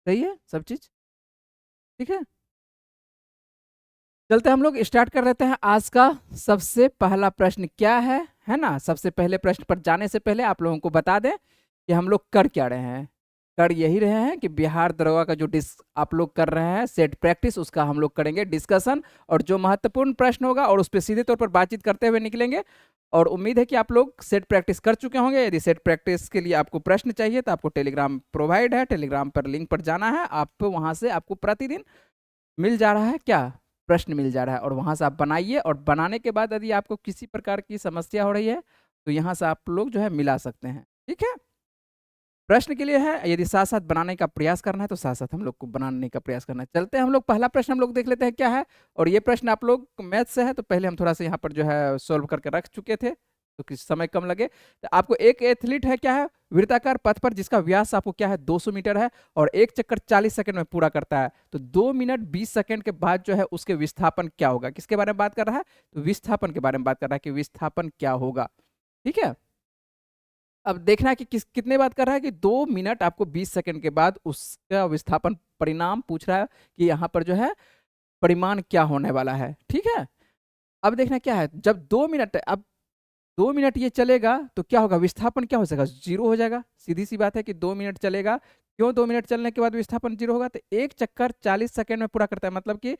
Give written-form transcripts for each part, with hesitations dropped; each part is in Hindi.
सही है सब चीज, ठीक है। चलते हम लोग स्टार्ट कर लेते हैं। आज का सबसे पहला प्रश्न क्या है ना। सबसे पहले प्रश्न पर जाने से पहले आप लोगों को बता दें कि हम लोग कर क्या रहे हैं। कर यही रहे हैं कि बिहार दरोगा का जो आप लोग कर रहे हैं सेट प्रैक्टिस, उसका हम लोग करेंगे डिस्कशन, और जो महत्वपूर्ण प्रश्न होगा और उस पर सीधे तौर पर बातचीत करते हुए निकलेंगे। और उम्मीद है कि आप लोग सेट प्रैक्टिस कर चुके होंगे। यदि सेट प्रैक्टिस के लिए आपको प्रश्न चाहिए तो आपको टेलीग्राम प्रोवाइड है, टेलीग्राम पर लिंक पर जाना है, आप वहां से आपको प्रतिदिन मिल जा रहा है क्या, प्रश्न मिल जा रहा है, और वहां से आप बनाइए। और बनाने के बाद यदि आपको किसी प्रकार की समस्या हो रही है तो यहाँ से आप लोग जो है मिला सकते हैं, ठीक है। प्रश्न के लिए है, यदि साथ साथ बनाने का प्रयास करना है तो साथ साथ हम लोग को बनाने का प्रयास करना है। चलते हैं हम लोग, पहला प्रश्न हम लोग देख लेते हैं क्या है। और ये प्रश्न आप लोग मैथ से है तो पहले हम थोड़ा सा यहाँ पर जो है सोल्व करके रख चुके थे तो किस समय कम लगे। तो आपको एक एथलीट है क्या है वृत्ताकार पथ पर, जिसका व्यास आपको क्या है 200 मीटर है, और एक चक्कर 40 सेकंड में पूरा करता है। तो 2 मिनट 20 सेकंड के बाद जो है उसके विस्थापन क्या होगा। किसके बारे में बात कर रहा है, तो विस्थापन के बारे में बात कर रहा है कि विस्थापन क्या होगा, ठीक है। अब देखना है कि कितने बात कर रहा है कि 2 मिनट आपको 20 सेकंड के बाद उसका विस्थापन परिणाम पूछ रहा है कि यहाँ पर जो है परिमाण क्या होने वाला है, ठीक है। अब देखना क्या है, जब 2 मिनट, अब 2 मिनट ये चलेगा तो क्या होगा, विस्थापन क्या हो जाएगा, जीरो हो जाएगा। सीधी सी बात है कि 2 मिनट चलेगा, क्यों 2 मिनट चलने के बाद विस्थापन जीरो होगा, तो एक चक्कर 40 सेकंड में पूरा करता है। मतलब कि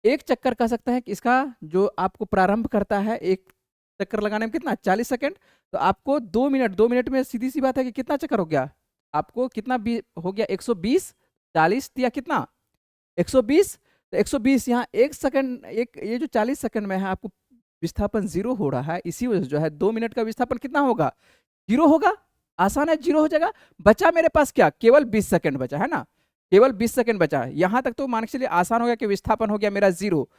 एक चक्कर कह सकते हैं कि इसका जो आपको प्रारंभ करता है एक चक्कर लगाने में कितना 40 सेकंड, तो आपको 2 मिनट, 2 मिनट में सीधी सी बात है कि कितना चक्कर हो गया, आपको कितना हो गया 120, 40 दिया कितना 120। तो 120 यहाँ एक सेकंड, एक ये जो 40 सेकंड में है आपको विस्थापन जीरो हो रहा है, इसी वजह से जो है 2 मिनट का विस्थापन कितना होगा, जीरो होगा। आसान है, जीरो हो जाएगा। बचा मेरे पास क्या, केवल 20 सेकंड बचा है ना, केवल 20 सेकंड बचा है। यहां तक तो मान के चलिए आसान हो गया कि विस्थापन हो गया मेरा जीरो।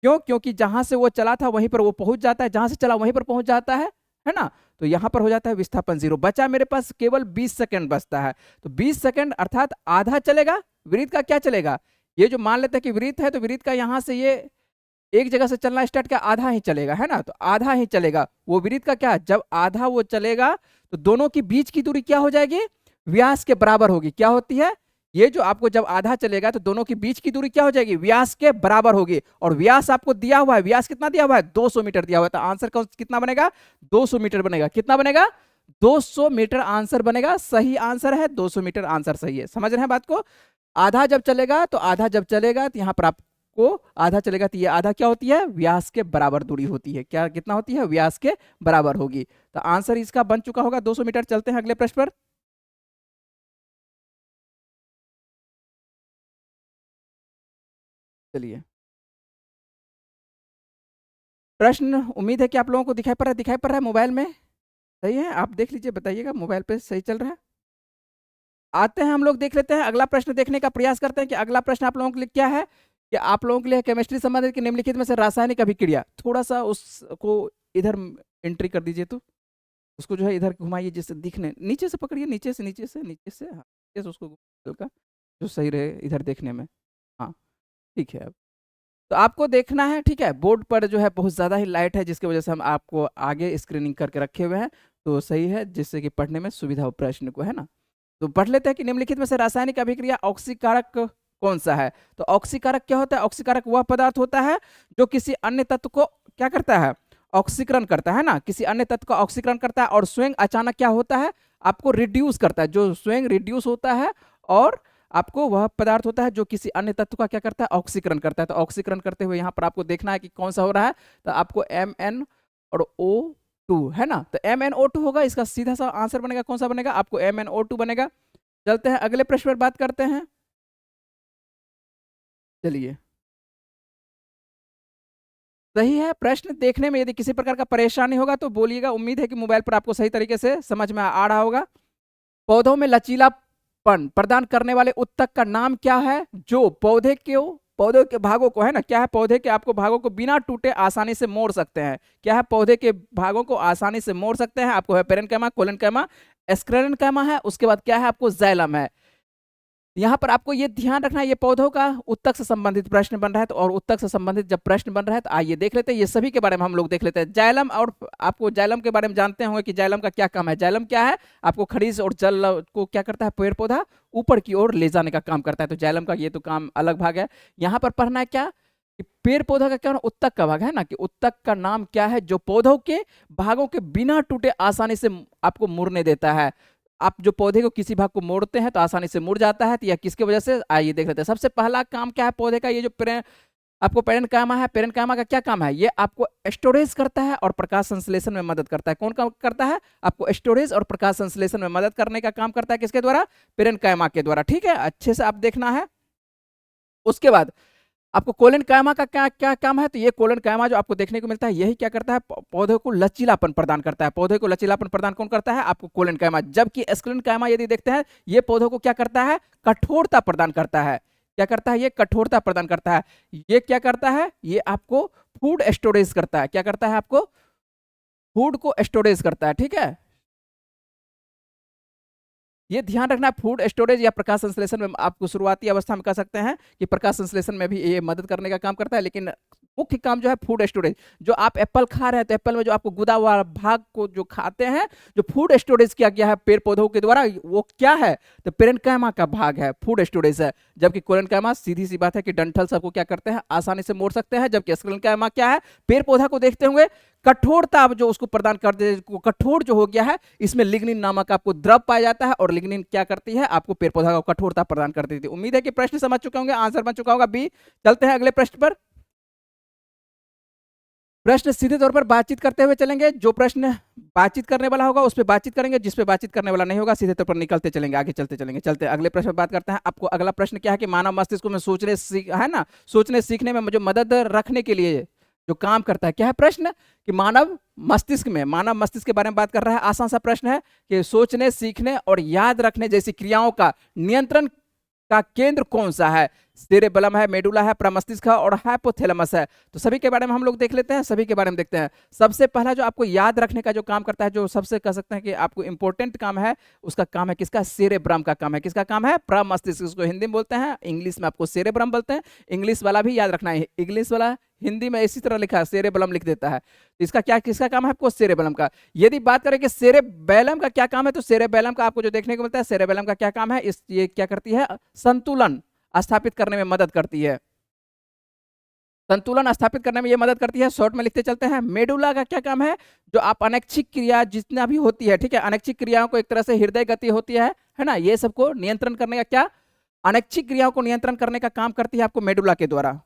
क्यों, क्योंकि जहां से वो चला था वहीं पर वो पहुंच जाता है, जहां से चला वहीं पर पहुंच जाता है ना। तो यहां पर हो जाता है विस्थापन जीरो। बचा मेरे पास केवल 20 सेकंड बचता है। तो 20 सेकंड अर्थात आधा चलेगा। वृत्त का क्या चलेगा, ये जो मान लेते हैं कि वृत्त है तो वृत्त का यहां से ये एक जगह से चलना स्टार्ट किया, आधा ही चलेगा है ना, तो आधा ही चलेगा। वो वृत्त का क्या, जब आधा वो चलेगा तो दोनों के बीच की दूरी क्या हो जाएगी, व्यास के बराबर होगी। क्या होती है, ये जो आपको जब आधा चलेगा तो दोनों के बीच की दूरी क्या हो जाएगी, व्यास के बराबर होगी। और व्यास आपको दिया हुआ है, व्यास कितना दिया हुआ है 200 मीटर दिया हुआ है। तो आंसर का कितना बनेगा 200 मीटर बनेगा। कितना बनेगा 200 मीटर आंसर बनेगा। सही आंसर है 200 मीटर, आंसर सही है। समझ रहे हैं बात को। आधा जब चलेगा तो आधा जब चलेगा तो यहाँ पर आपको आधा चलेगा तो ये आधा क्या होती है, व्यास के बराबर दूरी होती है। क्या कितना होती है, व्यास के बराबर होगी। तो आंसर इसका बन चुका होगा 200 मीटर। चलते हैं अगले प्रश्न पर। चलिए, प्रश्न उम्मीद है कि आप लोगों को दिखाई पड़ रहा है, दिखाई पड़ रहा है मोबाइल में, सही है। आप देख लीजिए, बताइएगा मोबाइल पे सही चल रहा है। आते हैं हम लोग देख लेते हैं अगला प्रश्न, देखने का प्रयास करते हैं कि अगला प्रश्न आप लोगों के लिए क्या है। कि आप लोगों के लिए केमिस्ट्री संबंधित निम्नलिखित में से रासायनिक अभिक्रिया, थोड़ा सा उसको इधर एंट्री कर दीजिए, तो उसको जो है इधर घुमाइए जिससे दिखने, नीचे से पकड़िए, नीचे से नीचे से नीचे से, हाँ नीचे से उसको हल्का, जो सही रहे इधर देखने में। हाँ ठीक है। अब तो आपको देखना है, ठीक है। बोर्ड पर जो है बहुत ज़्यादा ही लाइट है जिसकी वजह से हम आपको आगे स्क्रीनिंग करके रखे हुए हैं, तो सही है जिससे कि पढ़ने में सुविधा हो प्रश्न को, है ना। तो पढ़ लेते हैं कि निम्नलिखित में से रासायनिक अभिक्रिया ऑक्सीकारक कौन सा है। तो ऑक्सीकारक क्या होता है, ऑक्सीकारक वह पदार्थ होता है जो किसी अन्य तत्व को क्या करता है, ऑक्सीकरण करता है ना, किसी अन्य तत्व का ऑक्सीकरण करता है और स्वयं अचानक क्या होता है, आपको रिड्यूस करता है, जो स्वयं रिड्यूस होता है। और आपको वह पदार्थ होता है जो किसी अन्य तत्व का क्या करता है, ऑक्सीकरण करता है। तो ऑक्सीकरण करते हुए यहाँ पर आपको देखना है कि कौन सा हो रहा है। तो आपको MnO2 है ना, तो MnO2 होगा। इसका सीधा सा आंसर बनेगा कौन सा बनेगा, आपको MnO2 बनेगा। चलते हैं अगले प्रश्न पर बात करते हैं। चलिए, सही है। प्रश्न देखने में यदि किसी प्रकार का परेशानी होगा तो बोलिएगा। उम्मीद है कि मोबाइल पर आपको सही तरीके से समझ में आ रहा होगा। पौधों में लचीलापन प्रदान करने वाले उत्तक का नाम क्या है, जो पौधे के भागों को है ना, क्या है, पौधे के आपको भागों को बिना टूटे आसानी से मोड़ सकते हैं। क्या है, पौधे के भागों को आसानी से मोड़ सकते हैं। आपको है पेरेनकाइमा, कोलेनकाइमा, एस्क्लेरेनकाइमा है, उसके बाद क्या है आपको जाइलम है। यहाँ पर आपको ये ध्यान रखना है, ये पौधों का उत्तक से संबंधित प्रश्न बन रहा है, तो और उत्तक से संबंधित जब प्रश्न बन रहा है तो आइए देख लेते हैं, ये सभी के बारे में हम लोग देख लेते हैं। जाइलम, और आपको जाइलम के बारे में जानते होंगे कि जाइलम का क्या काम है। जाइलम क्या है, आपको खनिज और जल को क्या करता है, पेड़ पौधा ऊपर की ओर ले जाने का काम करता है, तो जाइलम का ये तो काम अलग भाग है। यहाँ पर पढ़ना है क्या कि पेड़ पौधा का क्या उत्तक का भाग है ना, कि उत्तक का नाम क्या है, जो पौधों के भागों के बिना टूटे आसानी से आपको मुड़ने देता है। आप जो पौधे को किसी भाग को मोड़ते हैं तो आसानी से मुड़ जाता है, तो यह किसकी वजह से, आइए देख लेते हैं। सबसे पहला काम क्या है पौधे का, ये जो आपको पेरेन्काइमा है, पेरेन्काइमा का क्या काम है, ये आपको स्टोरेज करता है और प्रकाश संश्लेषण में मदद करता है। कौन काम करता है, आपको स्टोरेज और प्रकाश संश्लेषण में मदद करने का काम करता है, किसके द्वारा, पेरेन्काइमा के द्वारा। ठीक है, अच्छे से आप देखना है। उसके बाद आपको कोलेनकाइमा का क्या क्या काम है, तो ये कोलेनकाइमा जो आपको देखने को मिलता है, यही क्या करता है, पौधे को लचीलापन प्रदान करता है। पौधे को लचीलापन प्रदान कौन करता है, आपको कोलेनकाइमा। जबकि स्क्लेनकाइमा यदि देखते हैं, ये पौधों को क्या करता है, कठोरता प्रदान करता है। क्या करता है, ये कठोरता प्रदान करता है। ये क्या करता है, ये आपको फूड स्टोरेज करता है। क्या करता है, आपको फूड को स्टोरेज करता है। ठीक है, ये ध्यान रखना, फूड स्टोरेज या प्रकाश संश्लेषण में आपको शुरुआती अवस्था में कह सकते हैं कि प्रकाश संश्लेषण में भी ये मदद करने का काम करता है, लेकिन मुख्य काम जो है फूड स्टोरेज। जो आप एप्पल खा रहे हैं तो एप्पल में जो आपको गुदा हुआ भाग को जो खाते हैं, जो फूड स्टोरेज किया गया है पेड़ पौधों के द्वारा, वो क्या है, तो पेरेन्काइमा का भाग है, फूड स्टोरेज है। जबकि कोलेनकाइमा सीधी सी बात है कि डंठल सबको क्या करते हैं, आसानी से मोड़ सकते हैं। जबकि स्क्लेनकाइमा क्या है, पेड़ पौधा को देखते हुए कठोरता जो उसको प्रदान कर दे, कठोर जो हो गया है, इसमें लिग्निन नामक आपको द्रव पाया जाता है, और लिग्निन क्या करती है, आपको पेड़ पौधा को कठोरता प्रदान कर देती है। उम्मीद है कि प्रश्न समझ चुके होंगे, आंसर बन चुका होगा बी। चलते हैं अगले प्रश्न पर। प्रश्न सीधे तौर पर बातचीत करते हुए चलेंगे। जो प्रश्न बातचीत करने वाला होगा उस पर बातचीत करेंगे, जिस पे बातचीत करने वाला नहीं होगा सीधे तौर पर निकलते चलेंगे, आगे चलते चलेंगे। चलते अगले प्रश्न पर बात करते हैं। आपको अगला प्रश्न क्या है कि मानव मस्तिष्क में सोचने है ना, सोचने सीखने में मुझे मदद रखने के लिए जो काम करता है, क्या है प्रश्न कि मानव मस्तिष्क के बारे में बात कर रहा है। आसान सा प्रश्न है कि सोचने सीखने और याद रखने जैसी क्रियाओं का नियंत्रण का केंद्र कौन सा है। सेरेबेलम है, मेडुला है, प्रमस्तिष्क है और हाइपोथैलेमस है। तो सभी के बारे में हम लोग देख लेते हैं, सभी के बारे में देखते हैं। सबसे पहला जो आपको याद रखने का जो काम करता है, जो सबसे कह सकते हैं कि आपको इंपॉर्टेंट काम है, उसका काम है किसका, सेरेब्रम का काम है। किसका काम है, प्रमस्तिष्क, उसको हिंदी में बोलते हैं, इंग्लिश में आपको सेरेब्रम बोलते हैं। इंग्लिश वाला भी याद रखना है, इंग्लिश वाला हिंदी में इसी तरह लिखा है, सेरेबेलम लिख देता है। तो इसका क्या, किसका काम है आपको, सेरेबेलम का। यदि बात करें कि सेरेबेलम का क्या काम है, तो सेरेबेलम का आपको जो देखने को मिलता है, सेरेबेलम का क्या काम है, ये क्या करती है, संतुलन स्थापित करने में मदद करती है। संतुलन स्थापित करने में ये मदद करती है। शॉर्ट में लिखते चलते हैं। मेडुला का क्या काम है, जो आप अनैच्छिक क्रिया जितना भी होती है, ठीक है, अनैच्छिक क्रियाओं को एक तरह से हृदय गति होती है ना, ये सबको नियंत्रण करने का क्या, अनैच्छिक क्रियाओं को नियंत्रण करने का काम करती है आपको मेडुला के द्वारा।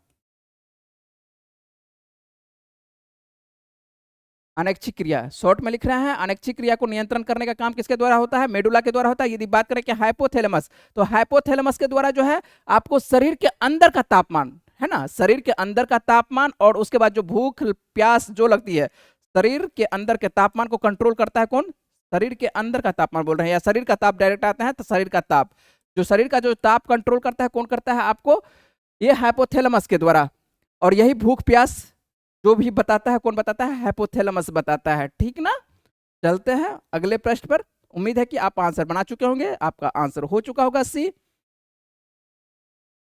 अनैच्छिक क्रिया, शॉर्ट में लिख रहे हैं, अनैच्छिक क्रिया को नियंत्रण करने का काम किसके द्वारा होता है, मेडुला के द्वारा होता है। यदि बात करें कि हाइपोथैलेमस, तो हाइपोथैलेमस के द्वारा जो है आपको शरीर के अंदर का तापमान, है ना, शरीर के अंदर का तापमान और उसके बाद जो भूख प्यास जो लगती है, शरीर के अंदर के तापमान को कंट्रोल करता है कौन, शरीर के अंदर का तापमान बोल रहे हैं, या शरीर का ताप डायरेक्ट आता है तो शरीर का ताप, जो शरीर का जो ताप कंट्रोल करता है कौन करता है आपको, ये हाइपोथैलेमस के द्वारा। और यही भूख प्यास जो भी बताता है कौन बताता है, हाइपोथैलेमस बताता है। ठीक ना, चलते हैं अगले प्रश्न पर। उम्मीद है कि आप आंसर बना चुके होंगे, आपका आंसर हो चुका होगा सी।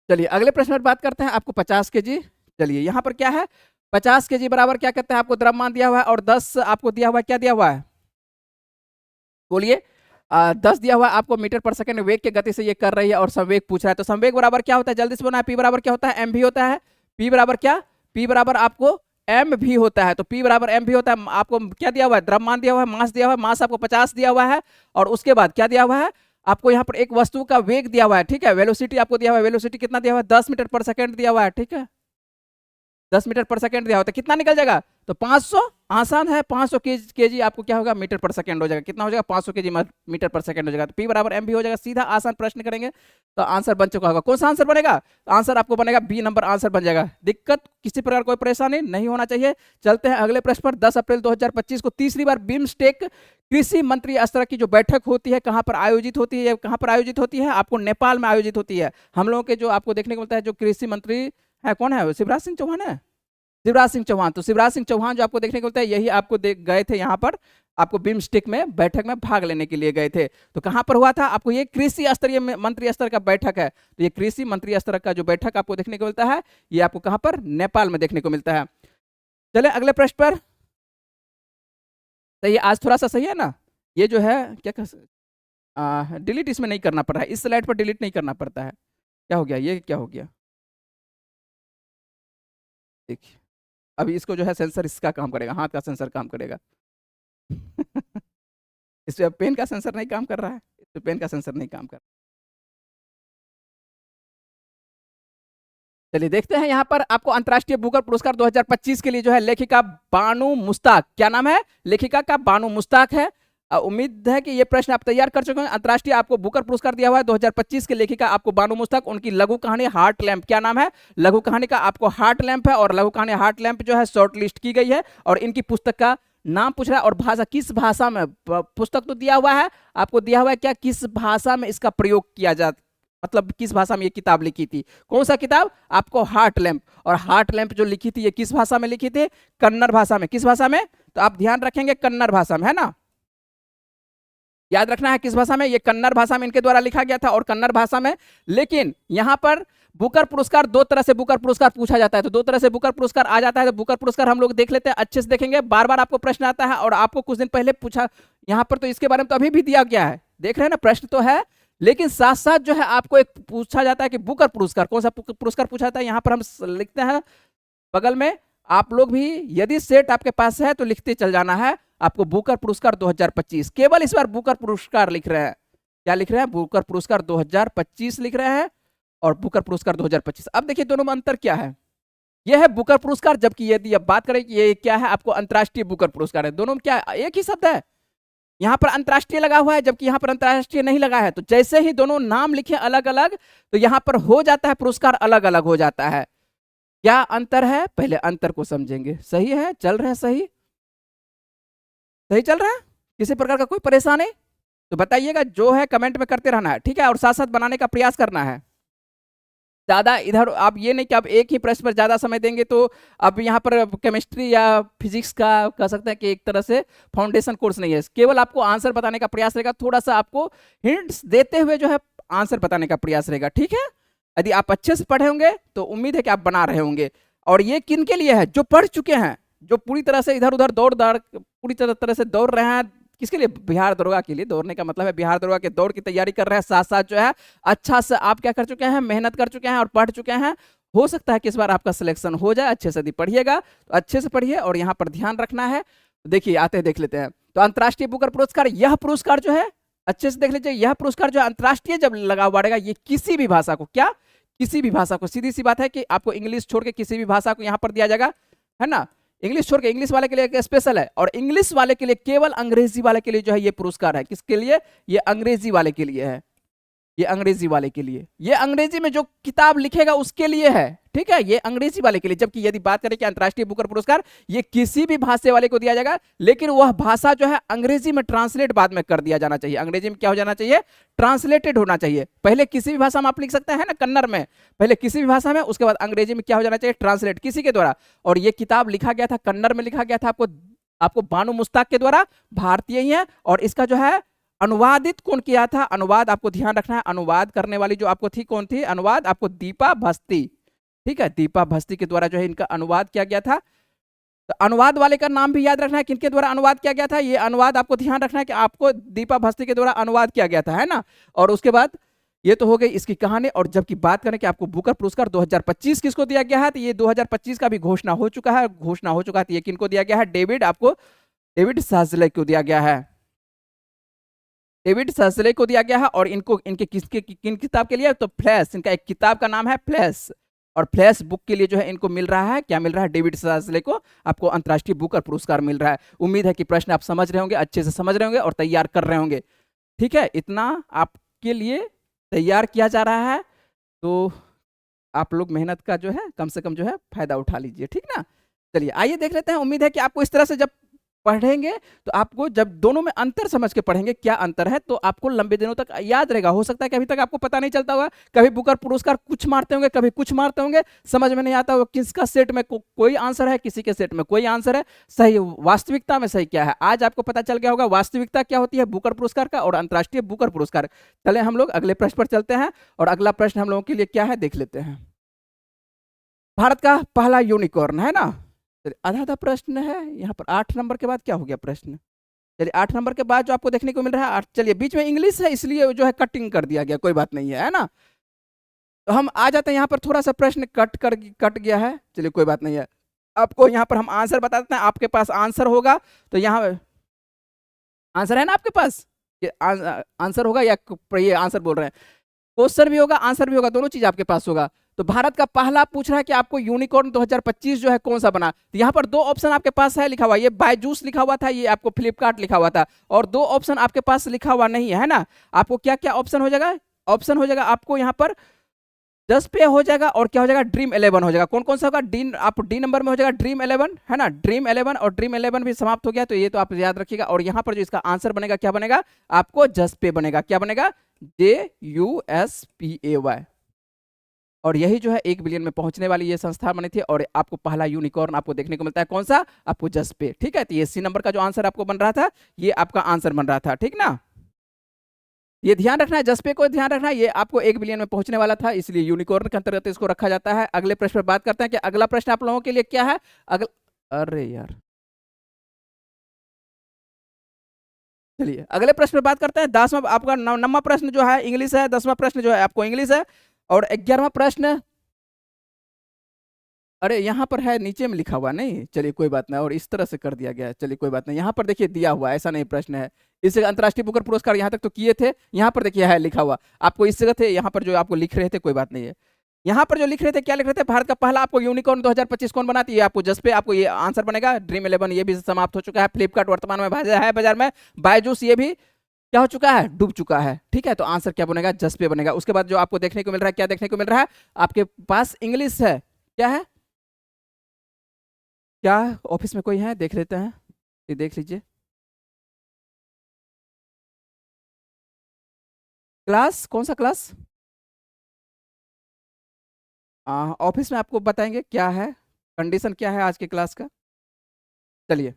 चलिए अगले प्रश्न पर बात करते हैं। आपको 50 केजी, चलिए यहाँ पर क्या है, 50 केजी बराबर क्या कहते हैं, आपको द्रव्यमान दिया हुआ है और 10 आपको दिया हुआ है, क्या दिया हुआ है बोलिए, 10 दिया हुआ है आपको मीटर पर सेकंड वेग के गति से ये कर रही है, और संवेग पूछ रहा है। तो संवेग बराबर क्या होता है, जल्दी से बोलना है, पी बराबर क्या होता है, एम भी होता है। पी बराबर क्या, पी बराबर आपको एम भी होता है। तो पी बराबर एम भी होता है। आपको क्या दिया हुआ है, द्रव्यमान दिया हुआ है, मास दिया हुआ है, मास आपको 50 दिया हुआ है, और उसके बाद क्या दिया हुआ है आपको, यहाँ पर एक वस्तु का वेग दिया हुआ है, ठीक है, वेलोसिटी आपको दिया हुआ है, वेलोसिटी कितना दिया हुआ है, 10 मीटर पर सेकंड दिया हुआ है, ठीक है, 10 मीटर पर सेकंड दिया होता है, कितना निकल जाएगा, तो 500, आसान है, 500 केजी आपको क्या होगा, मीटर पर सेकंड हो जाएगा, कितना हो जाएगा, 500 केजी मीटर पर सेकंड हो जाएगा। तो पी बराबर एम भी हो जाएगा। सीधा आसान प्रश्न करेंगे तो आंसर बन चुका होगा। कौन सा आंसर बनेगा, आंसर आपको बनेगा बी नंबर आंसर बन जाएगा। दिक्कत किसी प्रकार कोई परेशानी नहीं होना चाहिए। चलते हैं अगले प्रश्न पर। 10 अप्रैल 2025 को तीसरी बार बिम्स्टेक कृषि मंत्री स्तर की जो बैठक होती है, कहाँ पर आयोजित होती है, कहाँ पर आयोजित होती है, आपको नेपाल में आयोजित होती है। हम लोगों के जो आपको देखने को मिलता है, जो कृषि मंत्री है कौन है, शिवराज सिंह चौहान है, शिवराज सिंह चौहान। तो शिवराज सिंह चौहान जो आपको देखने को मिलता है, यही आपको देख गए थे यहाँ पर आपको बिम्स्टेक में बैठक में भाग लेने के लिए गए थे। तो कहां पर हुआ था? आपको ये कृषि स्तरीय मंत्री स्तर का बैठक है। तो ये कृषि मंत्री स्तर का जो बैठक आपको देखने को मिलता है, ये आपको कहां पर? नेपाल में देखने को मिलता है। चले अगले प्रश्न पर। तो ये आज थोड़ा सा सही है ना? ये जो है क्या डिलीट इसमें नहीं करना पड़ रहा है, इस स्लाइड पर डिलीट नहीं करना पड़ता है। क्या हो गया? ये क्या हो गया? देखिए, अभी इसको जो है सेंसर इसका काम करेगा, हाथ का सेंसर काम करेगा। इस पे पेन का सेंसर नहीं काम कर रहा है, इस पे पेन का सेंसर नहीं काम कर रहा। चलिए देखते हैं यहाँ पर आपको अंतर्राष्ट्रीय बुकर पुरस्कार 2025 के लिए जो है लेखिका बानू मुश्ताक, क्या नाम है लेखिका का? बानू मुश्ताक है। उम्मीद है कि ये प्रश्न आप तैयार कर चुके हैं। अंतर्राष्ट्रीय आपको बुकर पुरस्कार दिया हुआ है 2025 के लेखिका आपको बानू मुश्ताक। उनकी लघु कहानी हार्ट लैंप, क्या नाम है लघु कहानी का? आपको हार्ट लैंप है, और लघु कहानी हार्ट लैंप जो है शॉर्ट लिस्ट की गई है। और इनकी पुस्तक का नाम पूछ रहा है और भाषा किस भाषा में? पुस्तक तो दिया हुआ है आपको, दिया हुआ है क्या किस भाषा में इसका प्रयोग किया जाता, मतलब किस भाषा में ये किताब लिखी थी? कौन सा किताब? आपको हार्ट लैंप। और हार्ट लैंप जो लिखी थी ये किस भाषा में लिखी थी? कन्नड़ भाषा में। किस भाषा में? तो आप ध्यान रखेंगे कन्नड़ भाषा में, है ना? याद रखना है किस भाषा में? ये कन्नड़ भाषा में इनके द्वारा लिखा गया था और कन्नड़ भाषा में। लेकिन यहां पर बुकर पुरस्कार, दो तरह से बुकर पुरस्कार पूछा जाता है, तो दो तरह से बुकर पुरस्कार आ जाता है। तो बुकर पुरस्कार हम लोग देख लेते हैं, अच्छे से देखेंगे, बार बार आपको प्रश्न आता है और आपको कुछ दिन पहले पूछा यहां पर, तो इसके बारे में तो अभी भी दिया गया है, देख रहे हैं ना, प्रश्न तो है। लेकिन साथ साथ जो है आपको एक पूछा जाता है कि बुकर पुरस्कार, कौन सा पुरस्कार पूछा जाता है? यहां पर हम लिखते हैं बगल में, आप लोग भी यदि सेट आपके पास है तो लिखते चल जाना है, आपको बुकर पुरस्कार 2025। केवल इस बार बुकर पुरस्कार लिख रहे हैं। क्या लिख रहे हैं? बुकर पुरस्कार 2025 लिख रहे हैं और बुकर पुरस्कार 2025। अब देखिए दोनों में अंतर क्या है। यह है बुकर पुरस्कार, जबकि यदि अब बात करें कि ये क्या है, आपको अंतर्राष्ट्रीय बुकर पुरस्कार है। दोनों में क्या एक ही शब्द है, यहां पर अंतर्राष्ट्रीय लगा हुआ है जबकि यहां पर अंतर्राष्ट्रीय नहीं लगा है। तो जैसे ही दोनों नाम लिखे अलग अलग, तो यहां पर हो जाता है पुरस्कार अलग अलग हो जाता है। क्या अंतर है? पहले अंतर को समझेंगे। सही है? चल रहे हैं? सही सही चल रहा है? किसी प्रकार का कोई परेशानी तो बताइएगा, जो है कमेंट में करते रहना है, ठीक है? और साथ साथ बनाने का प्रयास करना है। ज्यादा इधर आप ये नहीं कि आप एक ही प्रश्न पर ज्यादा समय देंगे, तो अब यहाँ पर केमिस्ट्री या फिजिक्स का कह सकते हैं कि एक तरह से फाउंडेशन कोर्स नहीं है, केवल आपको आंसर बताने का प्रयास रहेगा, थोड़ा सा आपको हिंट्स देते हुए जो है आंसर बताने का प्रयास रहेगा, ठीक है? यदि आप अच्छे से पढ़े होंगे तो उम्मीद है कि आप बना रहे होंगे। और ये किन के लिए है? जो पढ़ चुके हैं, जो पूरी तरह से इधर उधर पूरी तरह से दौड़ रहे हैं। किसके लिए? बिहार दरोगा के लिए। दौड़ने का मतलब है बिहार दरोगा के दौड़ की तैयारी कर रहे हैं, साथ साथ जो है अच्छा से आप क्या कर चुके हैं? मेहनत कर चुके हैं और पढ़ चुके हैं। हो सकता है कि इस बार आपका सिलेक्शन हो जाए। अच्छे से यदि पढ़िएगा तो अच्छे से पढ़िए और यहाँ पर ध्यान रखना है। देखिए आते हैं, देख लेते हैं। तो अंतर्राष्ट्रीय बुकर पुरस्कार, यह पुरस्कार जो है अच्छे से देख लीजिए, यह पुरस्कार जो अंतर्राष्ट्रीय जब लगा हुआ रहेगा, ये किसी भी भाषा को, क्या किसी भी भाषा को, सीधी सी बात है कि आपको इंग्लिश छोड़ के किसी भी भाषा को यहाँ पर दिया जाएगा, है ना? इंग्लिश छोड़ के, इंग्लिश वाले के लिए एक स्पेशल है और इंग्लिश वाले के लिए, केवल अंग्रेजी वाले के लिए जो है ये पुरस्कार है। किसके लिए? ये अंग्रेजी वाले के लिए है। ये अंग्रेजी वाले के लिए, ये अंग्रेजी में जो किताब लिखेगा उसके लिए है, ठीक है? ये अंग्रेजी वाले के लिए। जबकि यदि बात करें कि अंतर्राष्ट्रीय बुकर पुरस्कार ये किसी भी भाषा वाले को दिया जाएगा, लेकिन वह भाषा जो है अंग्रेजी में ट्रांसलेट बाद में कर दिया जाना चाहिए। अंग्रेजी में क्या हो जाना चाहिए? ट्रांसलेटेड होना चाहिए। पहले किसी भी भाषा में आप लिख सकते हैं ना, कन्नड़ में पहले किसी भी भाषा में, उसके बाद अंग्रेजी में क्या हो जाना चाहिए? ट्रांसलेट, किसी के द्वारा। और ये किताब लिखा गया था कन्नड़ में, लिखा गया था आपको बानू मुश्ताक के द्वारा, भारतीय ही है। और इसका जो है अनुवादित कौन किया था? अनुवाद आपको ध्यान रखना है, अनुवाद करने वाली जो आपको थी, कौन थी? अनुवाद आपको दीपा भस्ती, ठीक है? दीपा भस्ती के द्वारा जो है इनका अनुवाद किया गया था। तो अनुवाद वाले का नाम भी याद रखना है, किनके द्वारा अनुवाद किया गया था? ये अनुवाद आपको ध्यान रखना है कि आपको दीपा भस्ती के द्वारा अनुवाद किया गया था, है ना? और उसके बाद ये तो हो गई इसकी कहानी। और जबकि बात करें कि आपको बुकर पुरस्कार 2025 किसको दिया गया है, तो ये 2025 का भी घोषणा हो चुका है। तो ये किनको दिया गया है? डेविड साजले को दिया गया है। डेविड साजले को दिया गया है। और इनको इनके किन किताब के लिए? तो फ्लैश, इनका एक किताब का नाम है फ्लैश। और फ्लैश बुक के लिए जो है इनको मिल रहा है, क्या मिल रहा है? डेविड साजले को आपको अंतर्राष्ट्रीय बुकर पुरस्कार मिल रहा है। उम्मीद है कि प्रश्न आप समझ रहे होंगे, अच्छे से समझ रहे होंगे और तैयार कर रहे होंगे, ठीक है? इतना आपके लिए तैयार किया जा रहा है, तो आप लोग मेहनत का जो है कम से कम जो है फायदा उठा लीजिए, ठीक ना? चलिए आइए देख लेते हैं। उम्मीद है कि आपको इस तरह से जब पढ़ेंगे तो आपको जब दोनों में अंतर समझ के पढ़ेंगे क्या अंतर है तो आपको लंबे दिनों तक याद रहेगा। हो सकता है कि अभी तक आपको पता नहीं चलता होगा, कभी बुकर पुरस्कार कुछ मारते होंगे, कभी कुछ मारते होंगे, समझ में नहीं आता होगा किसका सेट में कोई आंसर है, किसी के सेट में कोई आंसर है। सही वास्तविकता में सही क्या है आज आपको पता चल गया होगा। वास्तविकता क्या होती है बुकर पुरस्कार का और अंतर्राष्ट्रीय बुकर पुरस्कार। चले हम लोग अगले प्रश्न पर चलते हैं और अगला प्रश्न हम लोगों के लिए क्या है देख लेते हैं। भारत का पहला यूनिकॉर्न है ना। चलिए आधा आधा प्रश्न है यहाँ पर। 8 नंबर के बाद क्या हो गया प्रश्न। चलिए 8 नंबर के बाद जो आपको देखने को मिल रहा है चलिए बीच में इंग्लिश है इसलिए जो है कटिंग कर दिया गया, कोई बात नहीं है ना। तो हम आ जाते हैं यहाँ पर, थोड़ा सा प्रश्न कट गया है, चलिए कोई बात नहीं है। आपको यहाँ पर हम आंसर बता देते हैं, आपके पास आंसर होगा तो यहाँ आंसर है ना आपके पास, ये आंसर होगा या ये आंसर बोल रहे हैं, क्वेश्चन भी होगा आंसर भी होगा, दोनों चीज आपके पास होगा। तो भारत का पहला पूछ रहा है कि आपको यूनिकॉर्न 2025 जो है कौन सा बना। तो यहाँ पर 2 ऑप्शन आपके पास है लिखा हुआ, ये बायजूस लिखा हुआ था, ये आपको फ्लिपकार्ट लिखा हुआ था, और 2 ऑप्शन आपके पास लिखा हुआ नहीं है ना। आपको क्या क्या ऑप्शन हो जाएगा, ऑप्शन हो जाएगा आपको यहाँ पर जस्ट पे हो जाएगा और क्या हो जाएगा ड्रीम 11 हो जाएगा। कौन कौन सा होगा डी, आप डी नंबर में हो जाएगा ड्रीम 11 है ना, ड्रीम 11 और ड्रीम 11 भी समाप्त हो गया तो ये तो आप याद रखिएगा। और यहाँ पर जो इसका आंसर बनेगा क्या बनेगा आपको जस्ट पे बनेगा, क्या बनेगा JUSPAY। और यही जो है 1 बिलियन में पहुंचने वाली ये संस्था बनी थी और आपको पहला यूनिकॉर्न आपको देखने को मिलता है कौन सा आपको जस्ट पे। ठीक है तो ये सी नंबर का जो आंसर आपको बन रहा था ये आपका आंसर बन रहा था, ठीक ना। ये ध्यान रखना है, जस्ट पे को ध्यान रखना है, ये आपको 1 बिलियन में पहुंचने वाला था इसलिए यूनिकॉर्न के अंतर्गत इसको रखा जाता है। अगले प्रश्न पर बात करते हैं कि अगला प्रश्न आप लोगों के लिए क्या है। अरे यार चलिए अगले प्रश्न पर बात करते हैं। 10वां आपका 9वां प्रश्न जो है इंग्लिश है, 10वां प्रश्न जो है आपको इंग्लिश है और 11वां प्रश्न अरे यहाँ पर है नीचे में लिखा हुआ नहीं, चलिए कोई बात नहीं, और इस तरह से कर दिया गया है, चलिए कोई बात नहीं। यहाँ पर देखिए दिया हुआ ऐसा नहीं प्रश्न है, इस जगह अंतर्राष्ट्रीय बुकर पुरस्कार यहाँ तक तो किए थे, यहाँ पर देखिए है लिखा हुआ, आपको इस जगह थे यहाँ पर जो आपको लिख रहे थे, कोई बात नहीं है। यहाँ पर जो लिख रहे थे क्या लिख रहे थे, भारत का पहला आपको यूनिकॉर्न 2025 कौन बनाती है, आपको जस्ट पे आपको ये आंसर बनेगा। ड्रीम 11 ये भी समाप्त हो चुका है, फ्लिपकार्ट वर्तमान में है बाजार में, बायजूस ये भी क्या हो चुका है डूब चुका है। ठीक है तो आंसर क्या बनेगा जस्ट पे बनेगा। उसके बाद जो आपको देखने को मिल रहा है क्या देखने को मिल रहा है आपके पास इंग्लिश है, क्या है क्या ऑफिस में कोई है देख लेते हैं, ये देख लीजिए क्लास कौन सा क्लास ऑफिस में आपको बताएंगे क्या है कंडीशन क्या है आज के क्लास का। चलिए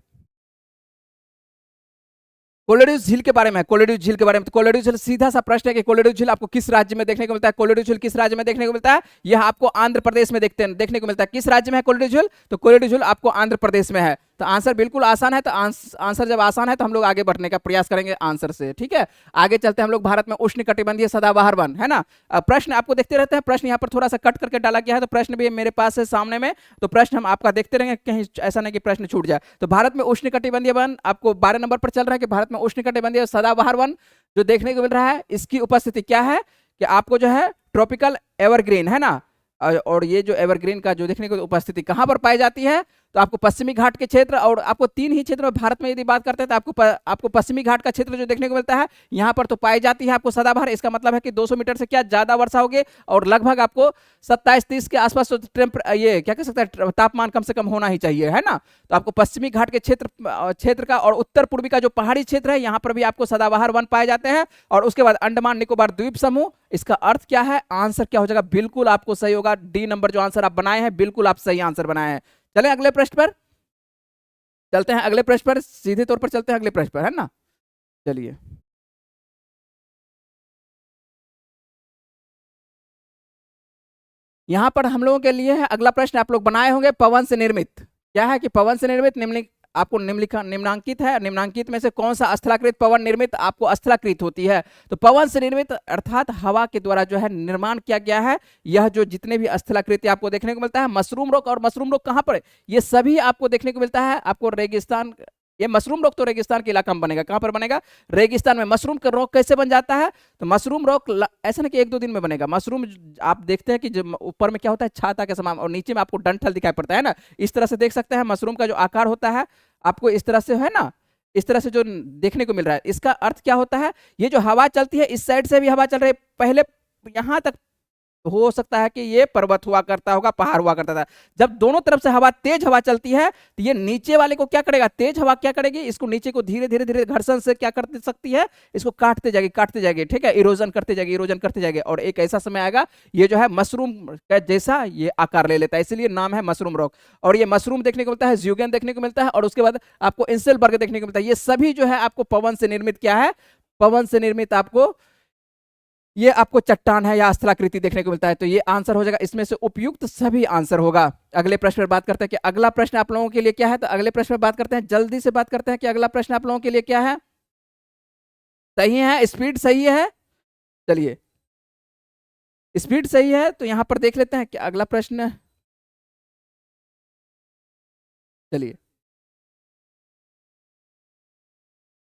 कोलोडू झील के बारे में, कोलोडू झील के बारे में, तो कोलोडू झील सीधा सा प्रश्न है कि कोलोडू झील आपको किस राज्य में देखने को मिलता है। कोलोडू झील किस राज्य में देखने को मिलता है, यह आपको आंध्र प्रदेश में देखने को मिलता है। किस राज्य में है कोलोडू झील, तो कोलोडू झील आपको आंध्र प्रदेश में है। तो आंसर बिल्कुल आसान है, तो आंसर जब आसान है तो हम लोग आगे बढ़ने का प्रयास करेंगे आंसर से। ठीक है आगे चलते हैं हम लोग। भारत में उष्णकटिबंधीय सदाबहार वन है ना, प्रश्न आपको देखते रहते हैं, प्रश्न यहाँ पर थोड़ा सा कट करके डाला गया है तो प्रश्न भी मेरे पास है सामने में, तो प्रश्न हम आपका देखते रहेंगे, कहीं ऐसा नहीं कि प्रश्न छूट जाए। तो भारत में उष्णकटिबंधीय वन आपको 12 नंबर पर चल रहा है कि भारत में उष्णकटिबंधीय सदाबहार वन जो देखने को मिल रहा है इसकी उपस्थिति क्या है कि आपको जो है ट्रॉपिकल एवरग्रीन है ना, और ये जो एवरग्रीन का जो देखने को उपस्थिति कहाँ पर पाई जाती है तो आपको पश्चिमी घाट के क्षेत्र, और आपको 3 ही क्षेत्र में भारत में यदि बात करते हैं तो आपको पश्चिमी घाट का क्षेत्र जो देखने को मिलता है यहाँ पर तो पाई जाती है आपको सदाबहार। इसका मतलब है कि 200 मीटर से क्या ज्यादा वर्षा होगी और लगभग आपको 27-30 के आसपास तो ये क्या कह सकते हैं तापमान कम से कम होना ही चाहिए है ना। तो आपको पश्चिमी घाट के क्षेत्र का और उत्तर पूर्वी का जो पहाड़ी क्षेत्र है यहाँ पर भी आपको सदाबहार वन पाए जाते हैं। और उसके बाद अंडमान निकोबार द्वीप समूह, इसका अर्थ क्या है, आंसर क्या हो जाएगा, बिल्कुल आपको सही होगा। डी नंबर जो आंसर आप बनाए हैं बिल्कुल आप सही आंसर बनाए हैं। चलें अगले प्रश्न पर चलते हैं, अगले प्रश्न पर सीधे तौर पर चलते हैं अगले प्रश्न पर है ना। चलिए यहां पर हम लोगों के लिए है अगला प्रश्न, आप लोग बनाए होंगे पवन से निर्मित, क्या है कि पवन से निर्मित आपको निम्नांकित है, निम्नांकित में से कौन सा स्थलाकृत पवन निर्मित आपको स्थलाकृत होती है। तो पवन से निर्मित अर्थात हवा के द्वारा जो है निर्माण किया गया है, यह जो जितने भी स्थलाकृति आपको देखने को मिलता है, मशरूम रॉक, और मशरूम रॉक कहाँ पर, ये सभी आपको देखने को मिलता है आपको रेगिस्तान, ये मशरूम रॉक तो रेगिस्तान के इलाका में बनेगा, कहां पर बनेगा, रेगिस्तान में। मशरूम का रॉक कैसे बन जाता है, तो मशरूम रॉक ऐसा नहीं कि 1-2 दिन में बनेगा। मशरूम आप देखते हैं कि जो ऊपर में क्या होता है छाता के समान और नीचे में आपको डंठल दिखाई पड़ता है ना, इस तरह से देख सकते हैं मशरूम का जो आकार होता है आपको इस तरह से है ना, इस तरह से जो देखने को मिल रहा है। इसका अर्थ क्या होता है, ये जो हवा चलती है इस साइड से भी हवा चल रही है, पहले यहां तक हो सकता है कि ये पर्वत हुआ करता होगा, पहाड़ हुआ करता था। जब दोनों तरफ से हवा, तेज हवा चलती है तो ये नीचे वाले को क्या करेगा, तेज हवा क्या करेगी, इसको नीचे को धीरे धीरे धीरे घर्षण से क्या कर सकती है, इसको काटते जाएगी, ठीक है, इरोजन करते जाएगी, इरोजन करते जाएगी, और एक ऐसा समय आएगा ये जो है मशरूम का जैसा ये आकार ले लेता है, इसलिए नाम है मशरूम रॉक। और ये मशरूम देखने को मिलता है, ज्यूगेन देखने को मिलता है, और उसके बाद आपको इंसेलबर्ग देखने को मिलता है। ये सभी जो है आपको पवन से निर्मित क्या है, पवन से निर्मित आपको ये आपको चट्टान है या स्थलाकृति देखने को मिलता है। तो ये आंसर हो जाएगा, इसमें से उपयुक्त सभी आंसर होगा। अगले प्रश्न पर बात करते हैं कि अगला प्रश्न आप लोगों के लिए क्या है। तो अगले प्रश्न पर बात करते हैं, जल्दी से बात करते हैं कि अगला प्रश्न आप लोगों के लिए क्या है। सही है, स्पीड सही है, चलिए स्पीड सही है। तो यहां पर देख लेते हैं कि अगला प्रश्न, चलिए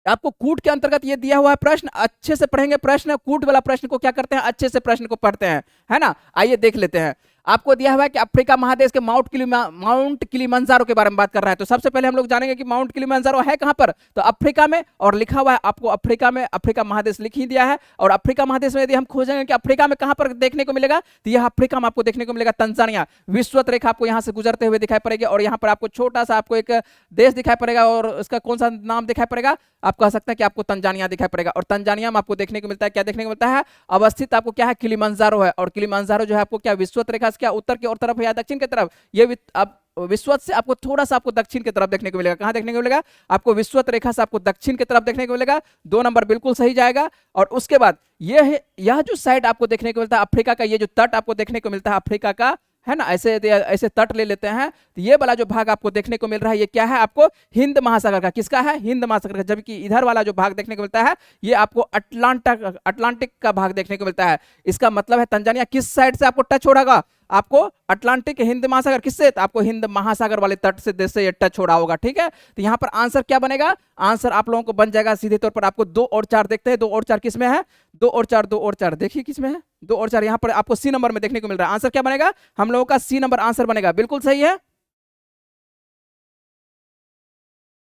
आपको कूट के अंतर्गत ये दिया हुआ है प्रश्न, अच्छे से पढ़ेंगे प्रश्न, कूट वाला प्रश्न को क्या करते हैं, अच्छे से प्रश्न को पढ़ते हैं, है ना। आइए देख लेते हैं। आपको दिया हुआ है कि अफ्रीका महादेश के माउंट किलिमंजारो के बारे में बात कर रहा है। तो सबसे पहले हम लोग जानेंगे कि माउंट किलिमंजारो है कहां पर, तो अफ्रीका में, और लिखा हुआ है आपको अफ्रीका में, अफ्रीका महादेश लिख ही दिया है। और अफ्रीका महादेश में यदि हम खोजेंगे कि अफ्रीका में कहां पर देखने को मिलेगा, तो यह अफ्रीका में आपको देखने को मिलेगा तंजानिया। विश्वत रेखा आपको यहां से गुजरते हुए दिखाई पड़ेगी, और यहां पर आपको छोटा सा आपको एक देश दिखाई पड़ेगा, और उसका कौन सा नाम दिखाई पड़ेगा, आप कह सकते हैं कि आपको तंजानिया दिखाई पड़ेगा। और तंजानिया में आपको देखने को मिलता है, क्या देखने को मिलता है, अवस्थित आपको क्या है, किलिमंजारो है। और किलिमंजारो जो है आपको क्या विश्वत रेखा से क्या उत्तर की ओर तरफ या दक्षिण की तरफ, ये अब विश्वत से आपको थोड़ा सा आपको दक्षिण की तरफ देखने को मिलेगा। कहां देखने को मिलेगा, आपको विश्वत रेखा से आपको दक्षिण की तरफ देखने को मिलेगा। 2 नंबर बिल्कुल सही जाएगा। और उसके बाद यह जो साइड आपको देखने को मिलता है अफ्रीका का, ये जो तट आपको देखने को मिलता है अफ्रीका का, है ना, ऐसे ऐसे तट ले लेते हैं, तो ये वाला जो भाग आपको देखने को मिल रहा है ये क्या है, आपको हिंद महासागर का, किसका है, हिंद महासागर का। जबकि इधर वाला जो भाग देखने को मिलता है ये आपको अटलांटिक का भाग देखने को मिलता है। इसका मतलब है तंजानिया किस साइड से आपको टच हो रहा होगा, आपको अटलांटिक हिंद महासागर, किससे, तो आपको हिंद महासागर वाले तट से देश से ये टच हो रहा होगा, ठीक है। तो यहाँ पर आंसर क्या बनेगा, आंसर आप लोगों को बन जाएगा सीधे तौर पर, आपको 2 और 4 देखते हैं, 2 और 4 किसमें है, 2 और 4, 2 और 4 देखिए किसमें है, 2 और 4 यहाँ पर आपको सी नंबर में देखने को मिल रहा है। आंसर क्या बनेगा, हम लोगों का सी नंबर आंसर बनेगा, बिल्कुल सही है।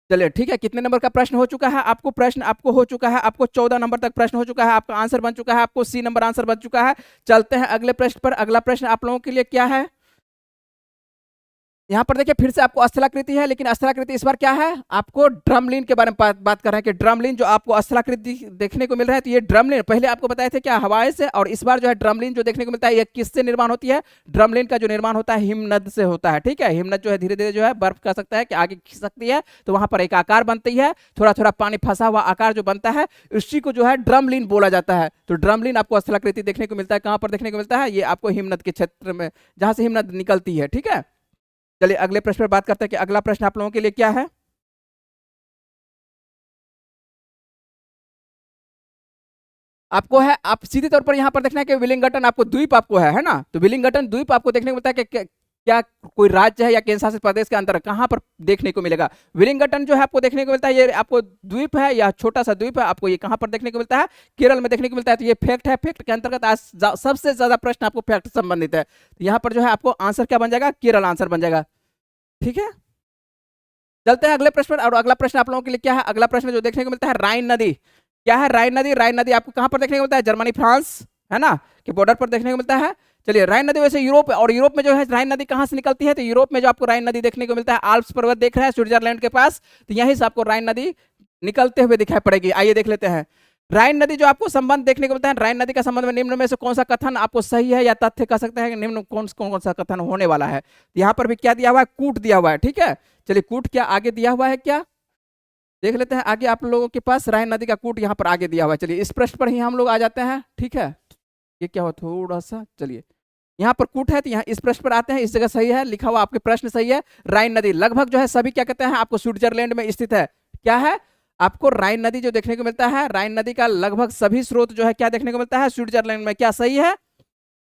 चलिए ठीक है, कितने नंबर का प्रश्न हो चुका है आपको, प्रश्न आपको हो चुका है, आपको 14 नंबर तक प्रश्न हो चुका है, आपका आंसर बन चुका है, आपको सी नंबर आंसर बन चुका है। चलते हैं अगले प्रश्न पर। अगला प्रश्न आप लोगों के लिए क्या है, यहाँ पर देखिए फिर से आपको स्थलाकृति है, लेकिन स्थलाकृति इस बार क्या है, आपको ड्रमलिन के बारे में बात कर रहे हैं कि ड्रमलिन जो आपको स्थलाकृति देखने को मिल रहा है, तो ये ड्रमलिन पहले आपको बताए थे क्या, हवाई से, और इस बार जो है ड्रमलिन जो देखने को मिलता है ये किससे निर्माण होती है, ड्रमलिन का जो निर्माण होता है हिमनद से होता है, ठीक है। हिमनद जो है धीरे धीरे जो है बर्फ कह सकता है कि आगे खिंच सकती है, तो वहां पर एक आकार बनती है, थोड़ा थोड़ा पानी फंसा हुआ आकार जो बनता है, उसी को जो है ड्रमलिन बोला जाता है। तो ड्रमलिन आपको स्थलाकृति देखने को मिलता है, कहां पर देखने को मिलता है, ये आपको हिमनद के क्षेत्र में, जहां से हिमनद निकलती है, ठीक है। चलिए अगले प्रश्न पर बात करते हैं कि अगला प्रश्न आप लोगों के लिए क्या है। आपको है, आप सीधे तौर पर यहां पर देखना है कि विलिंगटन आपको द्वीप आपको है ना, तो विलिंगटन द्वीप आपको देखने को मिलता है कि क्या कोई राज्य है या केंद्र शासित प्रदेश के अंदर कहां पर देखने को मिलेगा। विलिंगटन जो है आपको देखने को मिलता है, ये आपको द्वीप है या छोटा सा द्वीप है, आपको ये कहां पर देखने को मिलता है, केरल में देखने को मिलता है। तो ये फैक्ट है, फैक्ट के अंतर्गत आज सबसे ज्यादा प्रश्न आपको फैक्ट संबंधित है। तो यहाँ पर जो है आपको आंसर क्या बन जाएगा, केरल आंसर बन जाएगा, ठीक है। चलते हैं अगले प्रश्न पर। और अगला प्रश्न आप लोगों के लिए क्या है, अगला प्रश्न जो देखने को मिलता है, राइन नदी क्या है, राइन नदी, राइन नदी आपको कहां पर देखने को मिलता है, जर्मनी फ्रांस, है ना, के बॉर्डर पर देखने को मिलता है। चलिए राइन नदी वैसे यूरोप, और यूरोप में जो है राइन नदी कहां से निकलती है, तो यूरोप में जो आपको राइन नदी देखने को मिलता है, आल्प्स पर्वत देख रहे हैं स्विट्जरलैंड के पास, तो यहीं से आपको राइन नदी निकलते हुए दिखाई पड़ेगी। आइए देख लेते हैं राइन नदी जो आपको संबंध देखने को मिलता है, राइन नदी का संबंध में निम्न में से कौन सा कथन आपको सही है या तथ्य कह सकते हैं कि निम्न कौन कौन सा कथन होने वाला है। यहाँ पर भी क्या दिया हुआ है, कूट दिया हुआ है, ठीक है। चलिए कूट क्या आगे दिया हुआ है, क्या देख लेते हैं आगे आप लोगों के पास, राइन नदी का कूट यहाँ पर आगे दिया हुआ है। चलिए इस प्रश्न पर ही हम लोग आ जाते हैं, ठीक है। ये क्या हुआ थोड़ा सा, चलिए यहाँ पर कूट है, तो यहाँ इस प्रश्न पर आते हैं, इस जगह सही है लिखा हुआ, आपके प्रश्न सही है। राइन नदी लगभग जो है सभी क्या कहते हैं, आपको स्विट्जरलैंड में स्थित है, क्या है, आपको राइन नदी जो देखने को मिलता है, राइन नदी का लगभग सभी स्रोत जो है क्या देखने को मिलता है, स्विट्जरलैंड में, क्या सही है,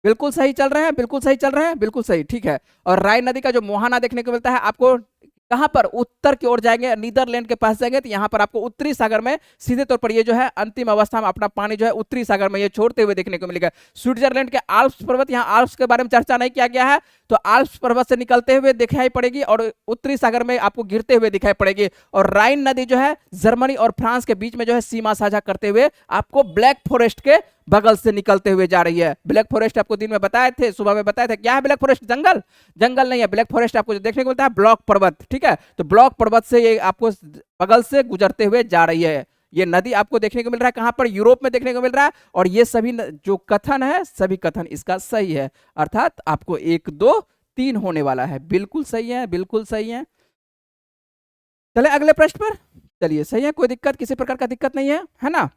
बिल्कुल सही चल रहे हैं, बिल्कुल सही चल रहे हैं, बिल्कुल सही, ठीक है। और राइन नदी का जो मोहाना देखने को मिलता है आपको कहां पर, उत्तर की ओर जाएंगे, नीदरलैंड के पास जाएंगे, तो यहां पर आपको उत्तरी सागर में सीधे तौर पर ये जो है अंतिम अवस्था में अपना पानी जो है उत्तरी सागर में ये छोड़ते हुए देखने को मिलेगा। स्विट्जरलैंड के आल्प्स पर्वत, यहाँ आल्प्स के बारे में चर्चा नहीं किया गया है, तो आल्प्स पर्वत से निकलते हुए दिखाई पड़ेगी और उत्तरी सागर में आपको गिरते हुए दिखाई पड़ेगी। और राइन नदी जो है जर्मनी और फ्रांस के बीच में जो है सीमा साझा करते हुए आपको ब्लैक फॉरेस्ट के बगल से निकलते हुए जा रही है। ब्लैक फॉरेस्ट आपको दिन में बताए थे, सुबह में बताए थे, क्या है ब्लैक फॉरेस्ट? जंगल? जंगल नहीं है, ब्लैक फॉरेस्ट आपको जो देखने को मिलता है ब्लॉक पर्वत, ठीक है। तो ब्लॉक पर्वत से ये आपको बगल से गुजरते हुए जा रही है। ये नदी आपको देखने को मिल रहा है कहां पर? यूरोप में देखने को मिल रहा है। और ये सभी जो कथन है, सभी कथन इसका सही है, अर्थात आपको 1 2 3 होने वाला है। बिल्कुल सही है, बिल्कुल सही है। चले अगले प्रश्न पर। चलिए सही है, कोई दिक्कत, किसी प्रकार का दिक्कत नहीं है ना।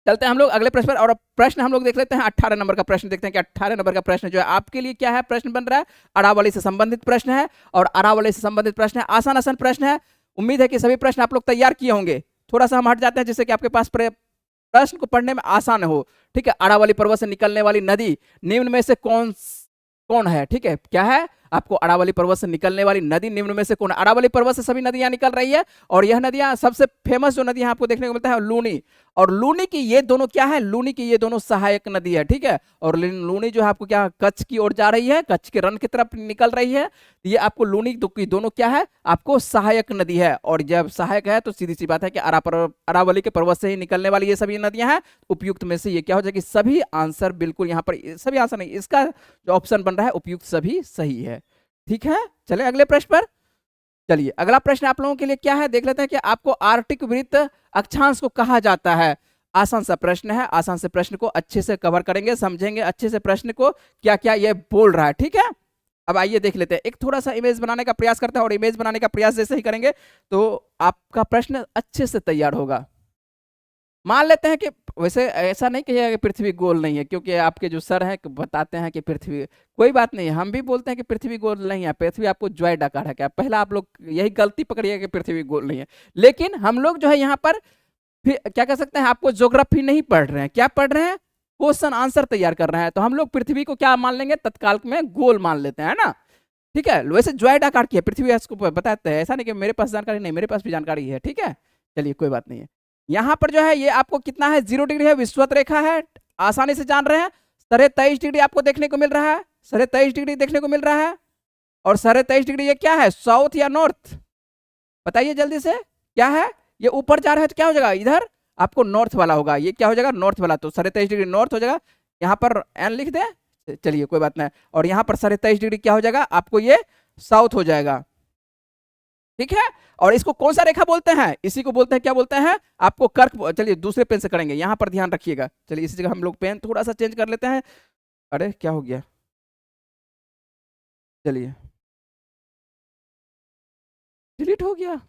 चलते हैं हम लोग अगले प्रश्न पर। और प्रश्न हम लोग देख लेते हैं 18 नंबर का प्रश्न। देखते हैं कि 18 नंबर का प्रश्न जो है आपके लिए क्या है, प्रश्न बन रहा है। अरावली से संबंधित प्रश्न है, और अरावली से संबंधित प्रश्न है, आसान आसान प्रश्न है। उम्मीद है कि सभी प्रश्न आप लोग तैयार किए होंगे। थोड़ा सा हम हट जाते हैं जिससे कि आपके पास प्रश्न को पढ़ने में आसान हो, ठीक है। अरावली पर्वत से निकलने वाली नदी निम्न में से कौन है? ठीक है, क्या है? आपको अरावली पर्वत से निकलने वाली नदी निम्न में से कौन है? अरावली पर्वत से सभी नदियां निकल रही है, और यह नदियां सबसे फेमस जो नदी आपको देखने को मिलता है लूनी, और लूनी की ये दोनों क्या है? लूनी की ये दोनों सहायक नदी है, ठीक है। और लूनी जो है आपको क्या कच्छ की ओर जा रही है, कच्छ के रण की तरफ निकल रही है। ये आपको लूनी की दोनों क्या है? आपको सहायक नदी है। और जब सहायक है तो सीधी सी बात है कि अरावली के पर्वत से ही निकलने वाली ये सभी नदियां हैं। उपयुक्त में से ये क्या हो जाएगी? सभी आंसर बिल्कुल यहाँ पर, सभी आंसर नहीं, इसका जो ऑप्शन बन रहा है उपयुक्त सभी सही है, ठीक है। चले अगले प्रश्न पर। चलिए अगला प्रश्न आप लोगों के लिए क्या है, देख लेते हैं कि आपको आर्कटिक वृत्त अक्षांश को कहा जाता है। आसान सा प्रश्न है, आसान से प्रश्न को अच्छे से कवर करेंगे, समझेंगे अच्छे से प्रश्न को, क्या क्या ये बोल रहा है, ठीक है। अब आइए देख लेते हैं, एक थोड़ा सा इमेज बनाने का प्रयास करते हैं, और इमेज बनाने का प्रयास जैसे ही करेंगे तो आपका प्रश्न अच्छे से तैयार होगा। मान लेते हैं कि वैसे ऐसा नहीं कहिएगा कि पृथ्वी गोल नहीं है, क्योंकि आपके जो सर हैं बताते हैं कि पृथ्वी, कोई बात नहीं, हम भी बोलते हैं कि पृथ्वी गोल नहीं है, पृथ्वी आपको ज्वाइडाकार है। क्या पहला आप लोग यही गलती पकड़िएगा कि पृथ्वी गोल नहीं है। लेकिन हम लोग जो है यहाँ पर फिर क्या कह सकते हैं, आपको ज्योग्राफी नहीं पढ़ रहे हैं, क्या पढ़ रहे हैं? क्वेश्चन आंसर तैयार कर रहे हैं। तो हम लोग पृथ्वी को क्या मान लेंगे? तत्काल में गोल मान लेते हैं ना, ठीक है। वैसे ज्वाइडाकार की है पृथ्वी, इसको बताते हैं, ऐसा नहीं कि मेरे पास जानकारी नहीं, मेरे पास भी जानकारी है, ठीक है। चलिए कोई बात नहीं है। यहाँ पर जो है ये आपको कितना है? 0 डिग्री है, विषुवत रेखा है, आसानी से जान रहे हैं। 23.5 डिग्री आपको देखने को मिल रहा है, 23.5 डिग्री देखने को मिल रहा है। और 23.5 डिग्री ये क्या है? साउथ या नॉर्थ? बताइए जल्दी से, क्या है? ये ऊपर जा रहा है तो क्या हो जाएगा? इधर आपको नॉर्थ वाला होगा, ये क्या हो जाएगा? नॉर्थ वाला। तो 23.5 डिग्री नॉर्थ हो जाएगा, यहाँ पर एन लिख दें, चलिए कोई बात नहीं। और यहाँ पर 23.5 डिग्री क्या हो जाएगा? आपको ये साउथ हो जाएगा, ठीक है। और इसको कौन सा रेखा बोलते हैं? इसी को बोलते हैं, क्या बोलते हैं? आपको कर्क। चलिए दूसरे पेन से करेंगे, यहां पर ध्यान रखिएगा। चलिए इसी जगह हम लोग पेन थोड़ा सा चेंज कर लेते हैं। अरे क्या हो गया? चलिए डिलीट हो गया।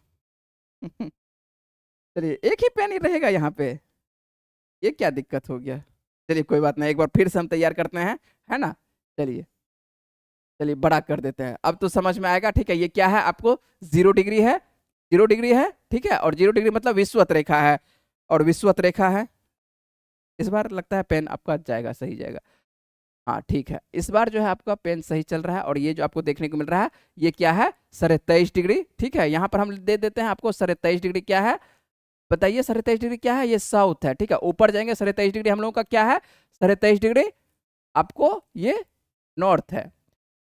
चलिए एक ही पेन ही रहेगा यहाँ पे, ये क्या दिक्कत हो गया? चलिए कोई बात नहीं, एक बार फिर से हम तैयार करते हैं, है ना। चलिए चलिए बड़ा कर देते हैं, अब तो समझ में आएगा, ठीक है। ये क्या है? आपको 0 डिग्री है, 0 डिग्री है, ठीक है। और 0 डिग्री मतलब विषुवत रेखा है, और विषुवत रेखा है। इस बार लगता है पेन आपका जाएगा, सही जाएगा। हाँ ठीक है, इस बार जो है आपका पेन सही चल रहा है। और ये जो आपको देखने को मिल रहा है ये क्या है? 23.5 डिग्री, ठीक है। यहाँ पर हम दे देते हैं आपको 23.5 डिग्री क्या है? बताइए 23.5 डिग्री क्या है? ये साउथ है, ठीक है। ऊपर जाएंगे 23.5 डिग्री हम लोगों का क्या है? 23.5 डिग्री आपको ये नॉर्थ है।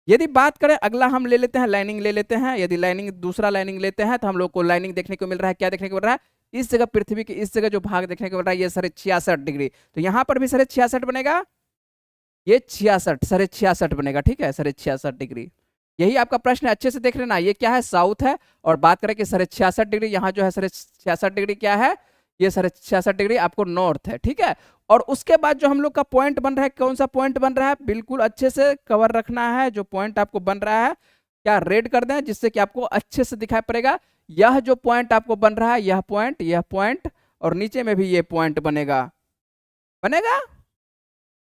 यदि बात करें अगला, हम ले लेते हैं लाइनिंग ले लेते हैं। यदि लाइनिंग दूसरा लाइनिंग लेते हैं तो हम लोग को लाइनिंग देखने को मिल रहा है, क्या देखने को मिल रहा है? इस जगह पृथ्वी के इस जगह जो भाग देखने को मिल रहा है ये 66 डिग्री। तो यहाँ पर भी 66 बनेगा, ये 66 बनेगा, ठीक है। 66 डिग्री, यही आपका प्रश्न है, अच्छे से देख लेना। ये क्या है? साउथ है। और बात करें कि 66 डिग्री, यहाँ जो है 66 डिग्री क्या है? ये 66 डिग्री आपको नॉर्थ है, ठीक है। और उसके बाद जो हम लोग का पॉइंट बन रहा है, कौन सा पॉइंट बन रहा है? बिल्कुल अच्छे से कवर रखना है। जो पॉइंट आपको बन रहा है क्या रेड कर दें, जिससे कि आपको अच्छे से दिखाई पड़ेगा। यह जो पॉइंट आपको बन रहा है, यह पॉइंट, और नीचे में भी ये पॉइंट बनेगा, बनेगा,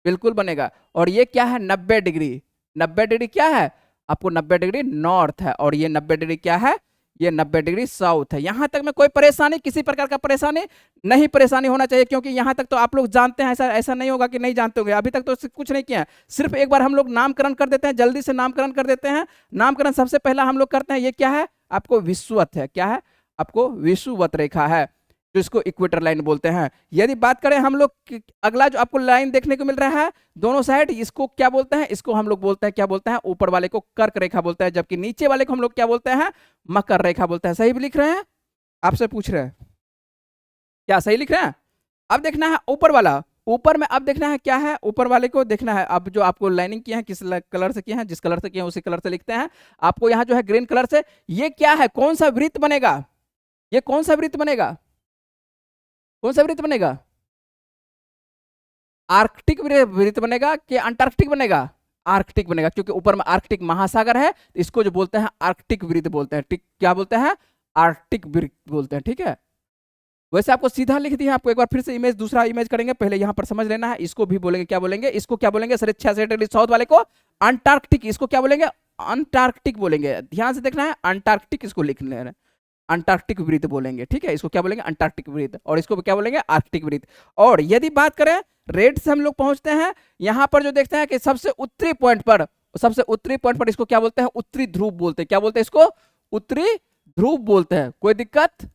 बिल्कुल बनेगा। और ये क्या है? 90 डिग्री। 90 डिग्री क्या है? आपको 90 डिग्री नॉर्थ है। और ये 90 डिग्री क्या है? ये 90 डिग्री साउथ है। यहां तक में कोई परेशानी, किसी प्रकार का परेशानी नहीं, परेशानी होना चाहिए, क्योंकि यहां तक तो आप लोग जानते हैं। ऐसा नहीं होगा कि नहीं जानते होंगे, अभी तक तो कुछ नहीं किया है। सिर्फ एक बार हम लोग नामकरण कर देते हैं, जल्दी से नामकरण कर देते हैं। नामकरण सबसे पहला हम लोग करते हैं, ये क्या है? आपको विषुवत है, क्या है? आपको विषुवत रेखा है, जो इसको इक्वेटर लाइन बोलते हैं। यदि बात करें हम लोग, अगला जो आपको लाइन देखने को मिल रहा है दोनों साइड, इसको क्या बोलते हैं? इसको हम लोग बोलते हैं, क्या बोलते हैं? ऊपर वाले को कर्क रेखा बोलते हैं, जबकि नीचे वाले को हम लोग क्या बोलते हैं? मकर रेखा बोलते हैं। सही भी लिख रहे हैं? आपसे पूछ रहे हैं, क्या सही लिख रहे हैं? अब देखना है ऊपर वाला, ऊपर में अब देखना है क्या है, ऊपर वाले को देखना है। अब जो आपको लाइनिंग किया है किस कलर से किया है, जिस कलर से किया है उसी कलर से लिखते हैं। आपको यहाँ जो है ग्रीन कलर से, ये क्या है, कौन सा वृत्त बनेगा, ये कौन सा वृत्त बनेगा, कौन सा वृत्त बनेगा, आर्कटिक वृत्त बनेगा कि अंटार्कटिक बनेगा, आर्कटिक बनेगा, क्योंकि ऊपर में आर्कटिक महासागर है, तो इसको जो बोलते हैं आर्कटिक वृत्त बोलते हैं। क्या बोलते हैं, आर्कटिक वृत्त बोलते हैं, ठीक है। वैसे आपको सीधा लिख दिया, आपको एक बार फिर से इमेज, दूसरा इमेज करेंगे, पहले यहाँ पर समझ लेना है। इसको भी बोलेंगे, क्या बोलेंगे, इसको क्या बोलेंगे, 66 डिग्री साउथ वाले को अंटार्कटिक, इसको क्या बोलेंगे, अंटार्कटिक बोलेंगे। ध्यान से देखना है, अंटार्कटिक इसको लिख लेना है, अंटार्कटिक वृत्त बोलेंगे, ठीक है। इसको क्या बोलेंगे, अंटार्कटिक वृत्त, और इसको क्या बोलेंगे, आर्कटिक वृत्त। और यदि बात करें रेड से हम लोग पहुंचते हैं, यहां पर जो देखते हैं कि सबसे उत्तरी पॉइंट पर, सबसे उत्तरी पॉइंट पर इसको क्या बोलते हैं, उत्तरी ध्रुव बोलते हैं। क्या बोलते हैं इसको, उत्तरी ध्रुव बोलते हैं। कोई दिक्कत,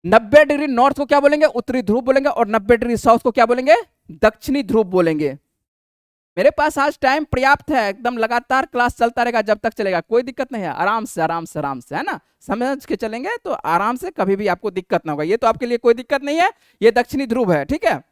90 डिग्री नॉर्थ को क्या बोलेंगे, उत्तरी ध्रुव बोलेंगे, और 90 डिग्री साउथ को क्या बोलेंगे, दक्षिणी ध्रुव बोलेंगे। मेरे पास आज टाइम पर्याप्त है, एकदम लगातार क्लास चलता रहेगा जब तक चलेगा, कोई दिक्कत नहीं है, आराम से आराम से आराम से, है ना, समझ के चलेंगे तो आराम से, कभी भी आपको दिक्कत ना होगा। ये तो आपके लिए कोई दिक्कत नहीं है, ये दक्षिणी ध्रुव है, ठीक है।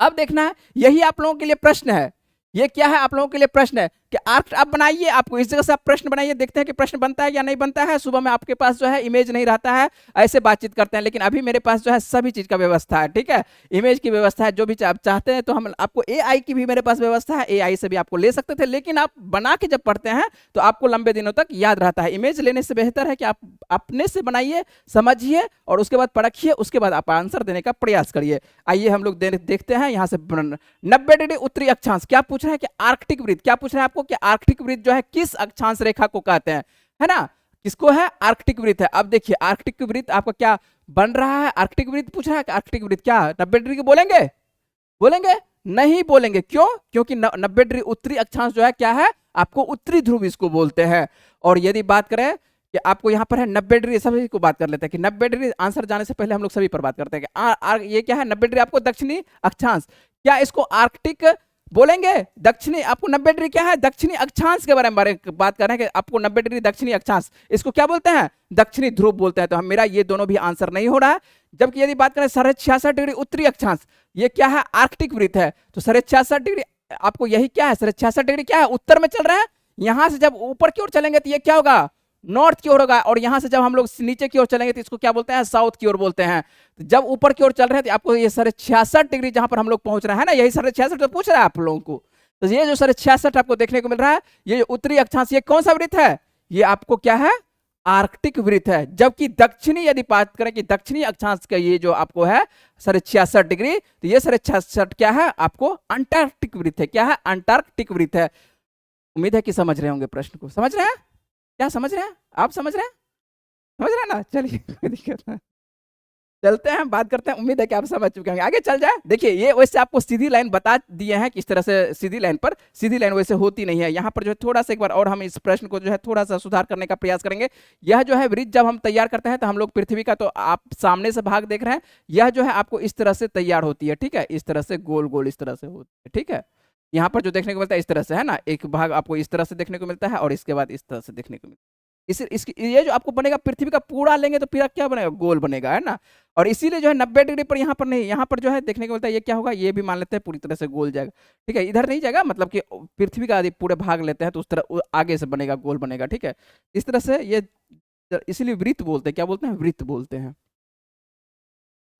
अब देखना है, यही आप लोगों के लिए प्रश्न है, ये क्या है, आप लोगों के लिए प्रश्न है कि आर्क आप बनाइए, आपको इस जगह से आप प्रश्न बनाइए, देखते हैं कि प्रश्न बनता है या नहीं बनता है। सुबह में आपके पास जो है इमेज नहीं रहता है, ऐसे बातचीत करते हैं, लेकिन अभी मेरे पास जो है सभी चीज का व्यवस्था है, ठीक है, इमेज की व्यवस्था है, जो भी आप चाहते हैं। तो हम आपको एआई की भी मेरे पास व्यवस्था है, एआई से भी आपको ले सकते थे, लेकिन आप बना के जब पढ़ते हैं तो आपको लंबे दिनों तक याद रहता है। इमेज लेने से बेहतर है कि आप अपने से बनाइए, समझिए, और उसके बाद परखिए, उसके बाद आप आंसर देने का प्रयास करिए। आइए हम लोग देखते हैं यहाँ से 90 डिग्री उत्तरी अक्षांश, क्या पूछ रहा है कि आर्कटिक वृत्त, क्या पूछ रहा है आपको कि आर्कटिक वृत्त जो है किस अक्षांश रेखा को कहते हैं, है ना, किसको है, आर्कटिक वृत्त है। अब देखिए आर्कटिक वृत्त आपका क्या बन रहा है, आर्कटिक वृत्त पूछ रहा है कि आर्कटिक वृत्त क्या 90 डिग्री के बोलेंगे, बोलेंगे नहीं बोलेंगे, क्यों, क्योंकि 90 डिग्री उत्तरी अक्षांश जो है क्या है, आपको उत्तरी ध्रुव इसको बोलते हैं। और यदि बात करें कि आपको यहाँ पर है 90 डिग्री, सभी को बात कर लेते हैं कि 90 डिग्री, आंसर जाने से पहले हम लोग सभी पर बात करते हैं कि ये क्या है, 90 डिग्री आपको दक्षिणी अक्षांश, क्या इसको आर्कटिक बोलेंगे, दक्षिणी, आपको 90 डिग्री क्या है, दक्षिणी अक्षांश के बारे में बात कर रहे हैं कि आपको 90 डिग्री दक्षिणी अक्षांश, इसको क्या बोलते हैं, दक्षिणी ध्रुव बोलते हैं। तो हम मेरा ये दोनों भी आंसर नहीं हो रहा है। जबकि यदि बात करें 66 डिग्री उत्तरी अक्षांश, ये क्या है, आर्कटिक वृत्त है, तो 66 डिग्री आपको यही क्या है, 66 डिग्री क्या है, उत्तर में चल रहा है। यहां से जब ऊपर की ओर चलेंगे तो ये क्या होगा, नॉर्थ की ओर होगा, और यहां से जब हम लोग नीचे की ओर चलेंगे तो इसको क्या बोलते हैं, साउथ की ओर बोलते हैं। तो जब ऊपर की ओर चल रहे हैं तो आपको ये 66 डिग्री जहां पर हम लोग पहुंच रहे हैं ना, यही 66 तो पूछ रहा है आप लोगों को। तो ये जो 66 आपको देखने को मिल रहा है, ये उत्तरी अक्षांश, ये कौन सा वृत्त है, ये आपको क्या है, आर्कटिक वृत्त है। जबकि दक्षिणी यदि बात करें कि दक्षिणी अक्षांश का ये जो आपको है 66 डिग्री, तो ये 66 क्या है, आपको अंटार्कटिक वृत्त है। क्या है, अंटार्कटिक वृत्त है। उम्मीद है कि समझ रहे होंगे प्रश्न को, समझ रहे हैं, क्या समझ रहे हैं, आप समझ रहे हैं, समझ रहे हैं ना, चलिए कोई दिक्कत नहीं, चलते हैं, बात करते हैं। उम्मीद है कि आप समझ चुके होंगे, आगे चल जाए। देखिए ये वैसे आपको सीधी लाइन बता दिए हैं किस तरह से सीधी लाइन पर, सीधी लाइन वैसे होती नहीं है। यहाँ पर जो है थोड़ा सा एक बार और हम इस प्रश्न को जो है थोड़ा सा सुधार करने का प्रयास करेंगे। यह जो है वृत्त जब हम तैयार करते हैं तो हम लोग पृथ्वी का, तो आप सामने से भाग देख रहे हैं, यह जो है आपको इस तरह से तैयार होती है, ठीक है, इस तरह से गोल गोल इस तरह से होती है, ठीक है। यहाँ पर जो देखने को मिलता है इस तरह से, है ना, एक भाग आपको इस तरह से देखने को मिलता है और इसके बाद इस तरह से देखने को मिलता है। इसकी ये जो आपको बनेगा, पृथ्वी का पूरा लेंगे तो फिर क्या बनेगा, गोल बनेगा, है ना। और इसीलिए जो है 90 डिग्री पर यहाँ पर नहीं, यहाँ पर जो है देखने को मिलता है, ये क्या होगा, ये भी मान लेते हैं पूरी तरह से गोल जाएगा, ठीक है, इधर नहीं जाएगा, मतलब कि पृथ्वी का यदि पूरे भाग लेते हैं तो उस तरह आगे से बनेगा, गोल बनेगा, ठीक है। इस तरह से ये, इसीलिए वृत्त बोलते हैं, क्या बोलते हैं, वृत्त बोलते हैं।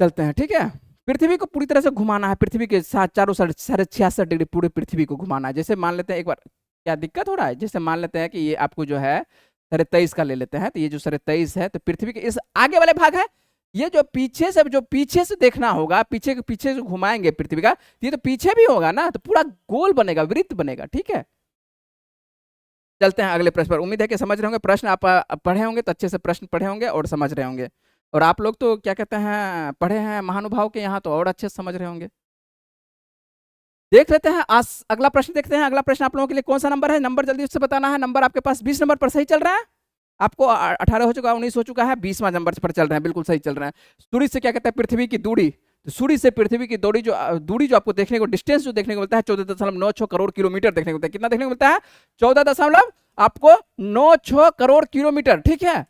चलते हैं, ठीक है। पृथ्वी को पूरी तरह से घुमाना है, पृथ्वी के साथ चारों 66 डिग्री पूरे पृथ्वी को घुमाना है। जैसे मान लेते हैं, एक बार क्या दिक्कत हो रहा है, जैसे मान लेते हैं कि ये आपको जो है 23 का ले लेते हैं, तो ये जो 23 है, तो पृथ्वी के इस आगे वाले भाग है, ये जो पीछे से देखना होगा, पीछे के पीछे से घुमाएंगे पृथ्वी का, ये तो पीछे भी होगा ना, तो पूरा गोल बनेगा, वृत्त बनेगा, ठीक है। चलते हैं अगले प्रश्न पर। उम्मीद है कि समझ रहे होंगे, प्रश्न आप पढ़े होंगे तो अच्छे से प्रश्न पढ़े होंगे और समझ रहे होंगे। और आप लोग तो क्या कहते हैं, पढ़े हैं महानुभाव के यहाँ, तो और अच्छे से समझ रहे होंगे। देख लेते हैं आज अगला प्रश्न, देखते हैं अगला प्रश्न आप लोगों के लिए कौन सा नंबर है। नंबर जल्दी उससे बताना है। नंबर आपके पास 20 नंबर पर सही चल रहा है, आपको 18 हो चुका है, 19 हो चुका है, 20वां नंबर पर चल रहे हैं, बिल्कुल सही चल रहे हैं। सूर्य से क्या कहते हैं, पृथ्वी की दूरी, तो सूर्य से पृथ्वी की दूरी जो आपको देखने को, डिस्टेंस जो देखने को मिलता है 14.96 करोड़ किलोमीटर देखने को मिलता है। कितना देखने को मिलता है, 14 दशमलव आपको 96 करोड़ किलोमीटर, ठीक है।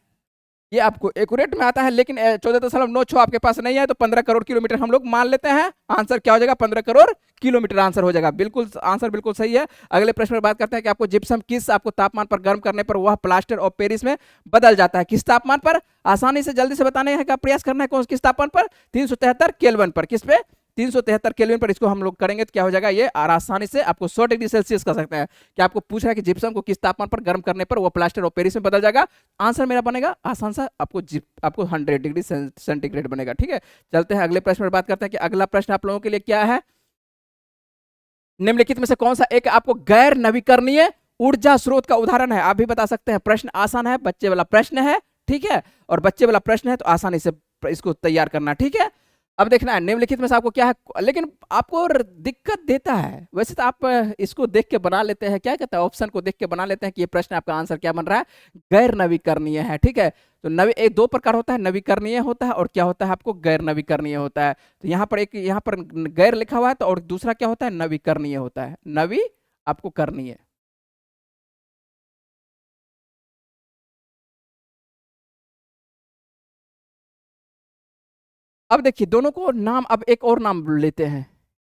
ये आपको एक्यूरेट में आता है, लेकिन 14.96 आपके पास नहीं है, तो 15 करोड़ किलोमीटर हम लोग मान लेते हैं। आंसर क्या हो जाएगा? 15 करोड़ किलोमीटर आंसर हो जाएगा। बिल्कुल आंसर बिल्कुल सही है। अगले प्रश्न में बात करते हैं कि आपको जिप्सम किस आपको तापमान पर गर्म करने पर वह प्लास्टर ऑफ पेरिस में बदल जाता है? किस तापमान पर? आसानी से जल्दी से बताने का प्रयास करना है। कौन किस तापमान पर? 373 केल्विन पर। किस पे? 373 केल्विन पर इसको हम लोग करेंगे तो क्या हो जाएगा ये? और आसानी से आपको 100 डिग्री सेल्सियस कर सकते हैं कि आपको पूछ रहा है कि जिप्सम को किस तापमान पर गर्म करने पर वो प्लास्टर ऑफ पेरिस में बदल जाएगा। आंसर मेरा बनेगा आसान सा, आपको 100 डिग्री सेंटीग्रेड बनेगा। ठीक है, चलते हैं अगले प्रश्न पर बात करते हैं कि अगला प्रश्न आप लोगों के लिए क्या है। निम्नलिखित में से कौन सा एक आपको गैर नवीकरणीय ऊर्जा स्रोत का उदाहरण है? आप भी बता सकते हैं। प्रश्न आसान है, बच्चे वाला प्रश्न है। ठीक है, और बच्चे वाला प्रश्न है तो आसानी से इसको तैयार करना। ठीक है, अब देखना है निम्नलिखित में से आपको क्या है, लेकिन आपको दिक्कत देता है। वैसे तो आप इसको देख के बना लेते हैं, क्या कहते हैं, ऑप्शन को देख के बना लेते हैं कि ये प्रश्न आपका आंसर क्या बन रहा है? गैर नवीकरणीय है। ठीक है, तो एक दो प्रकार होता है, नवीकरणीय होता है और क्या होता है आपको? गैर नवीकरणीय होता है। तो यहाँ पर गैर लिखा हुआ है, तो और दूसरा क्या होता है? नवीकरणीय होता है। नवी आपको करनी है। अब देखिए दोनों को नाम, अब एक और नाम लेते हैं।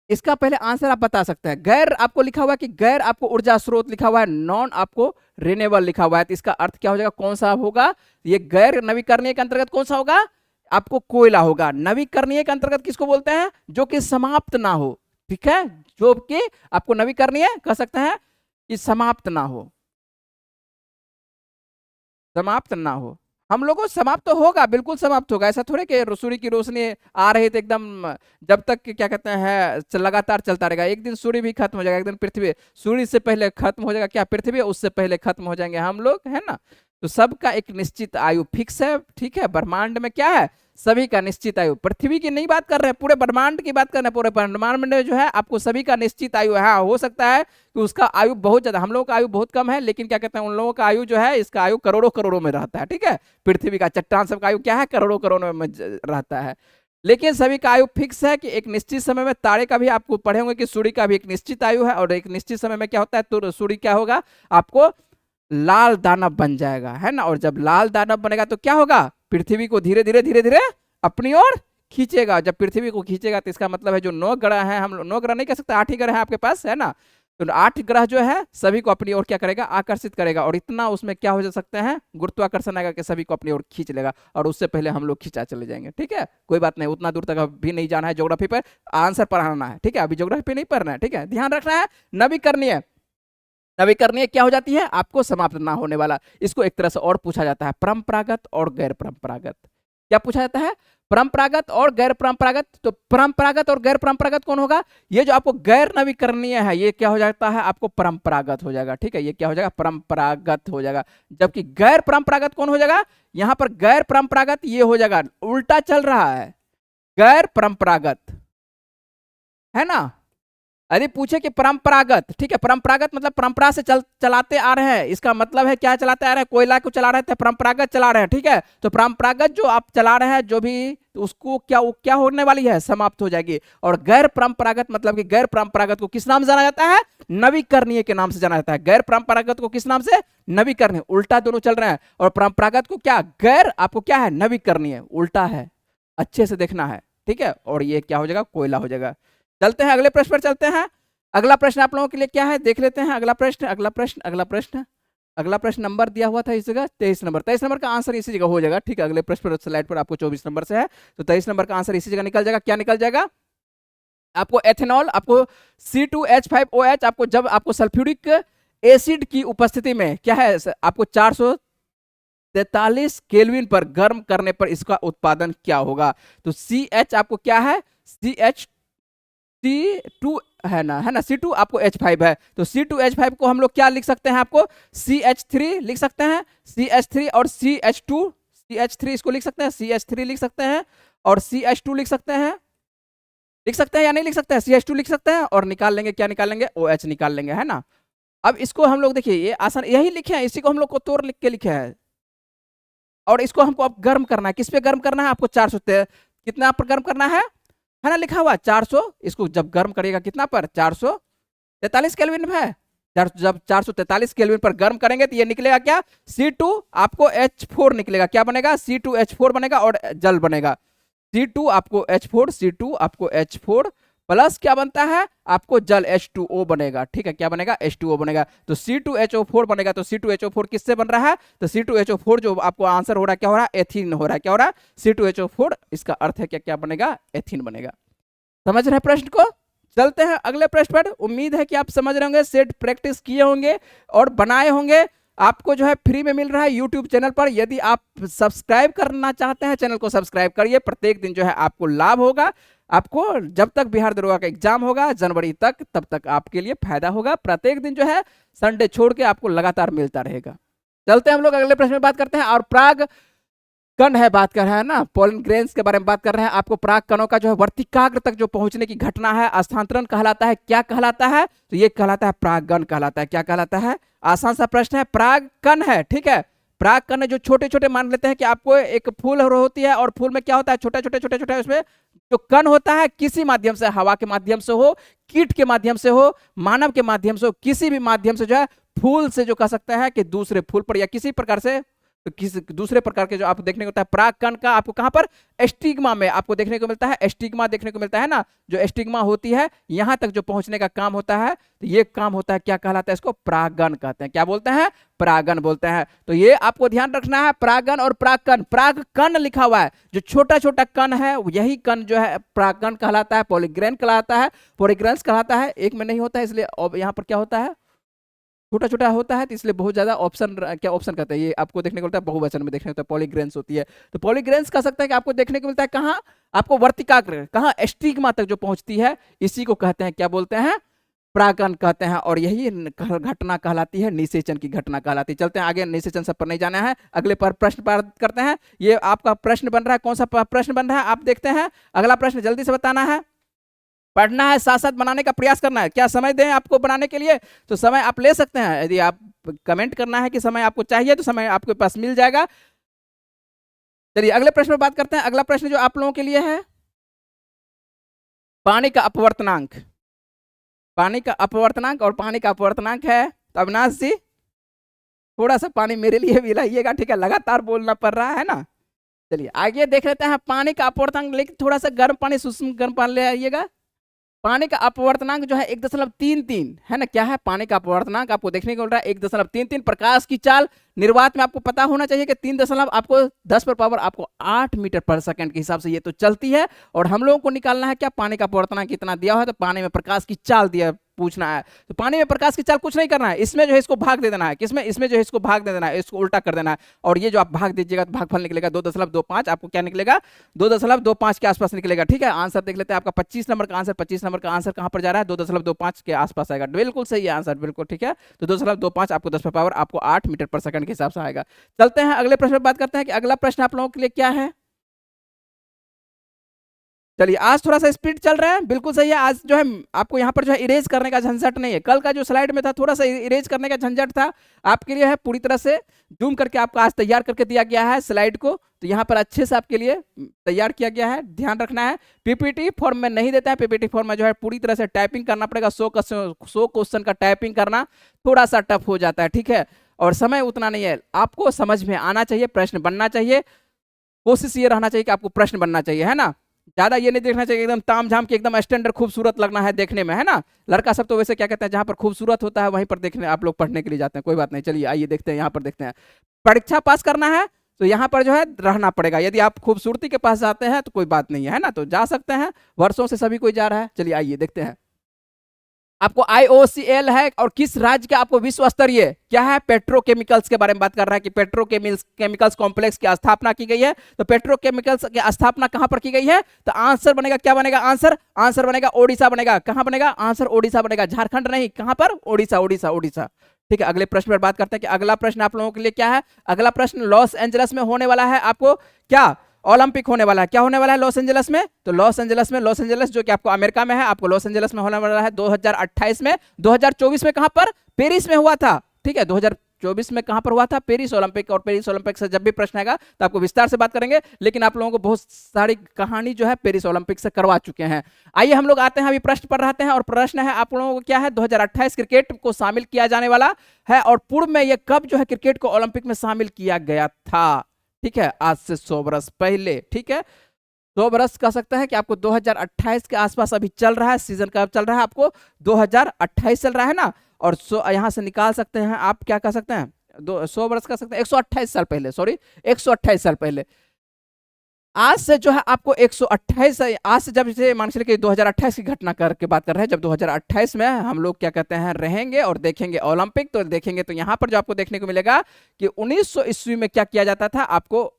इसका पहले आंसर आप बता सकते हैं। गैर आपको लिखा हुआ है कि गैर आपको ऊर्जा स्रोत लिखा हुआ है, नॉन आपको रिन्यूएबल लिखा हुआ है, तो इसका अर्थ क्या हो जाएगा? कौन सा होगा ये? गैर नवीकरणीय के अंतर्गत कौन सा होगा? आपको कोयला होगा। नवीकरणीय के अंतर्गत किसको बोलते हैं? जो कि समाप्त ना हो। ठीक है, जो कि आपको नवीकरणीय कह सकते हैं कि समाप्त ना हो, समाप्त ना हो। हम लोगों को समाप्त तो होगा, बिल्कुल समाप्त होगा। ऐसा थोड़े कि सूर्य की रोशनी आ रही तो एकदम जब तक क्या कहते हैं लगातार चलता रहेगा। एक दिन सूर्य भी खत्म हो जाएगा, एक दिन पृथ्वी, सूर्य से पहले खत्म हो जाएगा क्या पृथ्वी? उससे पहले खत्म हो जाएंगे हम लोग, है ना। तो सबका एक निश्चित आयु फिक्स है। ठीक है, ब्रह्मांड में क्या है? सभी का निश्चित आयु। पृथ्वी की नहीं बात कर रहे हैं, पूरे ब्रह्मांड की बात कर रहे हैं। पूरे ब्रह्मांड में जो है आपको सभी का निश्चित आयु है। हाँ, हो सकता है कि उसका आयु बहुत ज्यादा, हम लोगों का आयु बहुत कम है, लेकिन क्या कहते हैं उन लोगों का आयु जो है, इसका आयु करोड़ों करोड़ों में रहता है। ठीक है, पृथ्वी का चट्टान सबका आयु क्या है? करोड़ों करोड़ों में रहता है। लेकिन सभी का आयु फिक्स है कि एक निश्चित समय में तारे का भी आपको पढ़े होंगे कि सूर्य का भी एक निश्चित आयु है, और एक निश्चित समय में क्या होता है तो सूर्य क्या होगा? आपको लाल दानव बन जाएगा, है ना। और जब लाल दानव बनेगा तो क्या होगा? पृथ्वी को धीरे धीरे धीरे धीरे अपनी ओर खींचेगा। जब पृथ्वी को खींचेगा तो इसका मतलब है जो 9 ग्रह हैं, हम 9 ग्रह नहीं कह सकते, 8 ही ग्रह हैं आपके पास, है ना। तो 8 ग्रह जो है सभी को अपनी ओर क्या करेगा? आकर्षित करेगा। और इतना उसमें क्या हो जा सकते हैं? गुरुत्वाकर्षण आएगा कि सभी को अपनी ओर खींच लेगा, और उससे पहले हम लोग खींचा चले जाएंगे। ठीक है, कोई बात नहीं, उतना दूर तक अभी नहीं जाना है। ज्योग्राफी पर आंसर पढ़ाना है। ठीक है, अभी ज्योग्राफी पे नहीं पढ़ना है। ठीक है, ध्यान रखना है। नवीकरणीय, नवीकरणीय क्या हो जाती है? आपको समाप्त ना होने वाला। इसको एक तरह से और पूछा जाता है परंपरागत और गैर परंपरागत। क्या पूछा जाता है? परंपरागत और गैर परंपरागत। तो परंपरागत और गैर परंपरागत कौन होगा? ये जो आपको गैर नवीकरणीय है ये क्या हो जाता है? आपको परंपरागत हो जाएगा। ठीक है, ये क्या हो जाएगा? परंपरागत हो जाएगा। जबकि गैर परंपरागत कौन हो जाएगा? यहां पर गैर परंपरागत ये हो जाएगा, उल्टा चल रहा है, गैर परंपरागत, है ना। यदि पूछे कि परंपरागत, ठीक है, परंपरागत मतलब परंपरा से चलाते आ रहे हैं, इसका मतलब है क्या चलाते आ रहे हैं? कोयला को चला रहे थे, परंपरागत चला रहे हैं। ठीक है, तो परंपरागत जो आप चला रहे हैं जो भी, तो उसको क्या होने वाली है? समाप्त हो जाएगी। और गैर परंपरागत मतलब कि गैर परंपरागत को किस नाम से जाना जाता है? नवीकरणीय के नाम से जाना जाता है। गैर परंपरागत को किस नाम से? नवीकरणीय। उल्टा दोनों चल रहे हैं। और परंपरागत को क्या? गैर आपको क्या है? नवीकरणीय, उल्टा है, अच्छे से देखना है। ठीक है, और ये क्या हो जाएगा? कोयला हो जाएगा। चलते हैं अगले प्रश्न पर चलते हैं। अगला प्रश्न आप लोगों के लिए क्या है देख लेते हैं। अगला प्रश्न, अगला प्रश्न, अगला प्रश्न, अगला प्रश्न नंबर दिया हुआ था इस जगह 23 नंबर। 23 नंबर का आंसर इसी जगह हो जाएगा। ठीक है, अगले प्रश्न पर स्लाइड पर आपको 24 नंबर से है, तो 23 नंबर का आंसर इसी जगह निकल जाएगा। क्या निकल जाएगा? आपको एथेनॉल, आपको C2H5OH, आपको जब आपको सल्फ्यूरिक एसिड की उपस्थिति में क्या है? आपको 443 केल्विन पर गर्म करने पर इसका उत्पादन क्या होगा? तो CH आपको क्या है? C2 है ना, है ना। C2 आपको H5 है, तो C2H5 को हम लोग क्या लिख सकते हैं? आपको CH3 लिख सकते हैं। CH3 और CH2, CH3 इसको लिख सकते हैं, CH3 लिख सकते हैं, और CH2 लिख सकते हैं। लिख सकते हैं या नहीं लिख सकते हैं? CH2 लिख सकते हैं, और निकाल लेंगे, क्या निकाल लेंगे? OH निकाल लेंगे, है ना। अब इसको हम लोग देखिए, ये आसान, यही लिखे हैं, इसी को हम लोग को तोड़ लिख के लिखे हैं। और इसको हमको अब गर्म करना है। किस पे गर्म करना है? आपको 400 कितना पर गर्म करना है ना, लिखा हुआ 400। इसको जब गर्म करिएगा कितना पर? 443 केल्विन है। जब 443 केल्विन पर गर्म करेंगे तो ये निकलेगा क्या, C2 आपको H4 निकलेगा, क्या बनेगा, C2H4 बनेगा और जल बनेगा। C2 आपको H4, C2 आपको H4 प्लस क्या बनता है आपको जल H2O बनेगा, ठीक है, क्या बनेगा, H2O बनेगा। तो C2HO4 बनेगा, तो C2HO4 किससे बन रहा है, तो C2HO4 जो आपको आंसर हो रहा है क्या हो रहा है, एथीन हो रहा है, क्या हो रहा है, C2HO4, इसका अर्थ है क्या, क्या बनेगा, एथीन बनेगा। समझ रहे हैं प्रश्न को। चलते हैं अगले प्रश्न पर। उम्मीद है कि आप समझ रहे होंगे, सेट प्रैक्टिस किए होंगे और बनाए होंगे। आपको जो है फ्री में मिल रहा है यूट्यूब चैनल पर। यदि आप सब्सक्राइब करना चाहते हैं चैनल को सब्सक्राइब करिए, प्रत्येक दिन जो है आपको लाभ होगा। आपको जब तक बिहार दरोगा का एग्जाम होगा जनवरी तक, तब तक आपके लिए फायदा होगा। प्रत्येक दिन जो है संडे छोड़ के आपको लगातार मिलता रहेगा। चलते हैं हम लोग अगले प्रश्न में बात करते हैं। और प्राग कण है बात कर रहे हैं ना, पोलन ग्रेन्स के बारे में बात कर रहे हैं। आपको प्राग कणों का जो है वर्तिकाग्र तक जो पहुंचने की घटना है स्थानांतरण कहलाता है, क्या कहलाता है, तो ये कहलाता है प्रागगण कहलाता है। क्या कहलाता है, आसान सा प्रश्न है, प्राग कण है, ठीक है। प्राग कण जो छोटे छोटे मान लेते हैं कि आपको एक फूल होती है और फूल में क्या होता है, छोटे छोटे छोटे छोटे उसमें जो कण होता है, किसी माध्यम से, हवा के माध्यम से हो, कीट के माध्यम से हो, मानव के माध्यम से हो, किसी भी माध्यम से जो है फूल से जो कह सकते हैं कि दूसरे फूल पर या किसी प्रकार से, तो किसी दूसरे प्रकार के जो आपको देखने को मिलता है प्राग कण का, आपको कहां पर, एस्टिग्मा में आपको देखने को मिलता है, एस्टिग्मा देखने को मिलता है ना, जो एस्टिग्मा होती है यहां तक जो पहुंचने का काम होता है, तो ये काम होता है, क्या कहलाता है, इसको प्रागगण कहते हैं। क्या बोलते हैं, प्रागगण बोलते हैं। तो ये आपको ध्यान रखना है, प्रागगण और प्रागकण। प्रागकण लिखा हुआ है, जो छोटा छोटा कण है यही कण जो है प्रागगण कहलाता है, पॉलीग्रेन कहलाता है, पॉलीग्रेन्स कहलाता है। एक में नहीं होता है इसलिए यहाँ पर क्या होता है, छोटा छोटा होता है, तो इसलिए बहुत ज्यादा ऑप्शन, क्या ऑप्शन कहते हैं, ये आपको देखने को मिलता है बहुवचन में देखने को मिलता है, पॉलीग्रेन्स होती है। तो पॉलीग्रेन्स कह सकते हैं कि आपको देखने को मिलता है कहाँ, आपको वर्तिकाग्र, कहाँ, एस्टिग्मा तक जो पहुंचती है, इसी को कहते हैं, क्या बोलते हैं, प्रागगण कहते हैं। और यही घटना कहलाती है, निषेचन की घटना कहलाती है। चलते हैं आगे, निषेचन सब पर नहीं जाना है, अगले पर प्रश्न बात करते हैं। ये आपका प्रश्न बन रहा है, कौन सा प्रश्न बन रहा है आप देखते हैं। अगला प्रश्न जल्दी से बताना है, पढ़ना है, साथ साथ बनाने का प्रयास करना है। क्या समय दें आपको बनाने के लिए, तो समय आप ले सकते हैं। यदि आप कमेंट करना है कि समय आपको चाहिए तो समय आपके पास मिल जाएगा। चलिए अगले प्रश्न पर बात करते हैं। अगला प्रश्न जो आप लोगों के लिए है, पानी का अपवर्तनांक। पानी का अपवर्तनांक, और पानी का अपवर्तनांक है, तो अविनाश जी थोड़ा सा पानी मेरे लिए भी लाइएगा, ठीक है, लगातार बोलना पड़ रहा है ना। चलिए आगे देख लेते हैं, पानी का अपवर्तनांक, लेकिन थोड़ा सा गर्म पानी, सुसम गर्म पानी ले आइएगा। पानी का अपवर्तनांक जो है 1.33 है ना, क्या है, पानी का अपवर्तनांक आपको देखने को मिल रहा है 1.33। प्रकाश की चाल निर्वात में आपको पता होना चाहिए कि 3 दशमलव आपको 10 पर पावर आपको 8 मीटर पर सेकंड के हिसाब से ये तो चलती है। और हम लोगों को निकालना है क्या, पानी का अपवर्तनांक कितना दिया हुआ है, तो पानी में प्रकाश की चाल दिया पूछना है। तो पानी में प्रकाश की चाल कुछ नहीं करना है, इसमें जो है इसको भाग दे देना है, किसमें, इसमें जो है इसको भाग दे देना है, इसको उल्टा कर देना है। और ये जो आप भाग दीजिएगा तो भागफल निकलेगा 2.25, आपको क्या निकलेगा, 2.25 के आसपास निकलेगा, ठीक है। आंसर देख लेते हैं, आपका 25 नंबर का आंसर, 25 नंबर का आंसर कहां पर जा रहा है, 2.25 के आसपास आएगा, बिल्कुल सही है आंसर, बिल्कुल ठीक है। तो 2.25 आपको 10 पर पावर आपको 8 मीटर पर सेकंड के हिसाब से आएगा। चलते हैं अगले प्रश्न पर बात करते हैं कि अगला प्रश्न आप लोगों के लिए क्या है। चलिए आज थोड़ा सा स्पीड चल रहा है, बिल्कुल सही है। आज जो है आपको यहाँ पर जो है इरेज करने का झंझट नहीं है। कल का जो स्लाइड में था थोड़ा सा इरेज करने का झंझट था, आपके लिए है पूरी तरह से जूम करके आपको आज तैयार करके दिया गया है स्लाइड को। तो यहाँ पर अच्छे से आपके लिए तैयार किया गया है, ध्यान रखना है। पीपीटी फॉर्म में नहीं देता है, पीपीटी फॉर्म में जो है पूरी तरह से टाइपिंग करना पड़ेगा। 100 क्वेश्चन का टाइपिंग करना थोड़ा सा टफ हो जाता है, ठीक है। और समय उतना नहीं है, आपको समझ में आना चाहिए, प्रश्न बनना चाहिए। कोशिश ये रहना चाहिए कि आपको प्रश्न बनना चाहिए, है ना। ज्यादा ये नहीं देखना चाहिए एकदम ताम झाम के एकदम स्टैंडर्ड खूबसूरत लगना है देखने में, है ना। लड़का सब तो वैसे क्या कहते हैं, जहां पर खूबसूरत होता है वहीं पर देखने आप लोग पढ़ने के लिए जाते हैं, कोई बात नहीं। चलिए आइए देखते हैं, यहाँ पर देखते हैं। परीक्षा पास करना है तो यहाँ पर जो है रहना पड़ेगा। यदि आप खूबसूरती के पास जाते हैं तो कोई बात नहीं है ना, तो जा सकते हैं, वर्षों से सभी कोई जा रहा है। चलिए आइए देखते हैं। आपको IOCL है, और किस राज्य का आपको विश्व स्तरीय क्या है, पेट्रोकेमिकल्स के बारे में बात कर रहा है कि पेट्रोकेमिकल्स कॉम्प्लेक्स की स्थापना की गई है। तो पेट्रोकेमिकल्स की स्थापना कहां पर की गई है, तो आंसर बनेगा, क्या बनेगा आंसर बनेगा ओडिशा बनेगा। कहां बनेगा आंसर, ओडिशा बनेगा, झारखंड नहीं, कहां पर, ओडिशा, ओडिशा, ओडिशा, ठीक है। अगले प्रश्न पर बात करते हैं कि अगला प्रश्न आप लोगों के लिए क्या है। अगला प्रश्न लॉस एंजलस में होने वाला है, आपको क्या ओलंपिक होने वाला है, क्या होने वाला है लॉस एंजलस में, तो लॉस एंजलस जो कि आपको अमेरिका में है, आपको लॉस एंजलस में होने वाला है 2028 में। 2024 में कहां पर, पेरिस में हुआ था, ठीक है। 1924 में कहां पर हुआ था? Paris Olympic. और पेरिस ओलंपिक से जब भी प्रश्न आएगा तो आपको विस्तार से बात करेंगे, लेकिन आप लोगों को बहुत सारी कहानी जो है पेरिस ओलंपिक से करवा चुके हैं। आइए हम लोग आते हैं, अभी प्रश्न पर रहते हैं, और प्रश्न है आप लोगों को क्या है, 2028 क्रिकेट को शामिल किया जाने वाला है, और पूर्व में यह कब जो है क्रिकेट को ओलंपिक में शामिल किया गया था? ठीक है, आज से 100 वर्ष पहले। ठीक है, 100 बरस कह सकते हैं कि आपको 2028 के आसपास अभी चल रहा है, सीजन कब चल रहा है आपको? 2028 चल रहा है ना, और यहां से निकाल सकते हैं आप, क्या कह सकते हैं, 100 बरस कह सकते हैं, 128 साल पहले, सॉरी 128 साल पहले। आज से जो है आपको 128, आज से जब से मान के चलिए 2028 की घटना करके बात कर रहे हैं, जब 2028 में हम लोग क्या कहते हैं रहेंगे और देखेंगे ओलंपिक, तो देखेंगे तो यहां पर जो आपको देखने को मिलेगा कि 1900 ईस्वी में क्या किया जाता था, आपको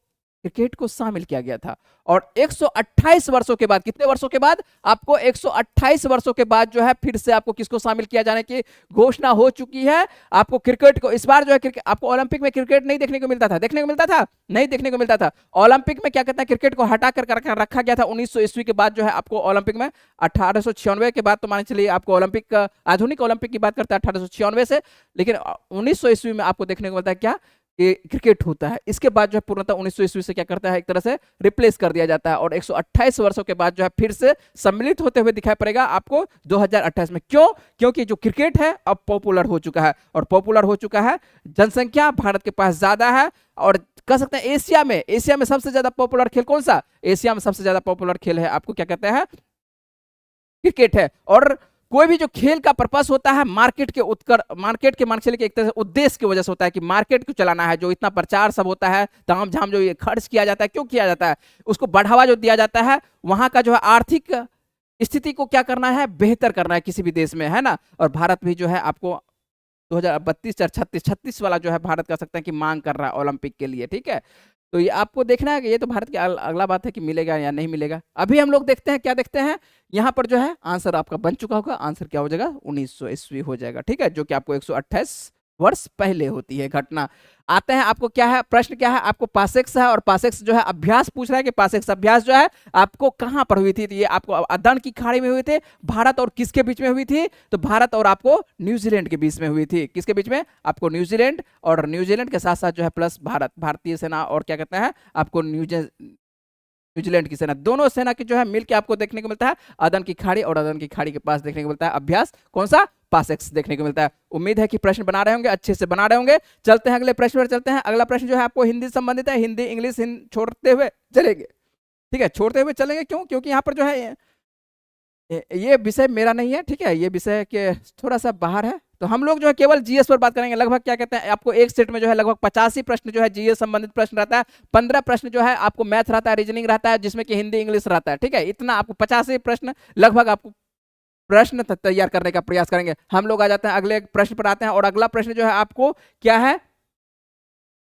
क्रिकेट को शामिल किया गया था। और 128 वर्षों के बाद, कितने वर्षों के बाद? आपको 128 वर्षों के बाद जो है फिर से आपको किसको शामिल किया जाने की घोषणा हो चुकी है? आपको क्रिकेट को। इस बार जो है क्रिकेट, आपको ओलंपिक में क्रिकेट नहीं देखने को मिलता था, देखने को मिलता था? नहीं देखने को मिलता था। ओलंपिक में क्या कहते हैं, क्रिकेट को हटा कर रखा गया था 1900 ईस्वी के बाद जो है आपको ओलंपिक में 1896 के बाद, तो मान चलिए आपको ओलंपिक, आधुनिक ओलंपिक की बात करते हैं 1896 से, लेकिन 1900 ईस्वी में आपको देखने को मिलता है क्या, कि क्रिकेट होता है। इसके बाद जो है पूर्णतः 1900 ईस्वी से क्या करता है, एक तरह से रिप्लेस कर दिया जाता है, और 128 वर्षों के बाद जो है फिर से सम्मिलित होते हुए दिखाई पड़ेगा आपको 2028 में। क्यों? क्योंकि जो क्रिकेट है अब पॉपुलर हो चुका है, और पॉपुलर हो चुका है, जनसंख्या भारत के पास ज्यादा है, और कह सकते हैं एशिया में सबसे ज्यादा पॉपुलर खेल कौन सा? एशिया में सबसे ज्यादा पॉपुलर खेल है आपको क्या कहते हैं, क्रिकेट है। और कोई भी जो खेल का पर्पस होता है मार्केट के मान चलिए एक तरह से उद्देश्य की वजह से होता है, कि मार्केट को चलाना है, जो इतना प्रचार सब होता है, ताम झाम जो ये खर्च किया जाता है, क्यों किया जाता है? उसको बढ़ावा जो दिया जाता है, वहां का जो है आर्थिक स्थिति को क्या करना है, बेहतर करना है किसी भी देश में, है ना। और भारत भी जो है आपको 2032 या 36 वाला जो है भारत कह सकते हैं कि मांग कर रहा है ओलंपिक के लिए। ठीक है, तो ये आपको देखना है कि ये तो भारत की अगला बात है कि मिलेगा या नहीं मिलेगा। अभी हम लोग देखते हैं, क्या देखते हैं यहाँ पर जो है आंसर आपका बन चुका होगा, आंसर क्या हो जाएगा, 1900 ईस्वी हो जाएगा। ठीक है, जो कि आपको 128 वर्ष पहले होती है घटना। आते हैं, आपको क्या है प्रश्न, क्या है आपको पासेक्स है, और पासेक्स जो है अभ्यास पूछ रहा है कि पासेक्स अभ्यास जो है आपको कहां पर हुई थी? तो ये आपको अदन की खाड़ी में हुई थी, भारत और किसके बीच में हुई थी? तो भारत और आपको न्यूजीलैंड के बीच में हुई थी। किसके बीच में? आपको न्यूजीलैंड, और न्यूजीलैंड के साथ साथ जो है प्लस भारतीय सेना, और क्या कहते हैं आपको न्यूजीलैंड की सेना, दोनों सेना की जो है मिलकर आपको देखने को मिलता है अदन की खाड़ी, और अदन की खाड़ी के पास देखने को मिलता है अभ्यास, कौन सा? पासेक्स देखने को मिलता है। उम्मीद है कि प्रश्न बना रहे होंगे, अच्छे से बना रहे होंगे। चलते हैं अगले प्रश्न पर चलते हैं। अगला प्रश्न जो है आपको हिंदी संबंधित है, हिंदी इंग्लिश छोड़ते हुए चलेंगे। ठीक है, छोड़ते हुए चलेंगे, क्यों? क्योंकि यहाँ पर जो है ये विषय मेरा नहीं है। ठीक है, ये विषय के थोड़ा सा बाहर है, तो हम लोग जो है केवल जीएस पर बात करेंगे। लगभग क्या कहते हैं आपको एक सेट में जो है लगभग 85 प्रश्न जो है जीएस संबंधित प्रश्न रहता है, 15 प्रश्न जो है आपको मैथ रहता है, रीजनिंग रहता है, जिसमें कि हिंदी इंग्लिश रहता है। ठीक है, इतना आपको 85 प्रश्न लगभग आपको प्रश्न तैयार करने का प्रयास करेंगे। हम लोग आ जाते हैं अगले प्रश्न पर आते हैं, और अगला प्रश्न जो है आपको क्या है,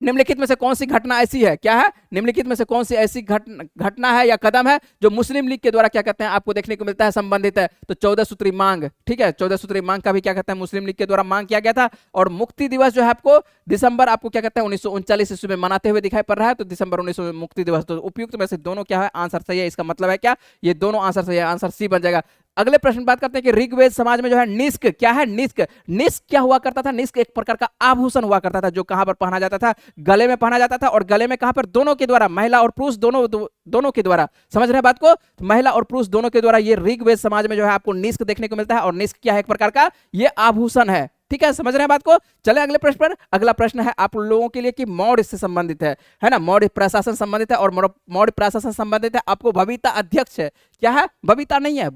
निम्नलिखित में से कौन सी घटना ऐसी है, क्या है, निम्नलिखित में से कौन सी ऐसी घटना है या कदम है जो मुस्लिम लीग के द्वारा क्या कहते हैं आपको देखने को मिलता है संबंधित है? तो 14 सूत्री मांग। ठीक है, 14 सूत्री मांग का भी क्या कहते हैं मुस्लिम लीग के द्वारा मांग किया गया था। और मुक्ति दिवस जो है आपको दिसंबर आपको क्या कहते हैं 1939 ईस्वी में मनाते हुए दिखाई पड़ रहा है, तो दिसंबर 1900 मुक्ति दिवस। तो उपयुक्त में से दोनों क्या है, आंसर सही है। इसका मतलब है क्या, ये दोनों आंसर सही है, आंसर सी बन जाएगा। अगले प्रश्न बात करते हैं कि ऋग्वेद समाज में जो है निष्क क्या है, निष्क क्या हुआ करता था? निष्क एक प्रकार का आभूषण हुआ करता था, जो कहां पर पहना जाता था, गले में पहना जाता था, और गले में कहां पर, दोनों के द्वारा, महिला और पुरुष दोनों के द्वारा, समझ रहे हैं बात को, तो महिला और पुरुष दोनों के द्वारा ये ऋग्वेद समाज में जो है आपको निष्क देखने को मिलता है। और निष्क क्या है, एक प्रकार का ये आभूषण है। ठीक है, समझ रहे हैं बात को। चले अगले प्रश्न पर। अगला प्रश्न है आप लोगों के लिए कि मौर्य से संबंधित है ना, मौर्य प्रशासन संबंधित है, और मौर्य प्रशासन संबंधित है आपको बबीता अध्यक्ष है। क्या है, बबीता नहीं है,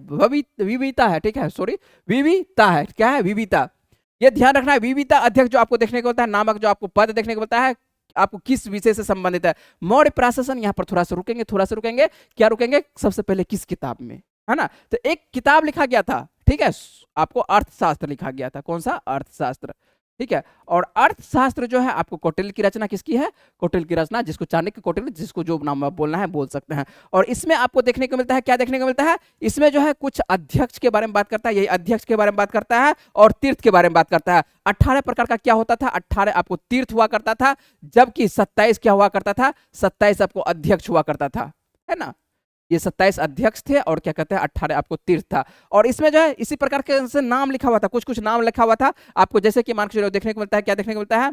विविता है। ठीक है, सॉरी, विविता है। क्या है, विविता। ये ध्यान रखना है, विविता अध्यक्ष जो आपको देखने को मिलता है, नामक जो आपको पद देखने को मिलता है, आपको किस विषय से संबंधित है? मौर्य प्रशासन। यहां पर थोड़ा सा रुकेंगे, क्या रुकेंगे, सबसे पहले किस किताब में, है ना, तो एक किताब लिखा गया था। ठीक है, आपको अर्थशास्त्र लिखा गया था। कौन सा? अर्थशास्त्र। ठीक है, और अर्थशास्त्र जो है आपको कौटिल्य की रचना किसकी है? कौटिल्य की रचना, जिसको चाणक्य कौटिल्य, जिसको जो नाम बोलना है बोल सकते हैं। और इसमें आपको देखने को मिलता है, क्या देखने को मिलता है, इसमें जो है कुछ अध्यक्ष के बारे में बात करता है, यही अध्यक्ष के बारे में बात करता है, और तीर्थ के बारे में बात करता है। 18 प्रकार का क्या होता था, 18 आपको तीर्थ हुआ करता था, जबकि 27 क्या हुआ करता था, 27 आपको अध्यक्ष हुआ करता था, है ना। ये 27 अध्यक्ष थे, और क्या कहते हैं 18 आपको तीर्थ था। और इसमें जो है इसी प्रकार के से नाम लिखा हुआ था, कुछ नाम लिखा हुआ था आपको, जैसे कि मान के चलो देखने को मिलता है, क्या देखने को मिलता है,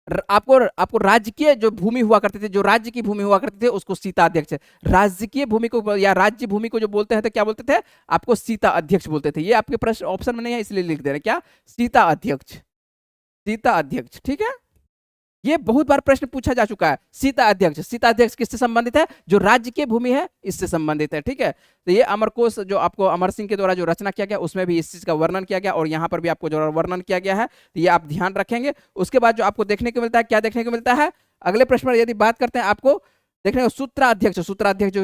आपको आपको राजकीय जो भूमि हुआ करते थे, जो राज्य की भूमि हुआ करते थे, उसको सीता अध्यक्ष। राजकीय भूमि को या राज्य भूमि को जो बोलते हैं तो क्या बोलते थे, आपको सीता अध्यक्ष बोलते थे। ये आपके प्रश्न ऑप्शन में नहीं है इसलिए लिख दे रहे हैं, क्या, सीता अध्यक्ष, सीता अध्यक्ष, ठीक है। ये बहुत बार प्रश्न पूछा जा चुका है। सीता अध्यक्ष, सीता अध्यक्ष किससे संबंधित है, जो राज्य की भूमि है इससे संबंधित है, ठीक है। तो ये अमरकोश जो आपको अमर सिंह के द्वारा जो रचना किया गया उसमें भी इस चीज का वर्णन किया गया और यहाँ पर भी आपको जो वर्णन किया गया है, तो ये आप ध्यान रखेंगे। उसके बाद जो आपको देखने को मिलता है, क्या देखने को मिलता है, अगले प्रश्न पर यदि बात करते हैं, आपको देखने को सूत्राध्यक्ष, सूत्राध्यक्ष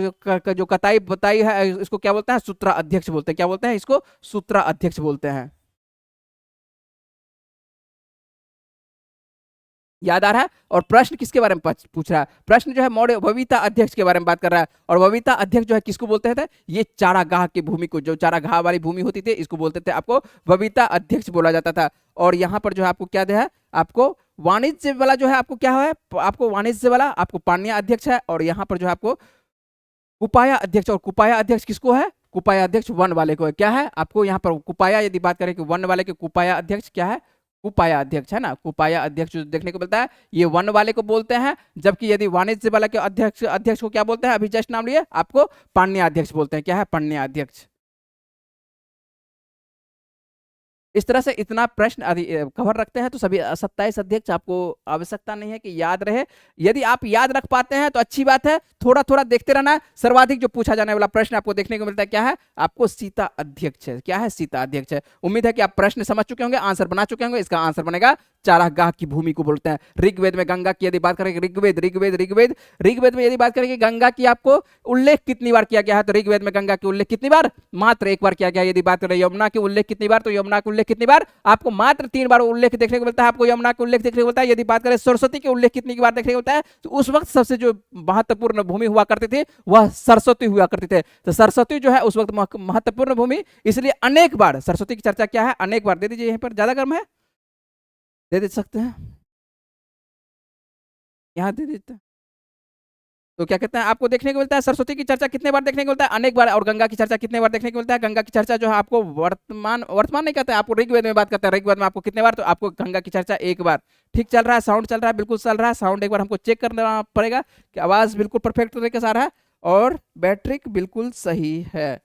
जो कताई बताई है इसको क्या बोलते हैं, सूत्राध्यक्ष बोलते हैं। क्या बोलते हैं इसको, सूत्राध्यक्ष बोलते हैं। याद आ रहा है। और प्रश्न किसके बारे में पूछ रहा है, प्रश्न जो है मौर्य बबीता अध्यक्ष के बारे में बात कर रहा है। और बबीता अध्यक्ष जो है किसको बोलते थे, ये चारागाह की भूमि को, जो चारागाह वाली भूमि होती थी इसको बोलते थे, आपको बबीता अध्यक्ष बोला जाता था। और यहाँ पर जो है आपको क्या है, आपको वाणिज्य वाला जो है आपको क्या है, आपको वाणिज्य वाला आपको पाण्या अध्यक्ष है। और यहाँ पर जो है आपको कुपाया अध्यक्ष, और कुपाया अध्यक्ष किसको है, कुपाया अध्यक्ष वन वाले को है। क्या है आपको यहाँ पर कुपाया, यदि बात करें कि वन वाले के कुपाया अध्यक्ष क्या है, कुपाया अध्यक्ष है ना, कुपाया अध्यक्ष जो देखने को मिलता है ये वन वाले को बोलते हैं। जबकि यदि वाणिज्य वाला के अध्यक्ष अध्यक्ष को क्या बोलते हैं, अभी जस्ट नाम लिए, आपको पाण्या अध्यक्ष बोलते हैं। क्या है, पाण्या अध्यक्ष। इस तरह से इतना प्रश्न कवर रखते हैं तो सभी 27 अध्यक्ष आपको आवश्यकता नहीं है कि याद रहे। यदि आप याद रख पाते हैं तो अच्छी बात है, थोड़ा थोड़ा देखते रहना है। सर्वाधिक जो पूछा जाने वाला प्रश्न आपको देखने को मिलता है क्या है, आपको सीता अध्यक्ष है। क्या है, सीता अध्यक्ष है। उम्मीद है कि आप प्रश्न समझ चुके होंगे, आंसर बना चुके होंगे। इसका आंसर बनेगा चारागाह की भूमि को बोलते हैं। ऋग्वेद में गंगा की यदि बात करेंगे, ऋग्वेद ऋग्वेद ऋग्वेद ऋग्वेद में यदि बात करेंगे गंगा की आपको उल्लेख कितनी बार किया गया है, तो ऋग्वेद में गंगा की उल्लेख कितनी बार, मात्र एक बार किया गया। यदि बात करें यमुना की उल्लेख कितनी बार, तो यमुना की उल्लेख कितनी बार, आपको मात्र 3 बार उल्लेख देखने को मिलता है। आपको यमुना का उल्लेख देखने को मिलता है। यदि बात करें सरस्वती के उल्लेख कितनी बार देखने को मिलता है, तो उस वक्त सबसे जो महत्वपूर्ण भूमि हुआ करती थी वह सरस्वती हुआ करती थे। तो सरस्वती जो है उस वक्त महत्वपूर्ण भूमि, इसलिए अनेक बार सरस्वती की चर्चा क्या है, अनेक बार दे दीजिए। यहीं पर ज्यादा गर्म है, दे सकते हैं, यहाँ दे देते हैं। तो क्या कहते हैं, आपको देखने को मिलता है सरस्वती की चर्चा कितने बार देखने को मिलता है, अनेक बार। और गंगा की चर्चा कितने बार देखने को मिलता है, गंगा की चर्चा जो है आपको वर्तमान वर्तमान नहीं कहते हैं, आपको ऋग्वेद में बात करते हैं। ऋग्वेद में आपको कितने बार, तो आपको गंगा की चर्चा एक बार। ठीक चल रहा है, साउंड चल रहा है, बिल्कुल चल रहा है। साउंड एक बार हमको चेक करना पड़ेगा कि आवाज बिल्कुल परफेक्ट तरीके से आ रहा है और बैटरी बिल्कुल सही है,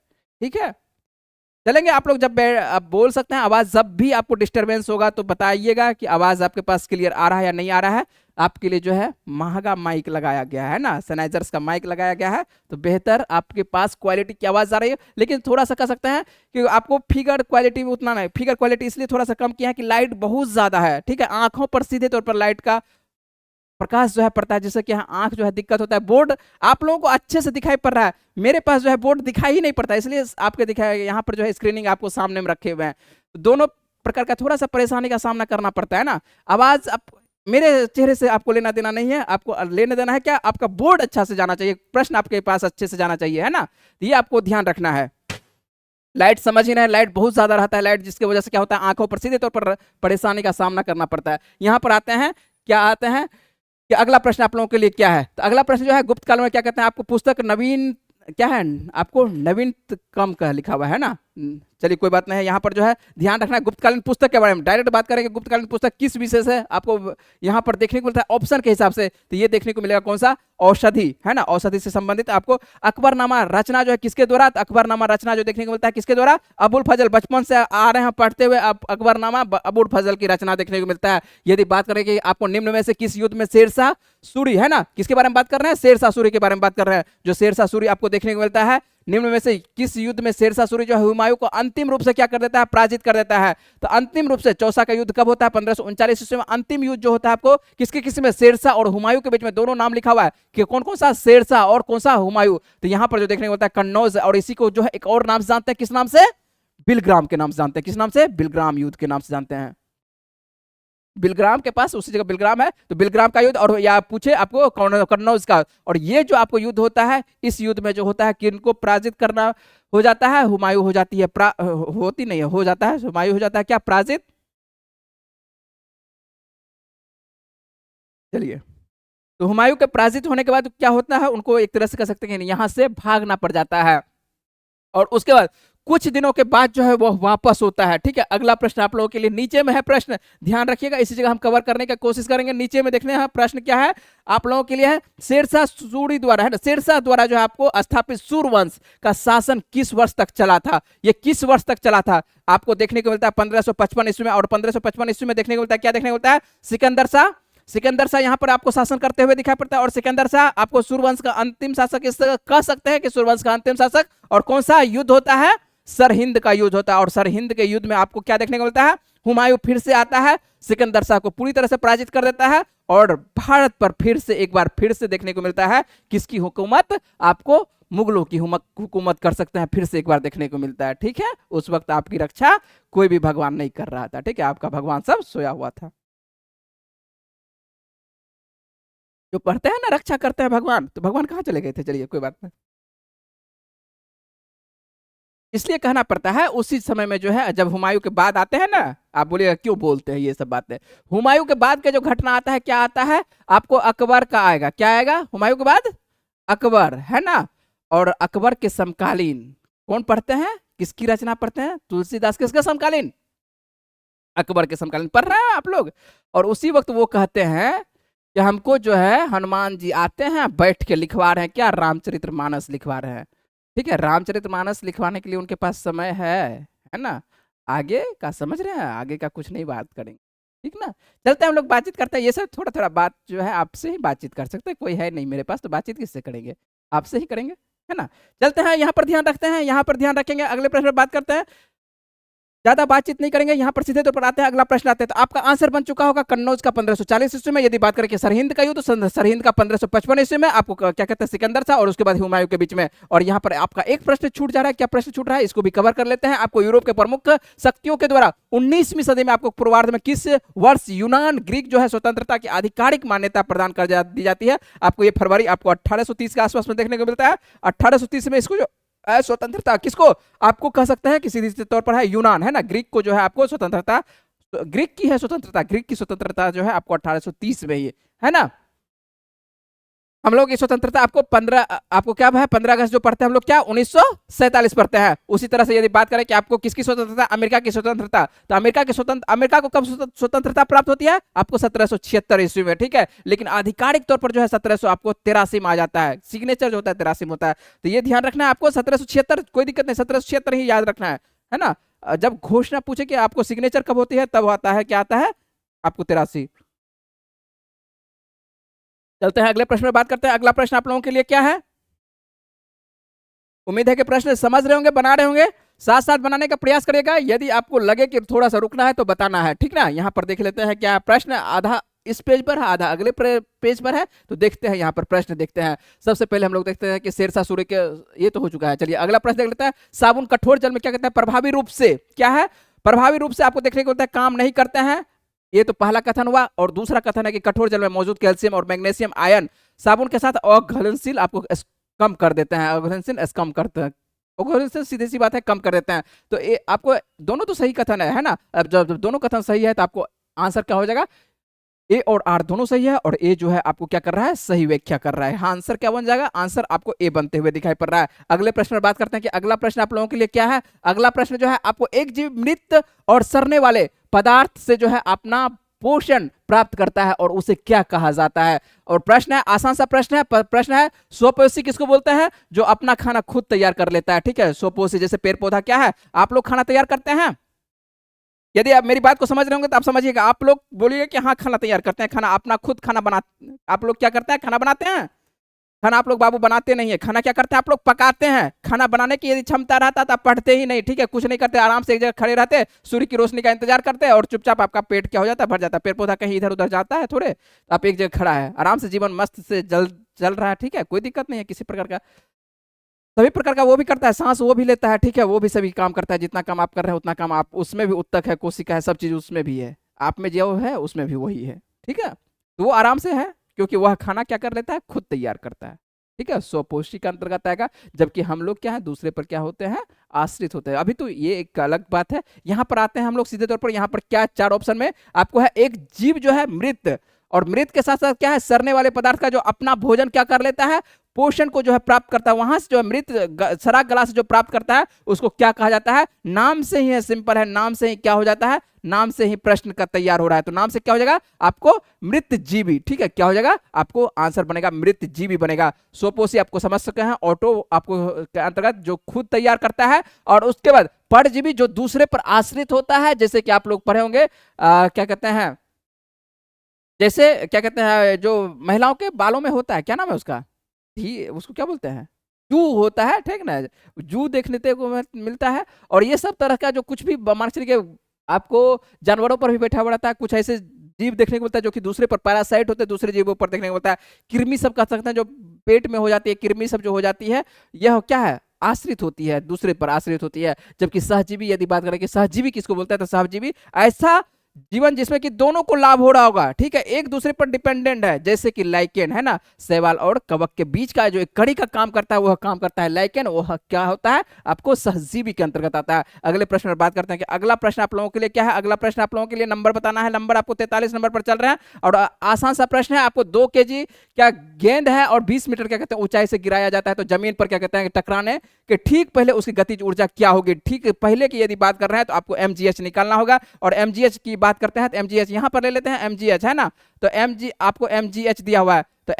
ठीक है। चलेंगे आप लोग, जब आप बोल सकते हैं आवाज, जब भी आपको डिस्टरबेंस होगा तो बताइएगा कि आवाज आपके पास क्लियर आ रहा है या नहीं आ रहा है। आपके लिए जो है महंगा माइक लगाया गया है ना, सनाइजर्स का माइक लगाया गया है, तो बेहतर आपके पास क्वालिटी की आवाज आ रही है। लेकिन थोड़ा सा कह सकते हैं कि आपको फिगर क्वालिटी उतना नहीं, फिगर क्वालिटी इसलिए थोड़ा सा कम किया है कि लाइट बहुत ज्यादा है, ठीक है। आंखों पर सीधे तौर पर लाइट का प्रकाश जो है पड़ता है, जिससे कि आंख जो है दिक्कत होता है। बोर्ड आप लोगों को अच्छे से दिखाई पड़ रहा है, मेरे पास जो है बोर्ड दिखाई ही नहीं पड़ता, इसलिए आपके दिखाया यहाँ पर जो है स्क्रीनिंग आपको सामने में रखे हुए हैं। दोनों प्रकार का थोड़ा सा परेशानी का सामना करना पड़ता है ना। आवाज आप मेरे चेहरे से आपको लेना देना नहीं है, आपको लेने देना है क्या, आपका बोर्ड अच्छा से जाना चाहिए, प्रश्न आपके पास अच्छे से जाना चाहिए, है ना। ये आपको ध्यान रखना है। लाइट समझ ही रहे, लाइट बहुत ज्यादा रहता है, लाइट जिसकी वजह से क्या होता है, आंखों पर सीधे तौर पर परेशानी का सामना करना पड़ता है। यहाँ पर आते हैं, क्या आते हैं कि अगला प्रश्न आप लोगों के लिए क्या है। तो अगला प्रश्न जो है गुप्त काल में क्या कहते हैं, आपको पुस्तक नवीन क्या है, आपको नवीन कम का लिखा हुआ है ना। चलिए कोई बात नहीं है। यहाँ पर जो है ध्यान रखना है गुप्तकालीन पुस्तक के बारे में। डायरेक्ट बात करेंगे गुप्तकालीन पुस्तक किस विषय से, आपको यहाँ पर देखने को मिलता है ऑप्शन के हिसाब से। तो ये देखने को मिलेगा कौन सा, औषधि, है ना। औषधि से संबंधित आपको अकबरनामा रचना जो है किसके द्वारा, अकबरनामा रचना जो देखने को मिलता है किसके द्वारा, अबुल फजल। बचपन से आ रहे हैं पढ़ते हुए, अब अकबरनामा अबुल फजल की रचना देखने को मिलता है। यदि बात करें कि आपको निम्न में से किस युद्ध में शेरशाह सूरी, है ना, किसके बारे में बात कर रहे हैं, शेरशाह सूरी के बारे में बात कर रहे हैं। जो शेरशाह सूरी आपको देखने को मिलता है, निम्न में से किस युद्ध में शेरशाह सूरी जो है हुमायूं को अंतिम रूप से क्या कर देता है, पराजित कर देता है। तो अंतिम रूप से चौसा का युद्ध कब होता है, 1539 ईस्वी में। अंतिम युद्ध जो होता है आपको किसके किस में, शेरशाह और हुमायूं के बीच में। दोनों नाम लिखा हुआ है कि कौन कौन सा, शेरशाह और कौन सा, हुमायूं। तो यहां पर जो देखने को मिलता है कन्नौज, और इसी को जो है एक और नाम से जानते हैं, किस नाम से, बिलग्राम के नाम से जानते हैं। किस नाम से, बिलग्राम युद्ध के नाम से जानते हैं। बिलग्राम के पास उसी जगह बिलग्राम है, तो बिलग्राम का युद्ध। और या पूछे आपको कन्नौज का। और ये जो आपको युद्ध होता है, इस युद्ध में जो होता है किनको पराजित करना हो जाता है, हुमायूं हो जाती है, होती नहीं है, हो जाता है, हुमायूं हो जाता है क्या, पराजित। चलिए, तो हुमायूं के पराजित होने के बाद क्या होता है, उनको एक तरह से कह सकते हैं यहां से भागना पड़ जाता है। और उसके बाद कुछ दिनों के बाद जो है वो वापस होता है। ठीक है, अगला प्रश्न आप लोगों के लिए नीचे में है प्रश्न, ध्यान रखिएगा, इसी जगह हम कवर करने की कोशिश करेंगे। नीचे में देखने हैं प्रश्न क्या है आप लोगों के लिए है, शेरशाह सूरी द्वारा, है ना, शेरशाह द्वारा जो है आपको स्थापित सूर्यवंश का शासन किस वर्ष तक चला था? ये किस वर्ष तक चला था आपको देखने को मिलता है 1555 ईस्वी में। और 1555 ईस्वी में देखने को मिलता है, क्या देखने को मिलता है? सिकंदर शाह यहाँ पर आपको शासन करते हुए दिखाई पड़ता है। और सिकंदर शाह आपको सूर्यवंश का अंतिम शासक इस कह सकते हैं कि सूर्यवंश का अंतिम शासक। और कौन सा युद्ध होता है? सरहिंद का युद्ध होता है। और सरहिंद के युद्ध में आपको क्या देखने को मिलता है? हुमायूं फिर से आता है, सिकंदर शाह को पूरी तरह से पराजित कर देता है और भारत पर फिर से एक बार फिर से देखने को मिलता है किसकी हुकूमत? आपको मुगलों की हुकूमत कर सकते हैं, फिर से एक बार देखने को मिलता है। ठीक है, उस वक्त आपकी रक्षा कोई भी भगवान नहीं कर रहा था। ठीक है, आपका भगवान सब सोया हुआ था। जो पढ़ते हैं ना रक्षा करते हैं भगवान, तो भगवान कहाँ चले गए थे? चलिए कोई बात नहीं, इसलिए कहना पड़ता है उसी समय में जो है जब हुमायूं के बाद आते हैं ना, आप बोलिएगा क्यों बोलते हैं ये सब बातें, हुमायूं के बाद का जो घटना आता है क्या आता है आपको? अकबर का आएगा। क्या आएगा हुमायूं के बाद? अकबर, है ना। और अकबर के समकालीन कौन पढ़ते हैं? किसकी रचना पढ़ते हैं? तुलसीदास। किसके समकालीन? अकबर के समकालीन पढ़ रहे हैं आप लोग। और उसी वक्त वो कहते हैं कि हमको जो है हनुमान जी आते हैं, बैठ के लिखवा रहे हैं क्या? रामचरितमानस लिखवा रहे हैं। ठीक है, रामचरितमानस लिखवाने के लिए उनके पास समय है ना। आगे का समझ रहे हैं, आगे का कुछ नहीं बात करेंगे, ठीक ना। चलते हैं हम लोग बातचीत करते हैं, ये सब थोड़ा थोड़ा बात जो है आपसे ही बातचीत कर सकते हैं, कोई है नहीं मेरे पास, तो बातचीत किससे करेंगे? आपसे ही करेंगे, है ना। चलते हैं, यहाँ पर ध्यान रखते हैं, यहाँ पर ध्यान रखेंगे। अगले प्रश्न पर बात करते हैं, ज्यादा बातचीत नहीं करेंगे, यहाँ पर सीधे तौर पर आते हैं। अगला प्रश्न आते हैं, तो आपका आंसर बन चुका होगा कन्नौज का 1540 ईस्वी में। यदि बात करें कि सरहिंद का युद्ध, तो सरहिंद का 1555 ईस्वी में। आपको क्या कहते हैं? सिकंदर था, और उसके बाद हुमायूं के बीच में। और यहाँ पर आपका एक प्रश्न छूट जा रहा है, क्या प्रश्न छूट रहा है इसको भी कवर कर लेते हैं। आपको यूरोप के प्रमुख शक्तियों के द्वारा 19वीं सदी में आपको पूर्वार्ध में किस वर्ष यूनान ग्रीक जो है स्वतंत्रता की आधिकारिक मान्यता प्रदान कर दी जाती है? आपको ये फरवरी आपको 1830 के आसपास में देखने को मिलता है। 1830 में इसको जो स्वतंत्रता किसको आपको कह सकते हैं कि सीधे तौर पर है यूनान, है ना। ग्रीक को जो है आपको स्वतंत्रता, ग्रीक की है स्वतंत्रता, ग्रीक की स्वतंत्रता जो है आपको 1830 में ही, है ना। हम लोग ये स्वतंत्रता आपको 15 आपको क्या है 15 अगस्त जो पढ़ते हैं हम लोग क्या 1947 पढ़ते हैं। उसी तरह से यदि बात करें कि आपको किसकी स्वतंत्रता? अमेरिका की स्वतंत्रता। तो अमेरिका को कब स्वतंत्रता प्राप्त होती है? आपको 1776 ईस्वी में, ठीक है। लेकिन आधिकारिक तौर पर जो है 1700 आपको 83 में आ जाता है, सिग्नेचर जो होता है 83 में होता है। तो ये ध्यान रखना है आपको, 1776 कोई दिक्कत नहीं, 1776 ही याद रखना है ना। जब घोषणा पूछे कि आपको सिग्नेचर कब होती है, तब आता है क्या आता है आपको 83। चलते हैं अगले प्रश्न में बात करते हैं। अगला प्रश्न आप लोगों के लिए क्या है? उम्मीद है कि प्रश्न समझ रहे होंगे, बना रहे होंगे, साथ साथ बनाने का प्रयास करिएगा। यदि आपको लगे कि थोड़ा सा रुकना है तो बताना है, ठीक ना। यहाँ पर देख लेते हैं क्या प्रश्न, आधा इस पेज पर है, आधा अगले पेज पर है, तो देखते हैं यहाँ पर प्रश्न देखते हैं। सबसे पहले हम लोग देखते हैं कि शेरशाह सूरी के, ये तो हो चुका है। चलिए अगला प्रश्न देख लेते हैं। साबुन कठोर जल में क्या कहते हैं? प्रभावी रूप से क्या है? प्रभावी रूप से आपको देखने को होता है काम नहीं करते हैं, ये तो पहला कथन हुआ। और दूसरा कथन है कि कठोर जल में मौजूद कैल्शियम और मैग्नीशियम आयन साबुन के साथ अघुलनशील आपको कम कर देते हैं, अघुलनशील कम करते हैं, अघुलनशील सीधी सी बात है कम कर देते हैं। तो ये आपको दोनों तो सही कथन है ना। अब जब दोनों कथन सही है तो आपको आंसर क्या हो जाएगा? ए और आर दोनों सही है, और ए जो है आपको क्या कर रहा है? सही व्याख्या कर रहा है। हाँ, आंसर क्या बन जाएगा? आंसर आपको ए बनते हुए दिखाई पड़ रहा है। अगले प्रश्न पर बात करते हैं कि अगला प्रश्न आप लोगों के लिए क्या है। अगला प्रश्न जो है आपको एक जीव मृत और सड़ने वाले पदार्थ से जो है अपना पोषण प्राप्त करता है और उसे क्या कहा जाता है? और प्रश्न है आसान सा प्रश्न है, प्रश्न है स्वपोषी किसको बोलते हैं? जो अपना खाना खुद तैयार कर लेता है, ठीक है। स्वपोषी जैसे पेड़ पौधा क्या है? आप लोग खाना तैयार करते हैं? यदि आप मेरी बात को समझ रहे होंगे तो आप समझिएगा, आप लोग बोलिए कि हाँ खाना तैयार करते हैं, खाना अपना खुद खाना बना, आप लोग क्या करते हैं? खाना बनाते हैं। खाना आप लोग बाबू बनाते नहीं है, खाना क्या करते हैं? आप लोग पकाते हैं। खाना बनाने की यदि क्षमता रहता तो आप पढ़ते ही नहीं, ठीक है, कुछ नहीं करते, आराम से एक जगह खड़े रहते, सूर्य की रोशनी का इंतजार करते हैं और चुपचाप आपका पेट क्या हो जाता है? भर जाता है। पेड़ पौधा कहीं इधर उधर जाता है थोड़े, तो आप एक जगह खड़ा है, आराम से जीवन मस्त से चल रहा है, ठीक है, कोई दिक्कत नहीं है किसी प्रकार का। सभी प्रकार का वो भी करता है, सांस वो भी लेता है, ठीक है, वो भी सभी काम करता है। जितना काम आप कर रहे हैं उतना काम आप उसमें भी, उत्तक है, कोशिका है, सब चीज उसमें भी है, आप में जो है उसमें भी वही है, ठीक है। तो वो आराम से है क्योंकि वह खाना क्या कर लेता है? खुद तैयार करता है, ठीक है, स्वपोषी का अंतर्गत आएगा। जबकि हम लोग क्या है? दूसरे पर क्या होते हैं? आश्रित होते हैं। अभी तो ये एक अलग बात है। यहाँ पर आते हैं हम लोग सीधे तौर पर, यहाँ पर क्या 4 ऑप्शन में आपको है, एक जीव जो है मृत, और मृत के साथ साथ क्या है? सड़ने वाले पदार्थ का जो अपना भोजन क्या कर लेता है? पोषण को जो है प्राप्त करता है, वहां से जो है मृत सराग गला से जो प्राप्त करता है उसको क्या कहा जाता है? नाम से ही है, सिंपल है, नाम से ही क्या हो जाता है? नाम से ही प्रश्न का तैयार हो रहा है, तो नाम से क्या हो जाएगा आपको? मृत जीवी। ठीक है, क्या हो जाएगा आपको? आंसर बनेगा मृत जीवी बनेगा। सोपोषी आपको समझ सके हैं, ऑटो आपको के अंतर्गत जो खुद तैयार करता है, और उसके बाद परजीवी जो दूसरे पर आश्रित होता है, जैसे कि आप लोग पढ़े होंगे क्या कहते हैं, जैसे क्या कहते हैं जो महिलाओं के बालों में होता है, क्या नाम है उसका? ही उसको क्या बोलते हैं? जू होता है, ठीक ना? जू देखने को मिलता है। और ये सब तरह का जो कुछ भी मान के आपको जानवरों पर भी बैठा हुआ रहता है, कुछ ऐसे जीव देखने को मिलता है जो कि दूसरे पर पैरासाइट होते हैं, दूसरे जीवों पर देखने को मिलता है। कृमि सब कह सकते हैं, जो पेट में हो जाती है, कृमि सब जो हो जाती है, यह क्या है? आश्रित होती है, दूसरे पर आश्रित होती है। जबकि सहजीवी यदि बात करें कि सहजीवी किसको बोलते हैं, तो सहजीवी ऐसा जीवन जिसमें कि दोनों को लाभ हो रहा होगा, ठीक है, एक दूसरे पर डिपेंडेंट है, जैसे कि लाइकेन है ना, शैवाल और कवक के बीच का जो एक कड़ी का काम करता है वह काम करता है लाइकेन, वह क्या होता है आपको? सहजीवी के अंतर्गत आता है। अगले प्रश्न पर बात करते हैं कि अगला प्रश्न आप लोगों के लिए क्या है? अगला प्रश्न आप लोगों के लिए नंबर बताना है, नंबर आपको 43 नंबर पर चल रहा है, और आसान सा प्रश्न है। आपको 2 kg क्या गेंद है और 20 मीटर क्या कहते हैं ऊंचाई से गिराया जाता है, तो जमीन पर क्या कहते हैं टकराने के ठीक पहले उसकी गतिज ऊर्जा क्या होगी? ठीक पहले की यदि बात कर रहे हैं तो आपको mgh निकालना होगा, और mgh की बात करते हैं तो mgh यहां पर ले लेते हैं, mgh है ना, तो आपको mgh दिया हुआ है, तो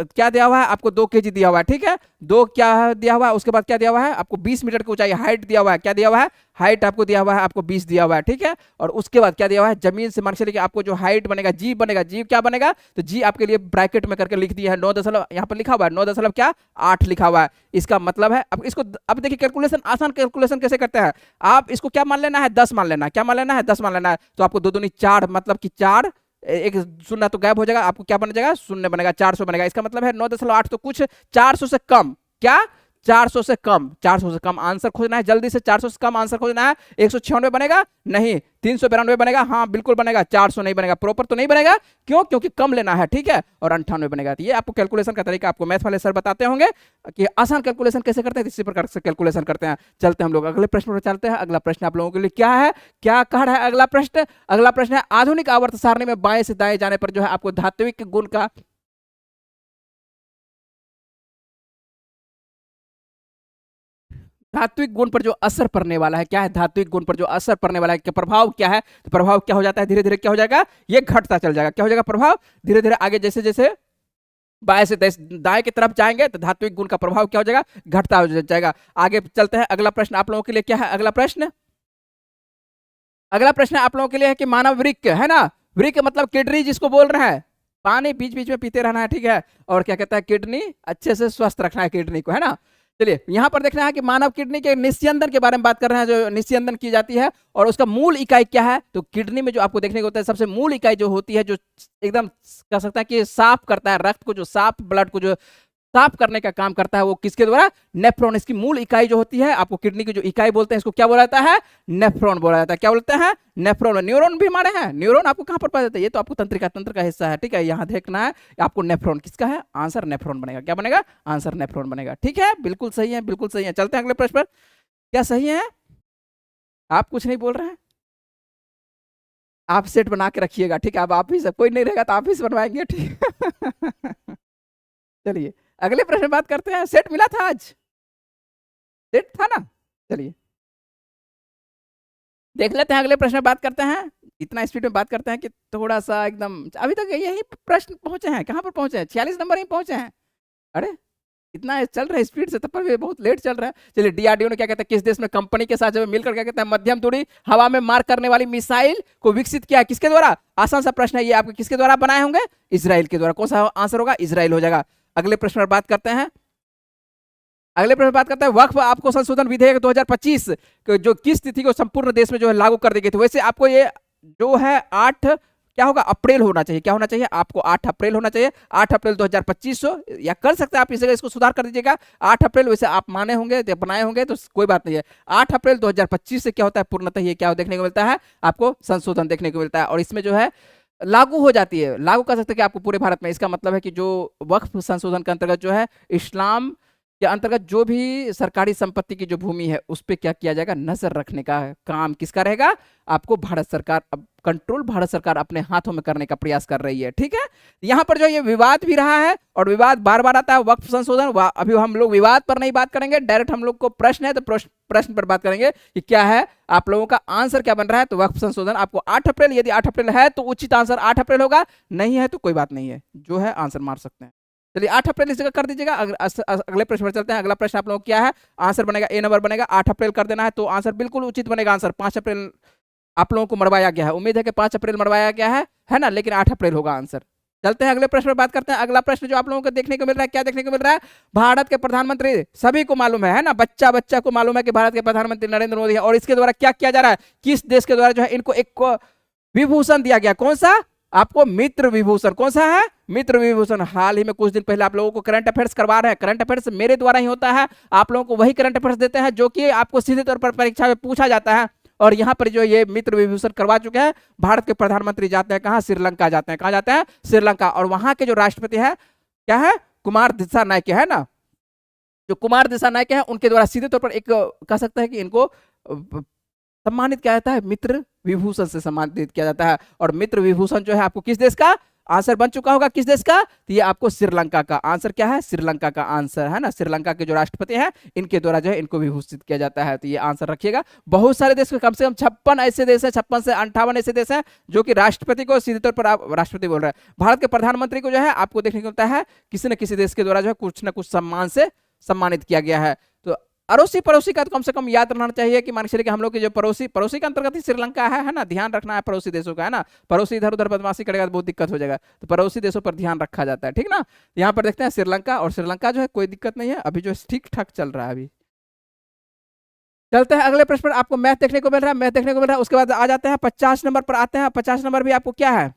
क्या दिया हुआ है आपको? 2 kg दिया हुआ है, ठीक है, 2 क्या दिया हुआ है, उसके बाद क्या दिया हुआ है आपको? 20 मीटर की ऊंचाई, हाइट दिया हुआ है, क्या दिया हुआ है? हाइट आपको दिया हुआ है, आपको 20 दिया हुआ है, ठीक है, और उसके बाद क्या दिया हुआ है? जमीन से मान के चलिए आपको जो हाइट बनेगा, जी बनेगा, जी क्या बनेगा? तो जी आपके लिए ब्रैकेट में करके लिख दिया है 9 दशमलव, यहाँ पर लिखा हुआ है 9 दशमलव क्या 8 लिखा हुआ है। इसका मतलब है अब इसको, अब देखिए कैलकुलेशन, आसान कैलकुलेशन कैसे करते हैं आप? इसको क्या मान लेना है? 10 मान लेना है, क्या मान लेना है? 10 मान लेना है, तो आपको 2 दूनी 4, मतलब कि 4, एक शून्य तो गायब हो जाएगा, आपको क्या बन जाएगा? शून्य बनेगा, 400 बनेगा। इसका मतलब है 9.8 तो कुछ 400 से कम, क्या 400 से कम, 400 से कम आंसर खोजना है जल्दी से, 400 से कम आंसर खोजना है। 196 बनेगा नहीं, 392 बनेगा, हाँ बिल्कुल बनेगा, 400 नहीं बनेगा, प्रॉपर तो नहीं बनेगा, क्यों? क्योंकि कम लेना है, ठीक है, और 98 बनेगा। तो ये आपको कैलकुलेशन का तरीका आपको मैथ वाले सर बताते होंगे कि आसान कैलकुलेशन कैसे करते हैं, इसी प्रकार से कैलकुलेशन करते हैं। चलते हैं हम लोग अगले प्रश्न पर चलते हैं। अगला प्रश्न आप लोगों के लिए क्या है, क्या कह रहा है अगला प्रश्न? अगला प्रश्न है आधुनिक आवर्त सारणी में बाएं से दाएं जाने पर जो है आपको धात्विक गुण का धात्विक गुण पर जो असर पड़ने वाला है, क्या है? धात्विक गुण पर जो असर पड़ने वाला है, क्या प्रभाव क्या है? तो प्रभाव क्या हो जाता है? धीरे धीरे क्या हो जाएगा? ये घटता चल जाएगा। क्या हो जाएगा? प्रभाव धीरे धीरे आगे जैसे जैसे बाएं से दाएं की तरफ जाएंगे तो धात्विक गुण का प्रभाव क्या हो जाएगा? घटता हो जाएगा। आगे चलते हैं, अगला प्रश्न आप लोगों के लिए क्या है? अगला प्रश्न, अगला प्रश्न आप लोगों के लिए है कि मानव वृक्क है ना, वृक्क मतलब किडनी जिसको बोल रहे हैं, पानी बीच बीच में पीते रहना है, ठीक है, और क्या कहता है किडनी अच्छे से स्वस्थ रखना है किडनी को, है ना। चलिए यहाँ पर देखना है कि मानव किडनी के निस्यंदन के बारे में बात कर रहे हैं, जो निस्यंदन की जाती है और उसका मूल इकाई क्या है। तो किडनी में जो आपको देखने को होता है सबसे मूल इकाई जो होती है, जो एकदम कह सकता है कि साफ करता है रक्त को, जो साफ ब्लड को जो साफ करने का काम करता है, वो किसके द्वारा? नेफ्रॉन। इसकी मूल इकाई जो होती है, आपको किडनी की जो इकाई बोलते हैं इसको क्या बोला जाता है? नेफ्रॉन बोला जाता है। क्या बोलते हैं? नेफ्रॉन। न्यूरॉन भी हमारे हैं, न्यूरॉन आपको कहां पर पाया जाता है? ये तो आपको तंत्रिका तंत्र का हिस्सा है, ठीक है, यहाँ देखना है आपको नेफ्रॉन किसका है, आंसर नेफ्रॉन बनेगा। क्या बनेगा? आंसर नेफ्रॉन बनेगा, ठीक है, बिल्कुल सही है, बिल्कुल सही है। चलते हैं अगले प्रश्न पर। क्या सही है? आप कुछ नहीं बोल रहे हैं, आप सेट बना के रखिएगा, ठीक है, अब आप ही से कोई नहीं रहेगा तो आप ही से बनवाएंगे, ठीक है। चलिए अगले प्रश्न बात करते हैं। सेट मिला था आज? सेट था ना? चलिए देख लेते हैं, अगले प्रश्न में बात करते हैं। इतना स्पीड में बात करते हैं कि थोड़ा सा एकदम, अभी तक यही प्रश्न पहुंचे हैं, कहां पर पहुंचे हैं? 46 नंबर ही पहुंचे हैं। अरे इतना चल रहा है स्पीड से, तब पर भी बहुत लेट चल रहा है। चलिए डीआरडीओ ने क्या कहता है, किस देश में कंपनी के साथ जब मिलकर क्या कहता है मध्यम दूरी हवा में मार करने वाली मिसाइल को विकसित किया? किसके द्वारा? आसान सा प्रश्न है ये, आपके किसके द्वारा बनाए होंगे? इजराइल के द्वारा। कौन सा आंसर होगा? इजराइल हो जाएगा। अगले प्रश्न पर बात करते हैं। अगले प्रश्न बात करते हैं वक्फ आपको संशोधन विधेयक 2025 जो किस तिथि को संपूर्ण देश में जो है लागू कर दी गई थी। वैसे आपको ये जो है 8 क्या होगा? अप्रैल होना चाहिए। क्या होना चाहिए? आपको 8 अप्रैल होना चाहिए। 8 अप्रैल 2025 या कर सकते हैं आप इस जगह इसको सुधार कर दीजिएगा 8 अप्रैल। वैसे आप माने होंगे बनाए होंगे तो कोई बात नहीं है। 8 अप्रैल 2025 से क्या होता है पूर्णतः ये क्या देखने को मिलता है? आपको संशोधन देखने को मिलता है और इसमें जो है लागू हो जाती है, लागू कर सकते हैं कि आपको पूरे भारत में। इसका मतलब है कि जो वक्फ संशोधन के अंतर्गत जो है इस्लाम के अंतर्गत जो भी सरकारी संपत्ति की जो भूमि है उस पे क्या किया जाएगा, नजर रखने का काम किसका रहेगा, आपको भारत सरकार, अब कंट्रोल भारत सरकार अपने हाथों में करने का प्रयास कर रही है। ठीक है, यहाँ पर जो ये विवाद भी रहा है और विवाद बार बार आता है, वक्फ संशोधन, अभी हम लोग विवाद पर नहीं बात करेंगे, डायरेक्ट हम लोग को प्रश्न है तो प्रश्न पर बात करेंगे कि क्या है, आप लोगों का आंसर क्या बन रहा है। तो वक्फ संशोधन आपको 8 अप्रैल, यदि 8 अप्रैल है तो उचित आंसर 8 अप्रैल होगा, नहीं है तो कोई बात नहीं है, जो है आंसर मार सकते हैं। चलिए 8 अप्रैल इस जगह कर दीजिएगा। अगले प्रश्न पर चलते हैं। अगला प्रश्न आप लोगों को क्या है, आंसर बनेगा ए नंबर बनेगा, 8 अप्रैल कर देना है तो आंसर बिल्कुल उचित बनेगा। आंसर 5 अप्रैल आप लोगों को मरवाया गया है, उम्मीद है कि 5 अप्रैल मरवाया गया है ना, लेकिन 8 अप्रैल होगा आंसर। चलते हैं अगले प्रश्न पर बात करते हैं। अगला प्रश्न जो आप लोगों को देखने को मिल रहा है, क्या देखने को मिल रहा है, भारत के प्रधानमंत्री सभी को मालूम है ना, बच्चा बच्चा को मालूम है कि भारत के प्रधानमंत्री नरेंद्र मोदी है, और इसके द्वारा क्या किया जा रहा है, किस देश के द्वारा जो है इनको एक विभूषण दिया गया, कौन सा, आपको मित्र विभूषण, कौन सा है, मित्र विभूषण। हाल ही में कुछ दिन पहले आप लोगों को करंट अफेयर्स करवा रहे हैं, करंट अफेयर्स मेरे द्वारा ही होता है, आप लोगों को वही करंट अफेयर्स देते हैं जो कि आपको सीधे तौर पर परीक्षा में पूछा जाता है। और यहाँ पर जो ये मित्र विभूषण करवा चुके हैं, भारत के प्रधानमंत्री जाते हैं कहाँ, श्रीलंका जाते हैं, कहाँ जाते हैं, श्रीलंका, और वहां के जो राष्ट्रपति है क्या है, कुमार दिसानायके है ना, जो कुमार दिसानायके हैं उनके द्वारा सीधे तौर पर एक कह सकते हैं कि इनको सम्मानित किया जाता है, मित्र विभूषण से सम्मानित किया जाता है। और मित्र विभूषण जो है आपको किस देश का, आंसर बन चुका होगा किस देश का, तो ये आपको श्रीलंका का आंसर क्या है, श्रीलंका का आंसर है ना, श्रीलंका के जो राष्ट्रपति हैं इनके द्वारा जो है इनको विभूषित किया जाता है, तो ये आंसर रखिएगा। बहुत सारे देश कम से कम 56 ऐसे देश है, 56 से 58 ऐसे देश हैं जो कि राष्ट्रपति को सीधे तौर पर, आप राष्ट्रपति बोल रहे हैं, भारत के प्रधानमंत्री को जो है आपको देखने को मिलता है किसी न किसी देश के द्वारा जो है कुछ न कुछ सम्मान से सम्मानित किया गया है। तो अड़ोसी पड़ोसी का तो कम से कम याद रखना चाहिए कि मान के चलिए कि हम लोग के जो पड़ोसी के अंतर्गत ही श्रीलंका है ना, ध्यान रखना है पड़ोसी देशों का, है ना, पड़ोसी इधर उधर बदमाशी करेगा तो बहुत दिक्कत हो जाएगा, तो पड़ोसी देशों पर ध्यान रखा जाता है, ठीक ना। यहाँ पर देखते हैं श्रीलंका, और श्रीलंका जो है कोई दिक्कत नहीं है, अभी जो ठीक ठाक चल रहा है अभी। चलते हैं अगले प्रश्न पर, आपको मैथ देखने को मिल रहा है, मैथ देखने को मिल रहा है, उसके बाद आ जाते हैं 50 नंबर पर आते हैं। 50 नंबर भी आपको क्या है,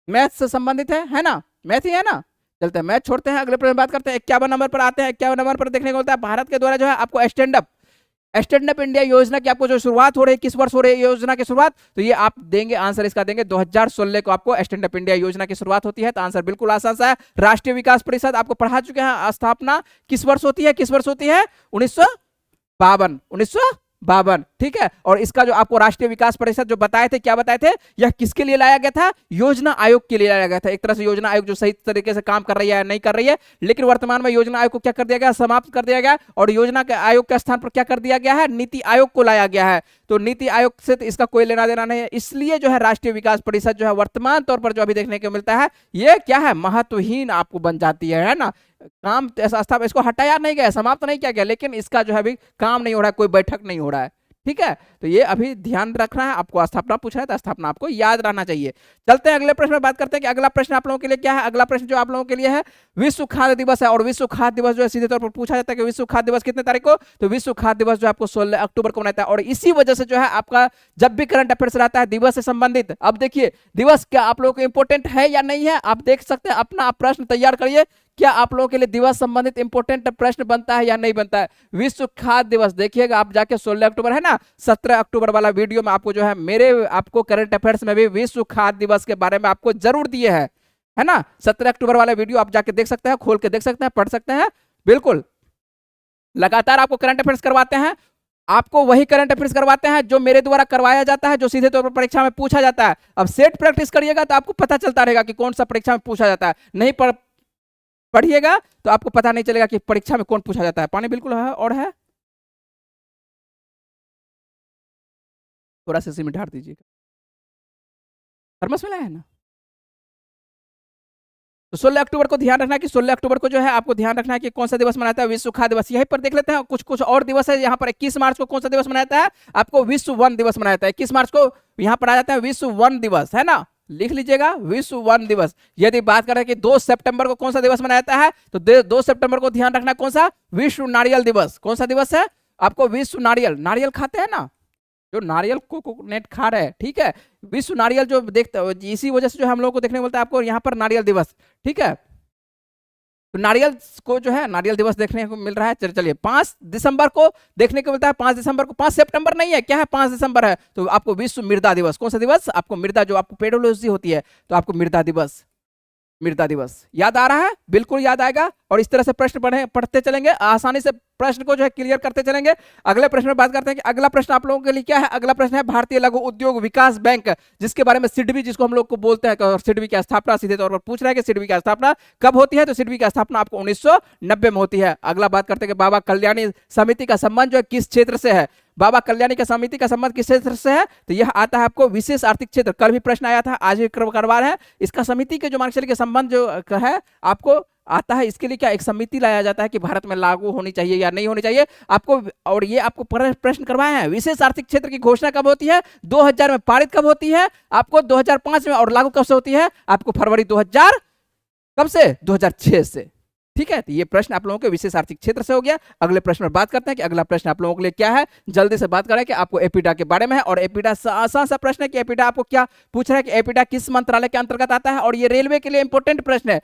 मैथ से संबंधित है ना, मैथ ही है ना। चलते हैं मैथ छोड़ते हैं, अगले प्रश्न बात करते हैं। 51 नंबर पर आते हैं। 51 नंबर पर देखने को मिलता है, भारत के द्वारा जो है आपको स्टैंड अप इंडिया योजना की आपको जो शुरुआत हो रही है, किस वर्ष हो रही है योजना की शुरुआत, तो ये आप देंगे आंसर, इसका देंगे 2016 को आपको स्टैंड अप इंडिया योजना की शुरुआत होती है, तो आंसर बिल्कुल आसान सा है। राष्ट्रीय विकास परिषद आपको पढ़ा चुके हैं, स्थापना किस वर्ष होती है, किस वर्ष होती है, 1952, ठीक है। और इसका जो आपको राष्ट्रीय विकास परिषद जो बताए थे, क्या बताए थे, यह किसके लिए लाया गया था, योजना आयोग के लिए लाया गया था। एक तरह से योजना आयोग जो सही तरीके से काम कर रही है नहीं कर रही है, लेकिन वर्तमान में योजना आयोग को क्या कर दिया गया, समाप्त कर दिया गया, और योजना के आयोग के स्थान पर क्या कर दिया गया है, नीति आयोग को लाया गया है। तो नीति आयोग से तो इसका कोई लेना देना नहीं है, इसलिए जो है राष्ट्रीय विकास परिषद जो है वर्तमान तौर पर जो अभी देखने को मिलता है, ये क्या है, महत्वहीन आपको बन जाती है ना। काम ऐसा था, इसको हटाया नहीं गया, समाप्त नहीं किया गया, लेकिन इसका जो है अभी काम नहीं हो रहा है, कोई बैठक नहीं हो रहा है, ठीक है। तो ये अभी ध्यान रखना है आपको, स्थापना पूछा है तो स्थापना आपको याद रहना चाहिए। चलते हैं अगले प्रश्न में बात करते हैं कि अगला प्रश्न आप लोगों के लिए क्या है। अगला प्रश्न जो आप लोगों के लिए है, विश्व खाद्य दिवस है, और विश्व खाद्य दिवस जो है सीधे तौर पर पूछा जाता है कि विश्व खाद्य दिवस कितने तारीख को, तो विश्व खाद्य दिवस जो आपको 16 अक्टूबर को मनाता है। और इसी वजह से जो है आपका जब भी करंट अफेयर्स रहता है दिवस से संबंधित, अब देखिए दिवस क्या आप लोगों को इंपोर्टेंट है या नहीं है, आप देख सकते हैं, अपना प्रश्न तैयार करिए, क्या आप लोगों के लिए दिवस संबंधित इंपोर्टेंट प्रश्न बनता है या नहीं बनता है। विश्व खाद्य दिवस देखिएगा आप जाके, 16 अक्टूबर है ना, 17 अक्टूबर वाला वीडियो में आपको जो है मेरे आपको करंट अफेयर्स में भी विश्व खाद्य दिवस के बारे में आपको जरूर दिए है ना। 17 अक्टूबर वाला वीडियो आप जाके देख सकते हैं, खोल के देख सकते हैं, पढ़ सकते हैं। बिल्कुल लगातार आपको करंट अफेयर्स करवाते हैं, आपको वही करंट अफेयर्स करवाते हैं जो मेरे द्वारा करवाया जाता है, जो सीधे तौर पर परीक्षा में पूछा जाता है। अब सेट प्रैक्टिस करिएगा तो आपको पता चलता रहेगा कि कौन सा परीक्षा में पूछा जाता है, नहीं पढ़िएगा तो आपको पता नहीं चलेगा कि परीक्षा में कौन पूछा जाता है। पानी बिल्कुल है और है, थोड़ा सा इसी में ढार दीजिएगा, थर्मस मिला है ना। तो 16 अक्टूबर को ध्यान रखना है कि 16 अक्टूबर को जो है आपको ध्यान रखना है कि कौन सा दिवस मनाता है, विश्व खाद्य दिवस। यहीं पर देख लेते हैं कुछ और दिवस है। यहाँ पर 21 मार्च को कौन सा दिवस मनाता है, आपको विश्व वन दिवस मनाता है। 21 मार्च को यहाँ पर आ जाता है विश्व वन दिवस, है ना, लिख लीजिएगा विश्व वन दिवस। यदि बात करें कि 2 सितंबर को कौन सा दिवस मनाया जाता है, तो 2 सितंबर को ध्यान रखना कौन सा, विश्व नारियल दिवस। कौन सा दिवस है आपको, विश्व नारियल खाते हैं ना, जो नारियल को नेट खा रहे हैं, ठीक है, विश्व नारियल जो देखते, इसी वजह से जो हम लोगों को देखने को मिलता है आपको यहाँ पर नारियल दिवस, ठीक है। तो नारियल को जो है नारियल दिवस देखने को मिल रहा है। चलिए 5 दिसंबर को देखने को मिलता है, 5 दिसंबर को, 5 सितंबर नहीं है, क्या है 5 दिसंबर है, तो आपको विश्व मृदा दिवस। कौन सा दिवस, आपको मृदा जो आपको पेडोलॉजी होती है, तो आपको मृदा दिवस मृदा दिवस याद आ रहा है? बिल्कुल याद आएगा। और इस तरह से प्रश्न पढ़ते चलेंगे, आसानी से प्रश्न को जो है क्लियर करते चलेंगे। अगले प्रश्न में बात करते हैं कि अगला प्रश्न आप लोगों के लिए क्या है। अगला प्रश्न है भारतीय लघु उद्योग विकास बैंक, जिसके बारे में सिडबी जिसको हम लोग को बोलते हैं, और सिडबी की स्थापना सीधे तौर पर पूछ रहा है कि सिडबी की स्थापना कब होती है। तो सिडबी की स्थापना आपको 1990 में होती है। अगला बात करते हैं कि बाबा कल्याणी समिति का संबंध जो है किस क्षेत्र से है। बाबा कल्याणी का समिति का संबंध किस क्षेत्र से है? तो यह आता है आपको विशेष आर्थिक क्षेत्र। कल भी प्रश्न आया था, आज भी करवा रहे हैं। इसका समिति के जो मान के संबंध जो है आपको आता है, इसके लिए क्या एक समिति लाया जाता है कि भारत में लागू होनी चाहिए या नहीं होनी चाहिए आपको। और ये आपको प्रश्न करवाए हैं विशेष आर्थिक क्षेत्र की घोषणा कब होती है, 2000 में पारित कब होती है आपको, 2005 में, और लागू कब से होती है आपको, फरवरी 2000 कब से, 2006 से। ठीक है, तो ये प्रश्न आप लोगों के विशेष आर्थिक क्षेत्र से हो गया। अगले प्रश्न पर बात करते हैं कि अगला प्रश्न आप लोगों के लिए क्या है। जल्दी से बात करें कि आपको एपीडा के बारे में है। और एपीडा आसान सा प्रश्न है कि एपीडा आपको क्या पूछ रहा है कि एपीडा किस मंत्रालय के अंतर्गत आता है। और ये रेलवे के लिए इंपॉर्टेंट प्रश्न है,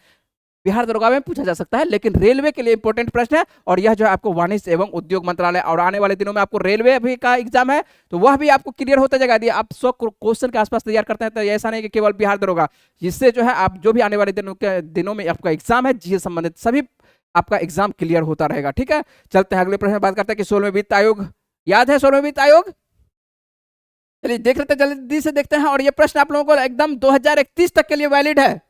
बिहार दरोगा में पूछा जा सकता है, लेकिन रेलवे के लिए इंपॉर्टेंट प्रश्न है। और यह जो है आपको वाणिज्य एवं उद्योग मंत्रालय, और आने वाले दिनों में आपको रेलवे भी का एग्जाम है, तो वह भी आपको क्लियर होता जाएगा। यदि आप 100 क्वेश्चन के आसपास तैयार करते हैं तो ऐसा नहीं कि केवल बिहार दरोगा, जिससे जो है आप जो भी आने वाले दिनों में आपका एग्जाम है जीएस संबंधित सभी आपका एग्जाम क्लियर होता रहेगा। ठीक है, चलते हैं अगले प्रश्न में बात करते हैं कि 16वें वित्त आयोग याद है, 16वें वित्त आयोग। चलिए देख लेते हैं, जल्दी से देखते हैं। और ये प्रश्न आप लोगों को एकदम 2031 तक के लिए वैलिड है।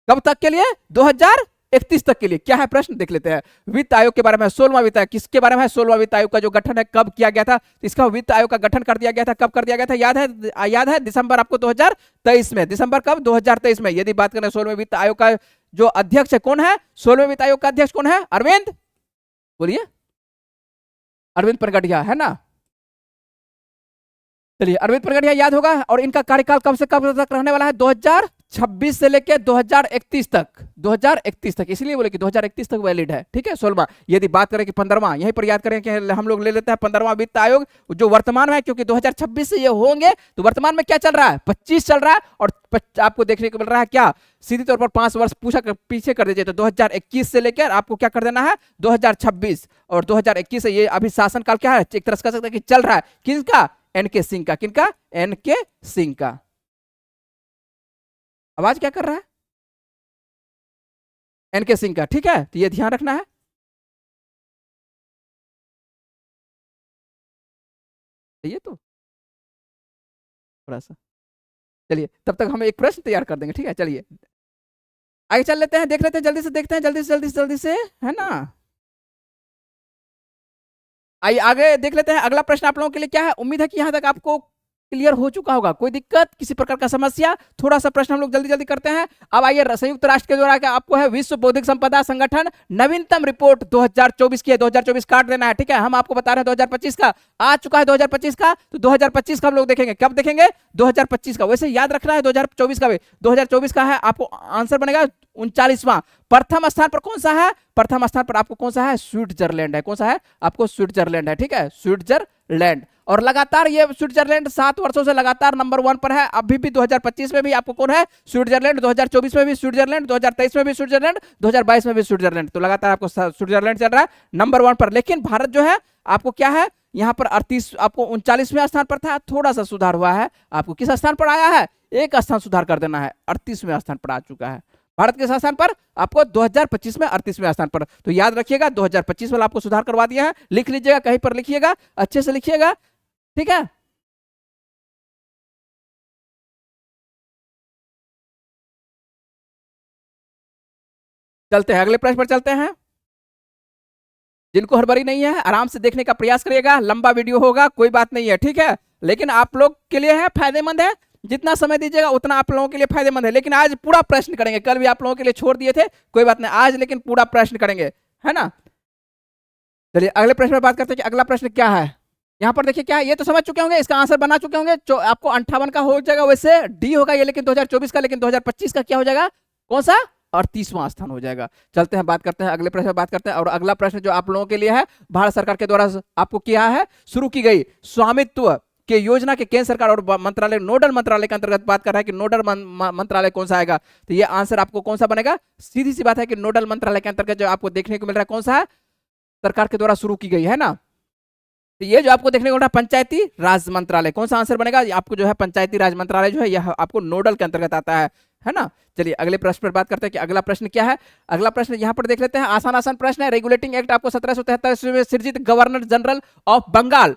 कब तक के लिए? 2031 तक के लिए। क्या है प्रश्न देख लेते हैं। वित्त आयोग के बारे में, 16वां वित्त आयोग किसके बारे में है? 16वां वित्त आयोग का जो गठन है कब किया गया था, इसका वित्त आयोग का गठन कर दिया गया था, कब कर दिया गया था याद है? याद है, दिसंबर आपको 2023 में। दिसंबर कब? 2023 में। यदि बात करें 16वें वित्त आयोग का जो अध्यक्ष है कौन है? 16वें वित्त आयोग का अध्यक्ष कौन है? अरविंद, बोलिए, अरविंद प्रगटिया है ना। चलिए, अरविंद प्रगटिया याद होगा। और इनका कार्यकाल कब से कब तक रहने वाला है? 2026 से लेकर 2031 तक। 2031 तक, इसलिए बोले कि 2031 तक वैलिड है। ठीक है, 16वां। यदि बात करें कि 15वां, यहीं पर याद करें कि हम लोग ले लेते हैं 15वां वित्त आयोग जो वर्तमान में है, क्योंकि 2026 से ये होंगे तो वर्तमान में क्या चल रहा है? 25 चल रहा है। और आपको देखने को मिल रहा है क्या, सीधी तौर पर 5 वर्ष पीछे कर दीजिए तो 2021 से लेकर आपको क्या कर देना है? 2026। और 2021 से ये अभी शासन काल क्या है, एक तरह से कह सकते हैं कि चल रहा है। किसका? एनके सिंह का। किनका? एनके सिंह का। आवाज क्या कर रहा है? एनके सिंह का। ठीक है, तो ये ध्यान रखना है। ये तो थोड़ा सा, चलिए तब तक हम एक प्रश्न तैयार कर देंगे। ठीक है, चलिए आगे चल लेते हैं, देख लेते हैं, जल्दी से देखते हैं, जल्दी से है ना। आइए आगे देख लेते हैं। अगला प्रश्न आप लोगों के लिए क्या है। उम्मीद है कि यहां तक आपको क्लियर हो चुका होगा। कोई दिक्कत, किसी प्रकार का समस्या? थोड़ा सा प्रश्न हम लोग जल्दी जल्दी करते हैं। अब आइए, संयुक्त राष्ट्र के द्वारा आपको है विश्व बौद्धिक संपदा संगठन नवीनतम रिपोर्ट 2024 की है। 2024 काट देना है। ठीक है, हम आपको बता रहे हैं 2025 का आ चुका है। 2025 का, तो 2025 का हम लोग देखेंगे। कब देखेंगे? 2025 का। वैसे याद रखना है 2024 का भी। 2024 का है, आपको आंसर बनेगा 39वां। प्रथम स्थान पर कौन सा है? प्रथम स्थान पर आपको कौन सा है? स्विट्जरलैंड है। कौन सा है? आपको स्विट्जरलैंड है। ठीक है, स्विट्जरलैंड। और लगातार ये स्विट्जरलैंड 7 वर्षों से लगातार नंबर 1 पर है। अभी भी 2025 में भी आपको कौन है? स्विट्जरलैंड। 2024 में भी स्विट्जरलैंड, 2023 में भी स्विट्जरलैंड, 2022 में भी स्विट्जरलैंड। तो लगातार आपको स्विट्जरलैंड चल रहा है नंबर 1 पर। लेकिन भारत जो है आपको क्या है, यहाँ पर 38, आपको 39वें स्थान पर था, थोड़ा सा सुधार हुआ है। आपको किस स्थान पर आया है? एक स्थान सुधार कर देना है, 38वें स्थान पर आ चुका है। भारत के स्थान पर आपको 2025 में 38वें स्थान पर। तो याद रखिएगा 2025 वाला आपको सुधार करवा दिया है। लिख लीजिएगा, कहीं पर लिखिएगा, अच्छे से लिखिएगा। ठीक है, चलते हैं अगले प्रश्न पर चलते हैं। जिनको हड़बड़ी नहीं है आराम से देखने का प्रयास करिएगा। लंबा वीडियो होगा, कोई बात नहीं है। ठीक है, लेकिन आप लोग के लिए है, फायदेमंद है। जितना समय दीजिएगा उतना आप लोगों के लिए फायदेमंद है। लेकिन आज पूरा प्रश्न करेंगे, कल भी आप लोगों के लिए छोड़ दिए थे, कोई बात नहीं, आज लेकिन पूरा प्रश्न करेंगे, है ना। चलिए अगले प्रश्न पर बात करते हैं कि अगला प्रश्न क्या है। यहाँ पर देखिए क्या है, ये तो समझ चुके होंगे, इसका आंसर बना चुके होंगे। जो आपको 58 का हो जाएगा, वैसे डी होगा ये, लेकिन 2024 का, लेकिन 2025 का क्या हो जाएगा? कौन सा? 38वां स्थान हो जाएगा। चलते हैं, बात करते हैं अगले प्रश्न पर बात करते हैं। और अगला प्रश्न जो आप लोगों के लिए है, भारत सरकार के द्वारा आपको क्या है, शुरू की गई स्वामित्व के योजना के केंद्र सरकार और मंत्रालय, नोडल मंत्रालय के अंतर्गत बात कर रहा है कि नोडल मंत्रालय कौन सा आएगा। तो ये आंसर आपको कौन सा बनेगा? सीधी सी बात है कि नोडल मंत्रालय के अंतर्गत जो आपको देखने को मिल रहा है, कौन सा है? सरकार के द्वारा शुरू की गई है ना। तो ये जो आपको देखने को मिल रहा है पंचायती राज मंत्रालय, कौन सा आंसर बनेगा? आपको जो है पंचायती राज मंत्रालय जो है यह आपको नोडल के अंतर्गत आता है है ना। चलिए अगले प्रश्न पर बात करते हैं कि अगला प्रश्न क्या है। अगला प्रश्न यहाँ पर देख लेते हैं, आसान आसान प्रश्न है। रेगुलेटिंग एक्ट आपको 1773 में सृजित गवर्नर जनरल ऑफ बंगाल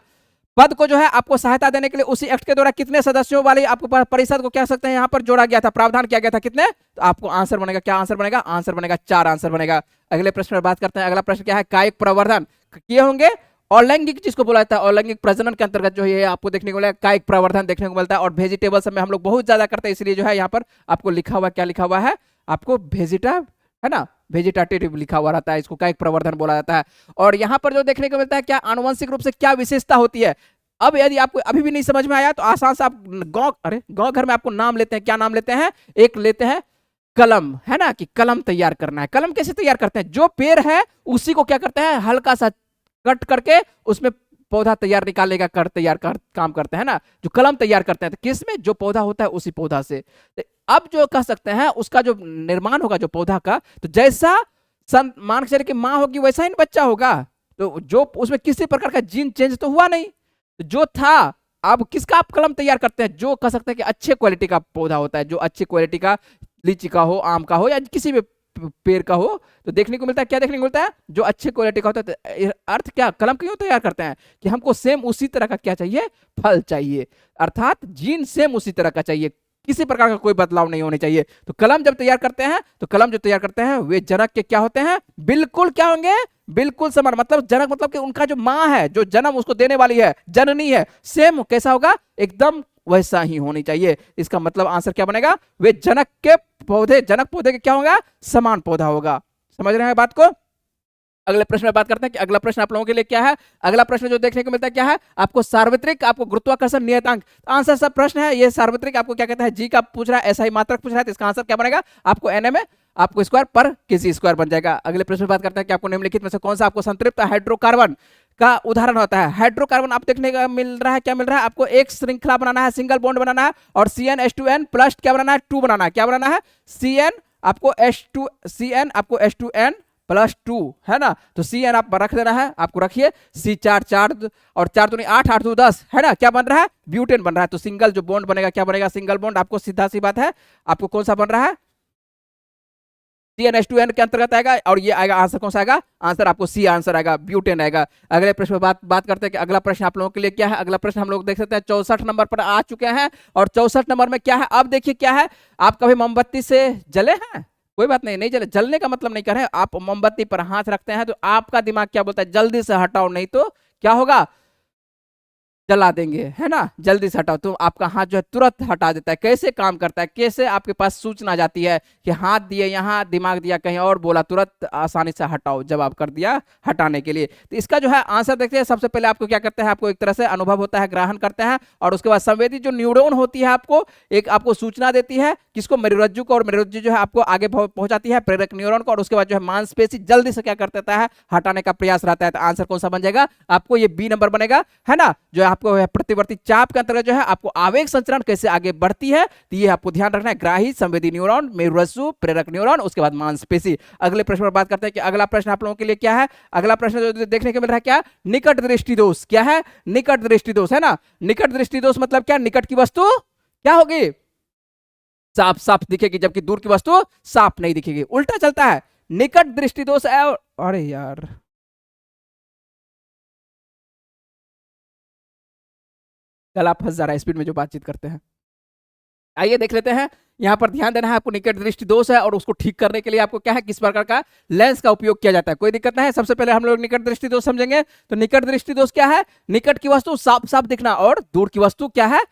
पद को जो है आपको सहायता देने के लिए उसी एक्ट के द्वारा कितने सदस्यों वाली आपको परिषद को कह सकते हैं यहाँ पर जोड़ा गया था, प्रावधान किया गया था, कितने? तो आपको आंसर बनेगा, क्या आंसर बनेगा? आंसर बनेगा 4 आंसर बनेगा। अगले प्रश्न पर बात करते हैं। अगला प्रश्न क्या है, कायिक प्रवर्धन किए होंगे अलैंगिक जिसको बोला जाता है, अलैंगिक प्रजनन के अंतर्गत जो है आपको देखने को मिलेगा कायिक प्रवर्धन देखने को मिलता है। और वेजिटेबल्स में हम लोग बहुत ज्यादा करते हैं, इसलिए जो है यहाँ पर आपको लिखा हुआ, क्या लिखा हुआ है आपको, वेजिटा, है ना, वेजिटेटिव लिखा हुआ रहता है, इसको कायिक प्रवर्धन बोला जाता है। और यहाँ पर जो देखने को मिलता है, क्या आनुवंशिक रूप से क्या विशेषता होती है। अब यदि आपको अभी भी नहीं समझ में आया तो आसान से आप गांव घर में आपको नाम लेते हैं, क्या नाम लेते हैं, एक लेते हैं कलम, है ना, कि कलम तैयार करना है। कलम कैसे तैयार करते हैं, जो पेड़ है उसी को क्या करते हैं, हल्का सा कट करके उसमें पौधा तैयार निकालेगा, कर तैयार कर काम करते हैं ना, जो कलम तैयार करते हैं। तो किस में, जो पौधा होता है उसी पौधा से। तो अब जो कह सकते हैं उसका जो निर्माण होगा जो पौधा का, तो जैसा मान के चलिए कि माँ होगी वैसा ही बच्चा होगा। तो जो उसमें किसी प्रकार का जीन चेंज तो हुआ नहीं, तो जो था। अब किसका आप कलम तैयार करते हैं, जो कह सकते हैं कि अच्छे क्वालिटी का पौधा होता है, जो अच्छी क्वालिटी का, लीची का हो, आम का हो, या किसी भी पेड़ का हो, तो देखने को मिलता है, क्या देखने को मिलता है, जो अच्छे क्वालिटी का होता है। तो अर्थ क्या, कलम क्यों तैयार करते हैं, कि हमको सेम उसी तरह का क्या चाहिए, फल चाहिए, अर्थात जीन सेम उसी तरह का चाहिए, किसी प्रकार का कोई बदलाव नहीं होने चाहिए। तो कलम जब तैयार करते हैं, तो कलम जो तैयार करते हैं वे जनक के क्या होते हैं, बिल्कुल क्या होंगे, बिल्कुल समान। मतलब जनक मतलब कि उनका जो माँ है, जो जन्म उसको देने वाली है, जननी है, सेम कैसा होगा, एकदम वैसा ही होनी चाहिए। इसका मतलब आंसर क्या बनेगा, वे जनक के पौधे, जनक पौधे के क्या होगा, समान पौधा होगा। समझ रहे हैं बात को। अगले प्रश्न में बात करते हैं कि अगला प्रश्न आप लोगों के लिए क्या है। अगला प्रश्न जो देखने को मिलता है क्या है, आपको सार्वत्रिक, आपको गुरुत्वाकर्षण नियतांक, आंसर सब प्रश्न है ये सार्वत्रिक, आपको क्या कहता है, जी का पूछ रहा है, ऐसा ही मात्रक पूछ रहा है, तो इसका आंसर क्या बनेगा, आपको एन में आपको स्क्वायर पर केजी स्क्वायर बन जाएगा। अगले प्रश्न में बात करते हैं कि आपको निम्नलिखित में से कौन सा आपको संतृप्त हाइड्रोकार्बन का उदाहरण होता है। हाइड्रोकार्बन आप देखने का मिल रहा है, क्या मिल रहा है आपको, एक श्रृंखला बनाना है, सिंगल बॉन्ड बनाना है, और CnH2n प्लस क्या बनाना है, 2 बनाना है, क्या बनाना है, Cn आपको H2Cn आपको H2n +2, है ना। तो Cn आप रख देना है, आपको रखिए C4 4 और 4 दूनी 8 8 2 10, है ना, क्या बन रहा है, ब्यूटेन बन रहा है। तो सिंगल जो बॉन्ड बनेगा क्या बनेगा, सिंगल बॉन्ड, आपको सीधा सी बात है, आपको कौन सा बन रहा है, CnH2n के अंतर्गत आएगा, और ये आएगा आंसर कौन सा आएगा, आंसर आपको सी आंसर आएगा, ब्यूटेन आएगा। अगले प्रश्न पर बात करते हैं कि अगला प्रश्न आप लोगों के लिए क्या है। अगला प्रश्न हम लोग देख सकते हैं 64 नंबर पर आ चुके हैं, और 64 नंबर में क्या है, अब देखिए क्या है, आप कभी मोमबत्ती से जले हैं, कोई बात नहीं, नहीं जले, जलने का मतलब नहीं कर रहे हैं, आप मोमबत्ती पर हाथ रखते हैं तो आपका दिमाग क्या बोलता है, जल्दी से हटाओ, नहीं तो क्या होगा, जला देंगे, है ना, जल्दी से हटाओ। तो आपका हाथ जो है तुरंत हटा देता है। कैसे काम करता है, कैसे आपके पास सूचना जाती है कि हाथ दिए यहाँ, दिमाग दिया कहीं और, बोला तुरंत आसानी से हटाओ, जवाब कर दिया हटाने के लिए। तो इसका जो है आंसर देखते हैं। सबसे पहले आपको क्या करते हैं, आपको एक तरह से अनुभव होता है, ग्रहण करते हैं, और उसके बाद संवेदी जो न्यूरॉन होती है आपको एक आपको सूचना देती है, किसको, मेरुरज्जु को, और मेरुरज्जु जो है आपको आगे पहुंचाती है प्रेरक न्यूरॉन को, और उसके बाद जो है मांसपेशी जल्दी से क्या कर देता है, हटाने का प्रयास रहता है। तो आंसर कौन सा बन जाएगा, आपको ये बी नंबर बनेगा, है ना। जो आपको प्रतिवर्ती चाप के अंतर्गत जो है आपको आवेग संचरण कैसे आगे बढ़ती है, तो ये आपको ध्यान रखना है, ग्राही, संवेदी न्यूरॉन, मेरुरज्जु, प्रेरक न्यूरॉन, उसके बाद मांसपेशी। अगले प्रश्न पर बात करते हैं कि अगला प्रश्न आप लोगों के लिए क्या है। अगला प्रश्न जो देखने को मिल रहा है क्या, निकट दृष्टि दोष, क्या है, निकट दृष्टि दोष, है ना। निकट दृष्टि दोष मतलब क्या, निकट की वस्तु क्या होगी, साफ साफ दिखेगी, जबकि दूर की वस्तु साफ नहीं दिखेगी, उल्टा चलता है। निकट दृष्टि दोष है, अरे यार गला फंस जा रहा है स्पीड में जो बातचीत करते हैं। आइए देख लेते हैं, यहाँ पर ध्यान देना है आपको, निकट दृष्टि दोष है, और उसको ठीक करने के लिए आपको क्या है, किस प्रकार का लेंस का उपयोग किया जाता है, कोई दिक्कत नहीं है। सबसे पहले हम लोग निकट दृष्टि दोष समझेंगे। तो निकट दृष्टि दोष क्या है, निकट की वस्तु साफ साफ दिखना, और दूर की वस्तु क्या है,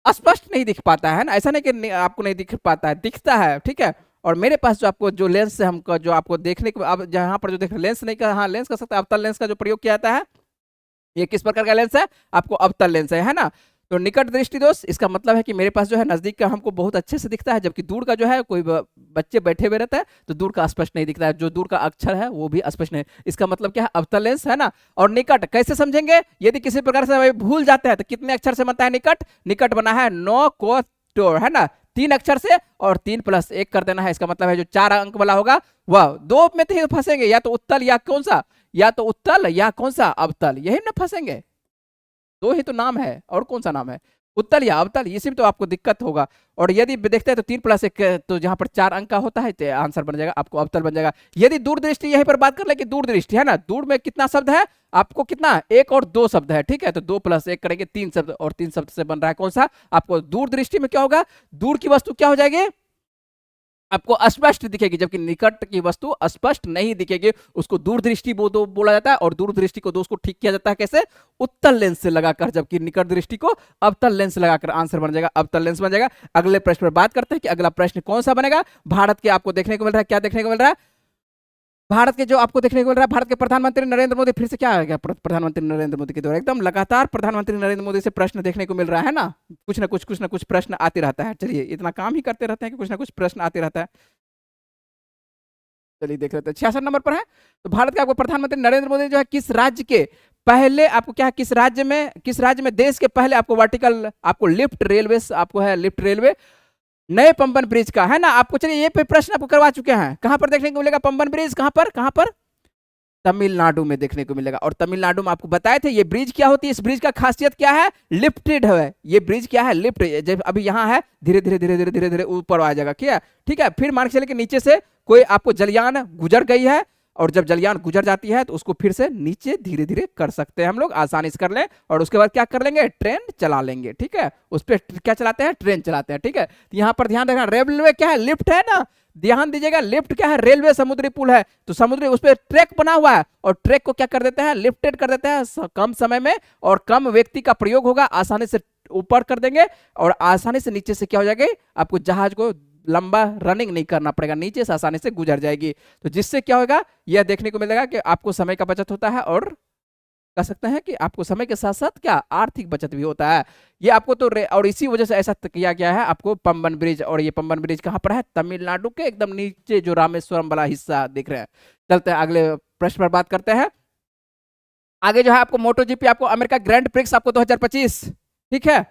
स्पष्ट नहीं दिख पाता है ना। ऐसा नहीं कि आपको नहीं दिख पाता है, दिखता है, ठीक है। और मेरे पास जो आपको जो लेंस से हमको जो आपको देखने को, अब जहां पर जो देख लेंस नहीं कर, हाँ लेंस कर सकते हैं, अवतल लेंस का जो प्रयोग किया जाता है, ये किस प्रकार का लेंस है, आपको अवतल लेंस है ना। तो निकट दृष्टि दोष इसका मतलब है कि मेरे पास जो है नजदीक का हमको बहुत अच्छे से दिखता है, जबकि दूर का जो है कोई बच्चे बैठे हुए रहता है तो दूर का स्पष्ट नहीं दिखता है, जो दूर का अक्षर है वो भी स्पष्ट नहीं। इसका मतलब क्या है, अवतल लेंस, है ना। और निकट कैसे समझेंगे, यदि किसी प्रकार से भूल जाते हैं तो कितने अक्षर से बनता है निकट, निकट बना है 9 को टोर, है ना, 3 अक्षर से, और 3 + 1 कर देना है। इसका मतलब है जो 4 अंक वाला होगा वह 2 में तो फंसेंगे, या तो उत्तल या कौन सा, या तो उत्तल या कौन सा अवतल, यही ना फंसेंगे, 2 ही तो नाम है, और कौन सा नाम है। उत्तल या अवतल, इसी में तो आपको दिक्कत होगा। और यदि देखते हैं तो 3+1, तो जहां पर 4 अंक का होता है तो आंसर बन जाएगा आपको अवतल बन जाएगा। यदि दूरदृष्टि, यहीं पर बात कर ले कि दूरदृष्टि है ना, दूर में कितना शब्द है आपको, कितना, एक और दो शब्द है, ठीक है, तो 2+1 करेंगे 3 शब्द, और 3 शब्द से बन रहा है कौन सा आपको दूरदृष्टि में क्या होगा, दूर की वस्तु क्या हो जाएगी आपको अस्पष्ट दिखेगी, जबकि निकट की वस्तु अस्पष्ट नहीं दिखेगी, उसको दूरदृष्टि बोला जाता है। और दूरदृष्टि को दोस्तों ठीक किया जाता है कैसे, उत्तल लेंस से लगाकर, जबकि निकट दृष्टि को अवतल लेंस लगाकर। आंसर बन जाएगा अवतल लेंस बन जाएगा। अगले प्रश्न पर बात करते हैं कि अगला प्रश्न कौन सा बनेगा। भारत के आपको देखने को मिल रहा है, क्या देखने को मिल रहा है, भारत के जो आपको देखने को मिल रहा है, भारत के प्रधानमंत्री नरेंद्र मोदी, फिर से क्या आ गया, प्रधानमंत्री नरेंद्र मोदी के द्वारा एकदम लगातार प्रधानमंत्री नरेंद्र मोदी से प्रश्न देखने को मिल रहा है ना, कुछ ना कुछ प्रश्न आते रहता है। चलिए, इतना काम ही करते रहते हैं कि कुछ ना कुछ प्रश्न आते रहता है। चलिए देख लेते हैं, 66 नंबर पर है। तो भारत के आपको प्रधानमंत्री नरेंद्र मोदी जो है किस राज्य के पहले आपको क्या है, किस राज्य में देश के पहले आपको वर्टिकल आपको लिफ्ट रेलवे आपको है, लिफ्ट रेलवे नए पंबन ब्रिज का है ना आपको। चलिए, ये पे प्रश्न आपको करवा चुके हैं, कहां पर देखने को मिलेगा पंबन ब्रिज, कहां पर तमिलनाडु में देखने को मिलेगा। और तमिलनाडु में आपको बताए थे ये ब्रिज क्या होती है, इस ब्रिज का खासियत क्या है, लिफ्टेड है ये ब्रिज, क्या है लिफ्ट, जब अभी यहाँ है धीरे धीरे धीरे धीरे धीरे धीरे ऊपर आ जाएगा, क्या ठीक है। फिर मान के चले कि नीचे से कोई आपको जलयान गुजर गई है, और जब जलयान गुजर जाती है तो उसको फिर से नीचे धीरे धीरे कर सकते हैं हम लोग, आसानी से कर लें। और उसके बाद क्या कर लेंगे, ट्रेन चला लेंगे, ठीक है, उस पर क्या चलाते हैं, ट्रेन चलाते हैं, ठीक है। तो यहाँ पर ध्यान रखना, रेलवे क्या है, लिफ्ट है ना, ध्यान दीजिएगा, लिफ्ट क्या है, रेलवे समुद्री पुल है, तो समुद्री उस पर ट्रैक बना हुआ है, और ट्रैक को क्या कर देते हैं, लिफ्टेड कर देते हैं कम समय में, और कम व्यक्ति का प्रयोग होगा, आसानी से ऊपर कर देंगे, और आसानी से नीचे से क्या हो जाएगा, आपको जहाज को लंबा रनिंग नहीं करना पड़ेगा, नीचे से आसानी से गुजर जाएगी। तो जिससे क्या होगा, यह देखने को मिलेगा कि आपको समय का बचत होता है, और कह सकते हैं कि आपको समय के साथ साथ क्या आर्थिक बचत भी होता है। ये आपको तो और इसी वजह से ऐसा किया गया है आपको पंबन ब्रिज। और ये पंबन ब्रिज कहां पर है, तमिलनाडु के एकदम नीचे जो रामेश्वरम वाला हिस्सा दिख रहे हैं। चलते हैं अगले प्रश्न पर बात करते हैं। आगे जो है आपको मोटो जीपी, आपको अमेरिका ग्रैंड प्रिक्स आपको 2025, ठीक है,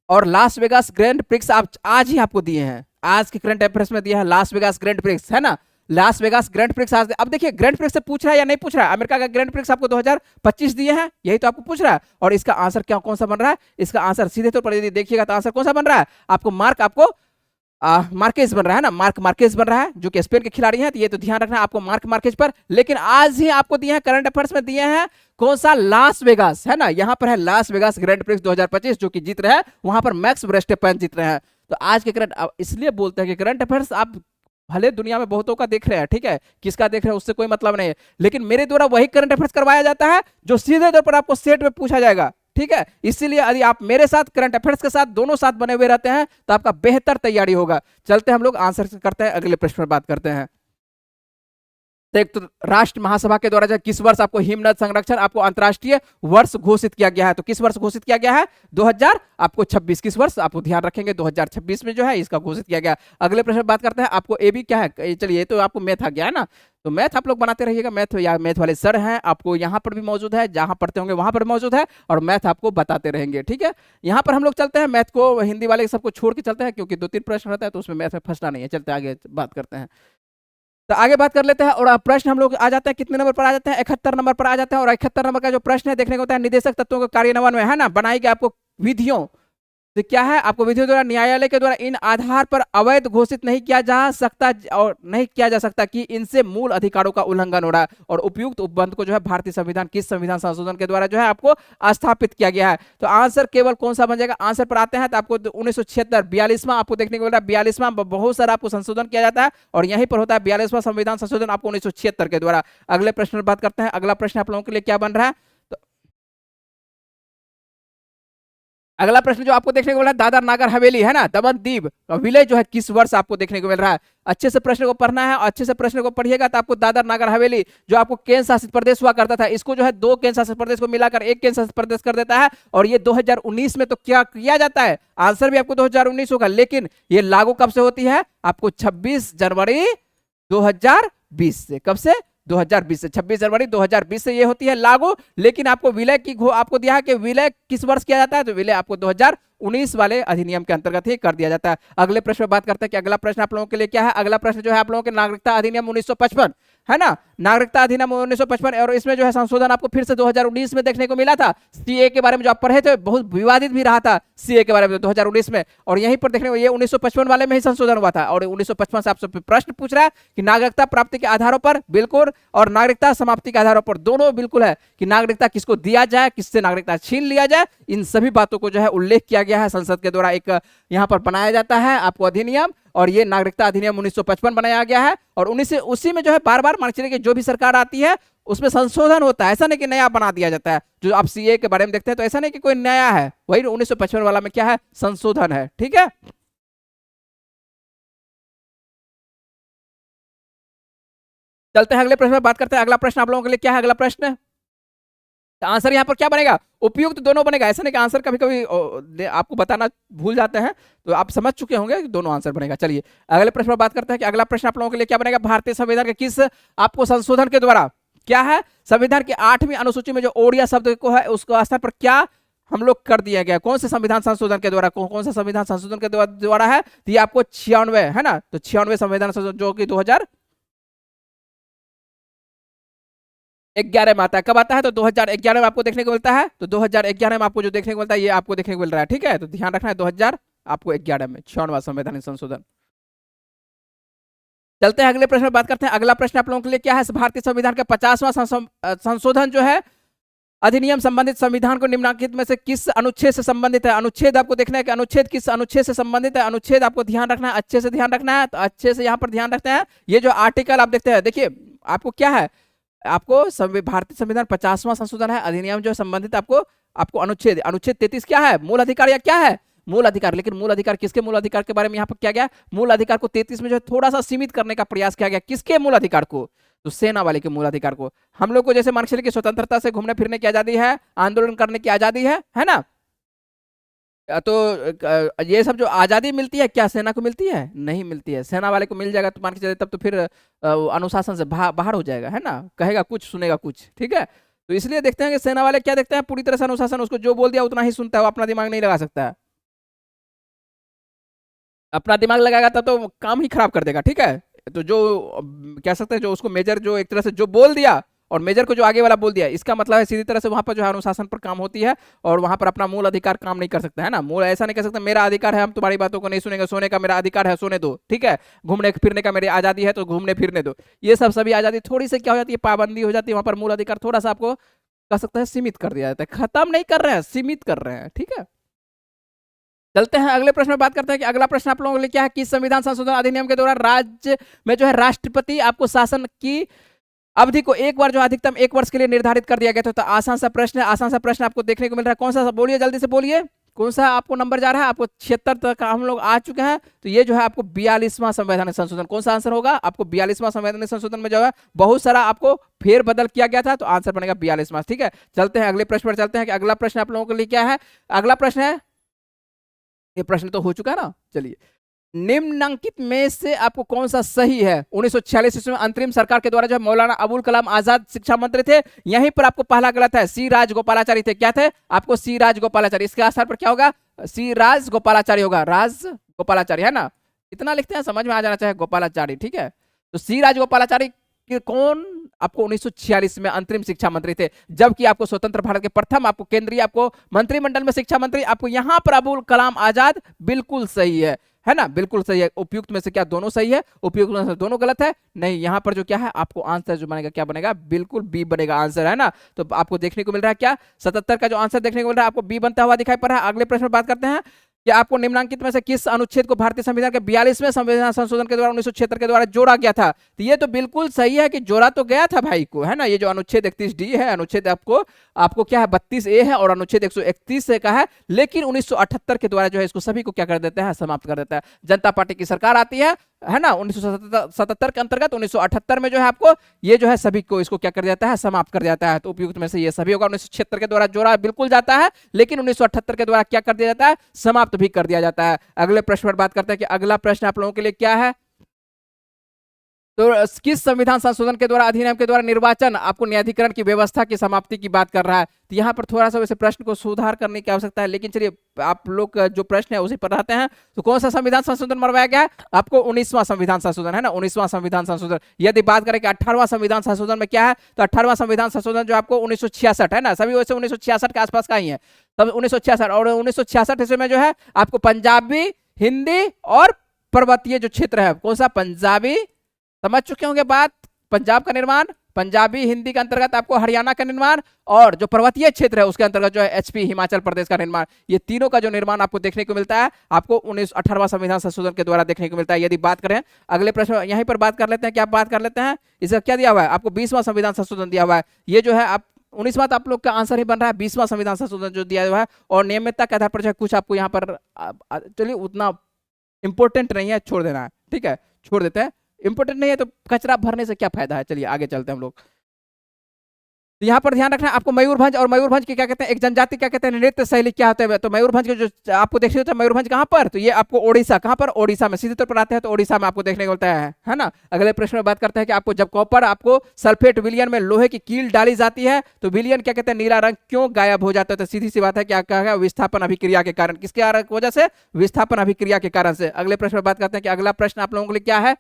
और लास वेगास ग्रैंड प्रिक्स आप आज ही आपको दिए हैं, आज के करंट अफेयर्स में दिया है लास वेगास ग्रैंड प्रिक्स, है ना, लास वेगास ग्रैंड प्रिक्स आज। अब देखिए ग्रैंड प्रिक्स से पूछ रहा है या नहीं पूछ रहा है, अमेरिका का ग्रैंड प्रिक्स आपको 2025 दिए हैं, यही तो आपको पूछ रहा है। और इसका आंसर क्या कौन सा बन रहा है, इसका आंसर सीधे तौर पर यदि देखिएगा तो आंसर कौन सा बन रहा है, आपको मार्क आपको मार्केज बन रहा है ना, मार्क मार्केज बन रहा है, जो कि स्पेन के खिलाड़ी हैं। तो ये तो ध्यान रखना आपको मार्क मार्केज पर। लेकिन आज ही आपको दिए हैं करंट अफेयर्स में दिए हैं कौन सा, लास वेगास, है ना, यहां पर है लास वेगास ग्रैंड प्रिक्स 2025, जो कि जीत रहे हैं, वहां पर मैक्स वर्स्टेपेन जीत रहे हैं। तो आज के करंट, इसलिए बोलते हैं कि करंट अफेयर्स आप भले दुनिया में बहुतों का देख रहे हैं, ठीक है, किसका देख रहे हैं उससे कोई मतलब नहीं है, लेकिन मेरे द्वारा वही करंट अफेयर्स करवाया जाता है जो सीधे तौर पर आपको सेट में पूछा जाएगा, ठीक है। इसीलिए यदि आप मेरे साथ करंट अफेयर्स के साथ दोनों साथ बने हुए रहते हैं तो आपका बेहतर तैयारी होगा। चलते हम लोग आंसर करते हैं, अगले प्रश्न पर बात करते हैं। तो एक तो राष्ट्र महासभा के द्वारा किस वर्ष आपको हिमनद संरक्षण आपको अंतरराष्ट्रीय वर्ष घोषित किया गया है, तो किस वर्ष घोषित किया गया है, 2000 आपको 26, किस वर्ष आपको ध्यान रखेंगे 2026 में जो है इसका घोषित किया गया। अगले प्रश्न बात करते हैं, आपको ए भी क्या है, चलिए ये तो आपको मैथ आ गया है ना, तो मैथ आप लोग बनाते रहिएगा, मैथ या मैथ वाले सर हैं आपको यहाँ पर भी मौजूद है, जहां पढ़ते होंगे वहां पर मौजूद है, और मैथ आपको बताते रहेंगे, ठीक है। यहाँ पर हम लोग चलते हैं, मैथ को हिंदी वाले सबको छोड़ के चलते हैं, क्योंकि 2-3 प्रश्न रहता है तो उसमें मैथ में फंसना नहीं है। चलते आगे बात करते हैं, तो आगे बात कर लेते हैं। और प्रश्न हम लोग आ जाते हैं, कितने नंबर पर आ जाते हैं, 71 नंबर पर आ जाते हैं। और 71 नंबर का जो प्रश्न है देखने को होता है, निदेशक तत्वों के कार्यान्वयन में, है ना, बनाई गई आपको विधियों, तो क्या है आपको विधियों द्वारा न्यायालय के द्वारा इन आधार पर अवैध घोषित नहीं किया जा सकता, और नहीं किया जा सकता कि इनसे मूल अधिकारों का उल्लंघन हो रहा है, और उपयुक्त उपबंध को जो है भारतीय संविधान किस संविधान संशोधन के द्वारा जो है आपको स्थापित किया गया है। तो आंसर केवल कौन सा बन जाएगा, आंसर पर आते हैं तो आपको 1976 42वां आपको देखने को मिल रहा है, 42वां बहुत सारा आपको संशोधन किया जाता है, और यहीं पर होता है 42वां संविधान संशोधन आपको 1976 के द्वारा। अगले प्रश्न पर बात करते हैं, अगला प्रश्न आप लोगों के लिए क्या बन रहा है, अगला प्रश्न जो आपको देखने को मिल रहा है, दादर नागर हवेली, है ना, दमन दीव का विलय जो है किस वर्ष आपको देखने को मिल रहा है। अच्छे से प्रश्न को पढ़ना है, और अच्छे से प्रश्न को पढ़िएगा तो आपको दादर नागर हवेली जो आपको केंद्र शासित प्रदेश हुआ करता था, इसको जो है 2 केंद्र शासित प्रदेश को मिलाकर 1 केंद्र शासित प्रदेश कर देता है। और ये 2019 में तो क्या किया जाता है, आंसर भी आपको 2019 होगा, लेकिन ये लागू कब से होती है, आपको 26 जनवरी 2020 से। कब से, 2020 से, 26 जनवरी 2020 से ये होती है लागू। लेकिन आपको विलय की आपको दिया है कि विलय किस वर्ष किया जाता है, तो विलय आपको 2019 वाले अधिनियम के अंतर्गत ही कर दिया जाता है। अगले प्रश्न पर बात करते हैं कि अगला प्रश्न आप लोगों के लिए क्या है, अगला प्रश्न जो है आप लोगों के नागरिकता अधिनियम 1955, है ना, नागरिकता अधिनियम 1955, और इसमें जो है संशोधन आपको फिर से 2019 में देखने को मिला था। सीए के बारे में जो आप पढ़े थे बहुत विवादित भी रहा था सीए के बारे में 2019 में, और यहीं पर देखने को ये 1955 वाले में ही संशोधन हुआ था। और 1955 से आपसे प्रश्न पूछ रहा है कि नागरिकता प्राप्ति के आधारों पर बिल्कुल और नागरिकता समाप्ति के आधारों पर दोनों बिल्कुल है कि नागरिकता किसको दिया जाए, किससे नागरिकता छीन लिया जाए, इन सभी बातों को जो है उल्लेख किया गया है। संसद के द्वारा एक यहाँ पर बनाया जाता है आपको अधिनियम, और ये नागरिकता अधिनियम 1955 बनाया गया है। और उसी में जो है बार बार मान चलिए कि जो भी सरकार आती है उसमें संशोधन होता है, ऐसा नहीं कि नया बना दिया जाता है। जो आप सीए के बारे में देखते हैं तो ऐसा नहीं कि कोई नया है, वही 1955 वाला में क्या है, संशोधन है। ठीक है, चलते हैं अगले प्रश्न पर बात करते हैं। अगला प्रश्न आप लोगों के लिए क्या है, अगला प्रश्न तो आंसर यहाँ पर क्या बनेगा, उपयुक्त दोनों बनेगा। ऐसा नहीं कि आंसर कभी कभी आपको बताना भूल जाते हैं, तो आप समझ चुके होंगे कि दोनों आंसर बनेगा। चलिए अगले प्रश्न पर बात करते हैं कि अगला प्रश्न आप लोगों के लिए क्या बनेगा, भारतीय संविधान के किस आपको संशोधन के द्वारा क्या है, संविधान की 8वीं अनुसूची में जो ओडिया शब्द को है उसको स्थान पर क्या हम लोग कर दिया गया, कौन से संविधान संशोधन के द्वारा, कौन सा संविधान संशोधन के द्वारा है, तो ये आपको 96 है ना, तो 96 संविधान संशोधन जो कि 2011 में आता है। कब आता है, तो 2011 में आपको देखने को मिलता है। तो 2011 में आपको जो देखने को मिलता है ये आपको देखने को मिल रहा है। ठीक है, तो ध्यान रखना है 2000 आपको 11 में 96वां संवैधानिक संशोधन। चलते हैं अगले प्रश्न पर बात करते हैं। अगला प्रश्न आप लोगों के लिए क्या है, भारतीय संविधान का 50वां संशोधन जो है अधिनियम संबंधित संविधान को निम्नलिखित में से किस अनुच्छेद से संबंधित है। अनुच्छेद आपको देखना है कि अनुच्छेद किस अनुच्छेद से संबंधित है, अनुच्छेद आपको ध्यान रखना है, अच्छे से ध्यान रखना है। तो अच्छे से यहाँ पर ध्यान रखते हैं, ये जो आर्टिकल आप देखते हैं, देखिए आपको क्या है, आपको भारतीय संविधान 50वां संशोधन है, अधिनियम जो संबंधित आपको अनुच्छेद 33 क्या है, मूल अधिकार या क्या है, मूल अधिकार। लेकिन मूल अधिकार किसके मूल अधिकार के बारे में यहाँ पर किया गया, मूल अधिकार को 33 में जो है थोड़ा सा सीमित करने का प्रयास किया गया। किसके मूल अधिकार को, तो सेना वाले के मूल अधिकार को। हम लोग को जैसे मान चलिए कि स्वतंत्रता से घूमने फिरने की आजादी है, आंदोलन करने की आजादी है ना, तो ये सब जो आजादी मिलती है क्या सेना को मिलती है, नहीं मिलती है। सेना वाले को मिल जाएगा तो मान के चलिए तब तो फिर अनुशासन से बाहर हो जाएगा, है ना, कहेगा कुछ सुनेगा कुछ। ठीक है, तो इसलिए देखते हैं कि सेना वाले क्या देखते हैं, पूरी तरह से अनुशासन, उसको जो बोल दिया उतना ही सुनता है, वो अपना दिमाग नहीं लगा सकता है। अपना दिमाग लगाएगा तब तो काम ही खराब कर देगा। ठीक है, तो जो कह सकते हैं जो उसको मेजर जो एक तरह से जो बोल दिया और मेजर को जो आगे वाला बोल दिया, इसका मतलब है सीधी तरह से वहां पर जो है अनुशासन पर काम होती है, और वहां पर अपना मूल अधिकार काम नहीं कर सकता है ना। मूल ऐसा नहीं कह सकता मेरा अधिकार है, हम तुम्हारी बातों को नहीं सुनेंगे, सोने का मेरा अधिकार है, सोने दो। ठीक है, घूमने फिरने का मेरी आजादी है तो घूमने फिरने दो। ये सब सभी आजादी थोड़ी सी क्या हो जाती है, पाबंदी हो जाती है, वहां पर मूल अधिकार थोड़ा सा आपको कह सकते हैं सीमित कर दिया जाता है। खत्म नहीं कर रहे हैं, सीमित कर रहे हैं। ठीक है, चलते हैं अगले प्रश्न में बात करते हैं कि अगला प्रश्न आप लोगों के लिए क्या है, किस संविधान संशोधन अधिनियम के दौरान राज्य में जो है राष्ट्रपति आपको शासन की अवधि को एक बार जो अधिकतम 1 वर्ष के लिए निर्धारित कर दिया गया था। तो आसान सा प्रश्न है, आसान सा प्रश्न आपको देखने को मिल रहा है। कौन सा बोलिए, जल्दी से बोलिए, कौन सा आपको नंबर जा रहा है, आपको 76 तक हम लोग आ चुके हैं। तो ये जो है आपको 42वां संवैधानिक संशोधन, कौन सा आंसर होगा, आपको 42वां संवैधानिक संशोधन में जो है बहुत सारा आपको फेर बदल किया गया था, तो आंसर बनेगा 42वां। ठीक है, चलते हैं अगले प्रश्न पर चलते हैं कि अगला प्रश्न आप लोगों के लिए क्या है। अगला प्रश्न है, ये प्रश्न तो हो चुका है ना, चलिए, निम्नलिखित में से आपको कौन सा सही है। 1946 ईस्वी में अंतरिम सरकार के द्वारा जो मौलाना अबुल कलाम आजाद शिक्षा मंत्री थे, यहीं पर आपको पहला गलत है, सी राजगोपालाचारी थे। क्या थे, आपको सी राजगोपालाचारी, इसके आधार पर क्या होगा, सी राजगोपालाचारी होगा, राजगोपालाचारी है ना, इतना लिखते हैं समझ में आ जाना चाहिए, गोपालाचारी। ठीक है, तो सी राजगोपालाचारी कौन आपको 1946 में अंतरिम शिक्षा मंत्री थे, जबकि आपको स्वतंत्र भारत के प्रथम आपको केंद्रीय आपको मंत्रिमंडल में शिक्षा मंत्री आपको यहां पर अबुल कलाम आजाद, बिल्कुल सही है ना, बिल्कुल सही है। उपयुक्त में से क्या दोनों सही है, उपयुक्त में से दोनों गलत है, नहीं, यहां पर जो क्या है आपको आंसर जो बनेगा क्या बनेगा, बिल्कुल बी बनेगा आंसर, है ना। तो आपको देखने को मिल रहा है क्या, 77 का जो आंसर देखने को मिल रहा है आपको बी बनता हुआ दिखाई पड़ रहा है। अगले प्रश्न में बात करते हैं कि आपको निम्नलिखित में से किस अनुच्छेद को भारतीय संविधान के 42वें संविधान संशोधन के द्वारा 1976 के द्वारा जोड़ा गया था। तो ये तो बिल्कुल सही है कि जोड़ा तो गया था भाई को, है ना। ये जो अनुच्छेद 31D है, अनुच्छेद आपको क्या है 32A है, और अनुच्छेद 131 से का है, लेकिन 1978 के द्वारा जो है इसको सभी को क्या कर देता है, समाप्त कर देता है। जनता पार्टी की सरकार आती है ना, 1977 के अंतर्गत 1978 में जो है आपको ये जो है सभी को इसको क्या कर देता है, समाप्त कर देता है। तो उपयुक्त में से ये सभी होगा। 1976 के द्वारा जोड़ा बिल्कुल जाता है, लेकिन 1978 के द्वारा क्या कर दिया जाता है, समाप्त भी कर दिया जाता है। अगले प्रश्न पर बात करते हैं कि अगला प्रश्न आप लोगों के लिए क्या है, तो किस संविधान संशोधन के द्वारा अधिनियम के द्वारा निर्वाचन आपको न्यायाधिकरण की व्यवस्था की समाप्ति की बात कर रहा है। तो यहाँ पर थोड़ा सा वैसे प्रश्न को सुधार करने की आवश्यकता है, लेकिन चलिए आप लोग का जो प्रश्न है उसी पर रहते हैं। तो कौन सा संविधान संशोधन मरवाया गया? आपको 19वां संविधान संशोधन है ना, 19वां संविधान संशोधन। यदि बात करें कि 18वां संविधान संशोधन में क्या है, तो 18वां संविधान संशोधन जो आपको 1966 है ना, सभी वैसे 1966 के आसपास का ही है, तब 1966 और 1966 ईस्वी में जो है आपको पंजाबी, हिंदी और पर्वतीय जो क्षेत्र है, कौन सा? पंजाबी, समझ चुके होंगे बात, पंजाब का निर्माण, पंजाबी हिंदी के अंतर्गत आपको हरियाणा का निर्माण, और जो पर्वतीय क्षेत्र है उसके अंतर्गत जो है एचपी हिमाचल प्रदेश का निर्माण। ये तीनों का जो निर्माण आपको देखने को मिलता है, आपको 18वां संविधान संशोधन के द्वारा देखने को मिलता है। यदि बात करें अगले प्रश्न यहीं पर बात कर लेते हैं, क्या बात कर लेते हैं, इसका क्या दिया हुआ है आपको? 20वां संविधान संशोधन दिया हुआ है। ये जो है आप 19वां तो आप लोग का आंसर ही बन रहा है, 20वां संविधान संशोधन जो दिया हुआ है, और नियमितता के आधार पर जो है कुछ आपको यहाँ पर चलिए उतना इंपॉर्टेंट नहीं है, छोड़ देना है, ठीक है, छोड़ देते हैं, इंपॉर्टेंट नहीं है तो कचरा भरने से क्या फायदा है। चलिए आगे चलते हैं हम लोग। तो यहाँ पर ध्यान रखना है आपको मयूरभंज, और मयूरभंज की क्या कहते हैं, एक जनजाति क्या कहते हैं, नृत्य शैली क्या होते हैं। तो मयूरभंज के जो आपको देखने होता है, मयूरभंज कहाँ पर? तो ये आपको ओडिशा, कहाँ पर? ओडिशा में, सीधे तौर पर आते हैं तो ओडिशा में आपको देखने को मिलता है ना। अगले प्रश्न में बात करते हैं कि आपको जब कॉपर आपको सल्फेट विलियन में लोहे की कील डाली जाती है तो विलियन क्या कहते हैं, नीला रंग क्यों गायब हो जाता है? तो सीधी सी बात है, क्या कहा, विस्थापन अभिक्रिया के कारण। किसके वजह से? विस्थापन अभिक्रिया के कारण से। अगले प्रश्न में बात करते हैं कि अगला प्रश्न आप लोगों के लिए क्या है।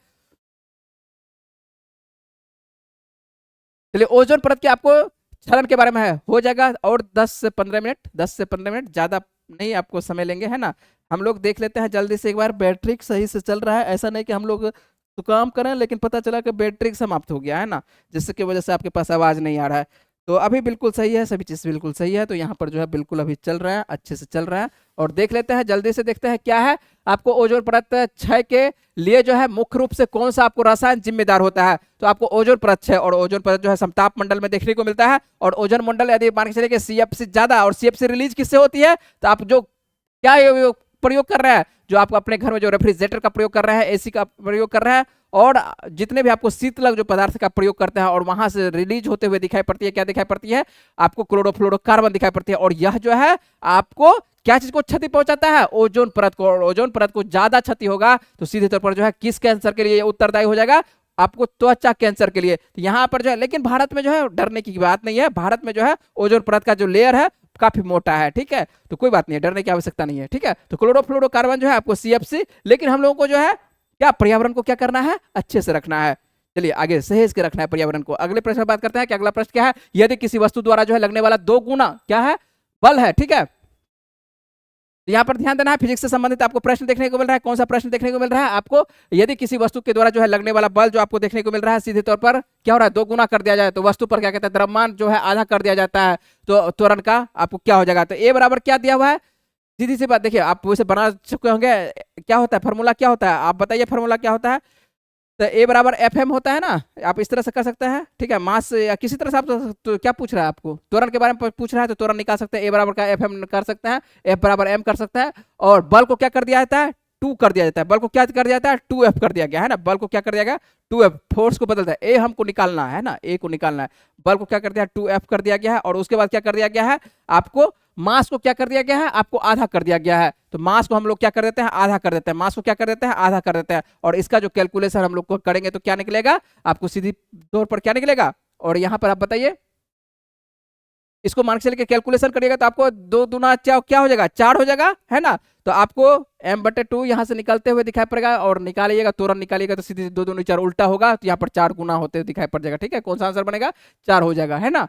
चलिए ओजोन परत के आपको क्षरण के बारे में है, हो जाएगा और 10 से 15 मिनट, 10 से 15 मिनट, ज्यादा नहीं आपको समय लेंगे, है ना। हम लोग देख लेते हैं जल्दी से एक बार, बैटरी सही से चल रहा है, ऐसा नहीं कि हम लोग तो काम करें लेकिन पता चला कि बैटरी समाप्त हो गया है ना, जिसकी वजह से आपके पास आवाज नहीं आ रहा है। तो अभी बिल्कुल सही है, सभी चीज बिल्कुल सही है, तो यहाँ पर जो है बिल्कुल अभी चल रहा है, अच्छे से चल रहा है। और देख लेते हैं जल्दी से, देखते हैं क्या है आपको ओजोन परत क्षय के लिए जो है मुख्य रूप से कौन सा आपको रसायन जिम्मेदार होता है। तो आपको ओजोन परत क्षय और ओजोन परत जो है समताप मंडल में देखने को मिलता है, और ओजोन मंडल यदि मान के चलिए कि सीएफसी ज्यादा, और सीएफसी रिलीज किससे होती है, तो आप जो क्या प्रयोग कर रहे हैं, जो आप अपने घर में जो रेफ्रिजरेटर का प्रयोग कर रहे हैं, एसी का प्रयोग कर रहे हैं, और जितने भी आपको शीतलक जो पदार्थ का प्रयोग करते हैं, और वहां से रिलीज होते हुए दिखाई पड़ती है, क्या दिखाई पड़ती है आपको? क्लोरोफ्लोरोकार्बन दिखाई पड़ती है। और यह जो है आपको क्या चीज को क्षति पहुंचाता है? ओजोन परत को। और ओजोन परत को ज्यादा क्षति होगा तो सीधे तौर पर जो है किस कैंसर के लिए उत्तरदायी हो जाएगा? आपको त्वचा कैंसर के लिए। तो यहाँ पर जो है, लेकिन भारत में जो है डरने की बात नहीं है, भारत में जो है ओजोन परत का जो लेयर है काफी मोटा है, ठीक है, तो कोई बात नहीं है, डरने की आवश्यकता नहीं है, ठीक है। तो क्लोरोफ्लोरोकार्बन जो है आपको सीएफसी, लेकिन हम लोगों को जो है क्या पर्यावरण को क्या करना है? अच्छे से रखना है। चलिए आगे सहेज के रखना है पर्यावरण को। अगले प्रश्न में बात करते हैं कि अगला प्रश्न क्या है, यदि किसी वस्तु द्वारा जो है लगने वाला 2 गुना क्या है, बल है, ठीक है। यहाँ पर ध्यान देना है, फिजिक्स से संबंधित आपको प्रश्न देखने को मिल रहा है। कौन सा प्रश्न देखने को मिल रहा है आपको? यदि किसी वस्तु के द्वारा जो है लगने वाला बल जो आपको देखने को मिल रहा है, सीधे तौर पर क्या हो रहा है, 2 गुना कर दिया जाए तो वस्तु पर क्या कहता है, द्रव्यमान जो है आधा कर दिया जाता है, तो त्वरण का आपको क्या हो जाएगा? तो ए बराबर क्या दिया हुआ है, सीधी सी बात, देखिए आप वैसे बना चुके होंगे, क्या होता है फॉर्मूला, क्या होता है आप बताइए, फॉर्मूला क्या होता है? तो ए बराबर एफ एम होता है ना, आप इस तरह से कर सकते हैं, ठीक है, मास या किसी तरह से आप तो क्या पूछ रहा है आपको, त्वरण के बारे में पूछ रहा है, तो त्वरण निकाल सकते हैं, ए बराबर का एफ एम कर सकते हैं, एफ बराबर एम कर सकते हैं, और बल को क्या कर दिया जाता है, 2 कर दिया जाता है, बल को क्या कर दिया जाता है, 2F कर दिया गया है ना, बल को क्या कर दिया गया, 2F, फोर्स को बदलता है, ए हमको निकालना है ना, ए को निकालना है, बल को क्या कर दिया, 2F कर दिया गया है, और उसके बाद क्या कर दिया गया है आपको, मास को क्या कर दिया गया है आपको, आधा कर दिया गया है। तो मास को हम लोग क्या कर देते हैं, आधा कर देते हैं, मास को क्या कर देते हैं, आधा कर देते हैं, और इसका जो कैलकुलेशन हम लोग को करेंगे तो क्या निकलेगा आपको, सीधी तौर पर क्या निकलेगा, और यहां पर आप बताइए, इसको मान के चलिए कैलकुलेशन करिएगा तो आपको 2 दूना क्या हो जाएगा, 4 हो जाएगा, है ना। तो आपको m/2 यहाँ से निकलते हुए दिखाई पड़ेगा, और निकालिएगा, त्वरण निकालिएगा तो सीधे 2 दूनी 4 उल्टा होगा, तो यहाँ पर 4 गुना होते हुए दिखाई पड़ जाएगा, ठीक है। कौन सा आंसर बनेगा, 4 हो जाएगा, है ना।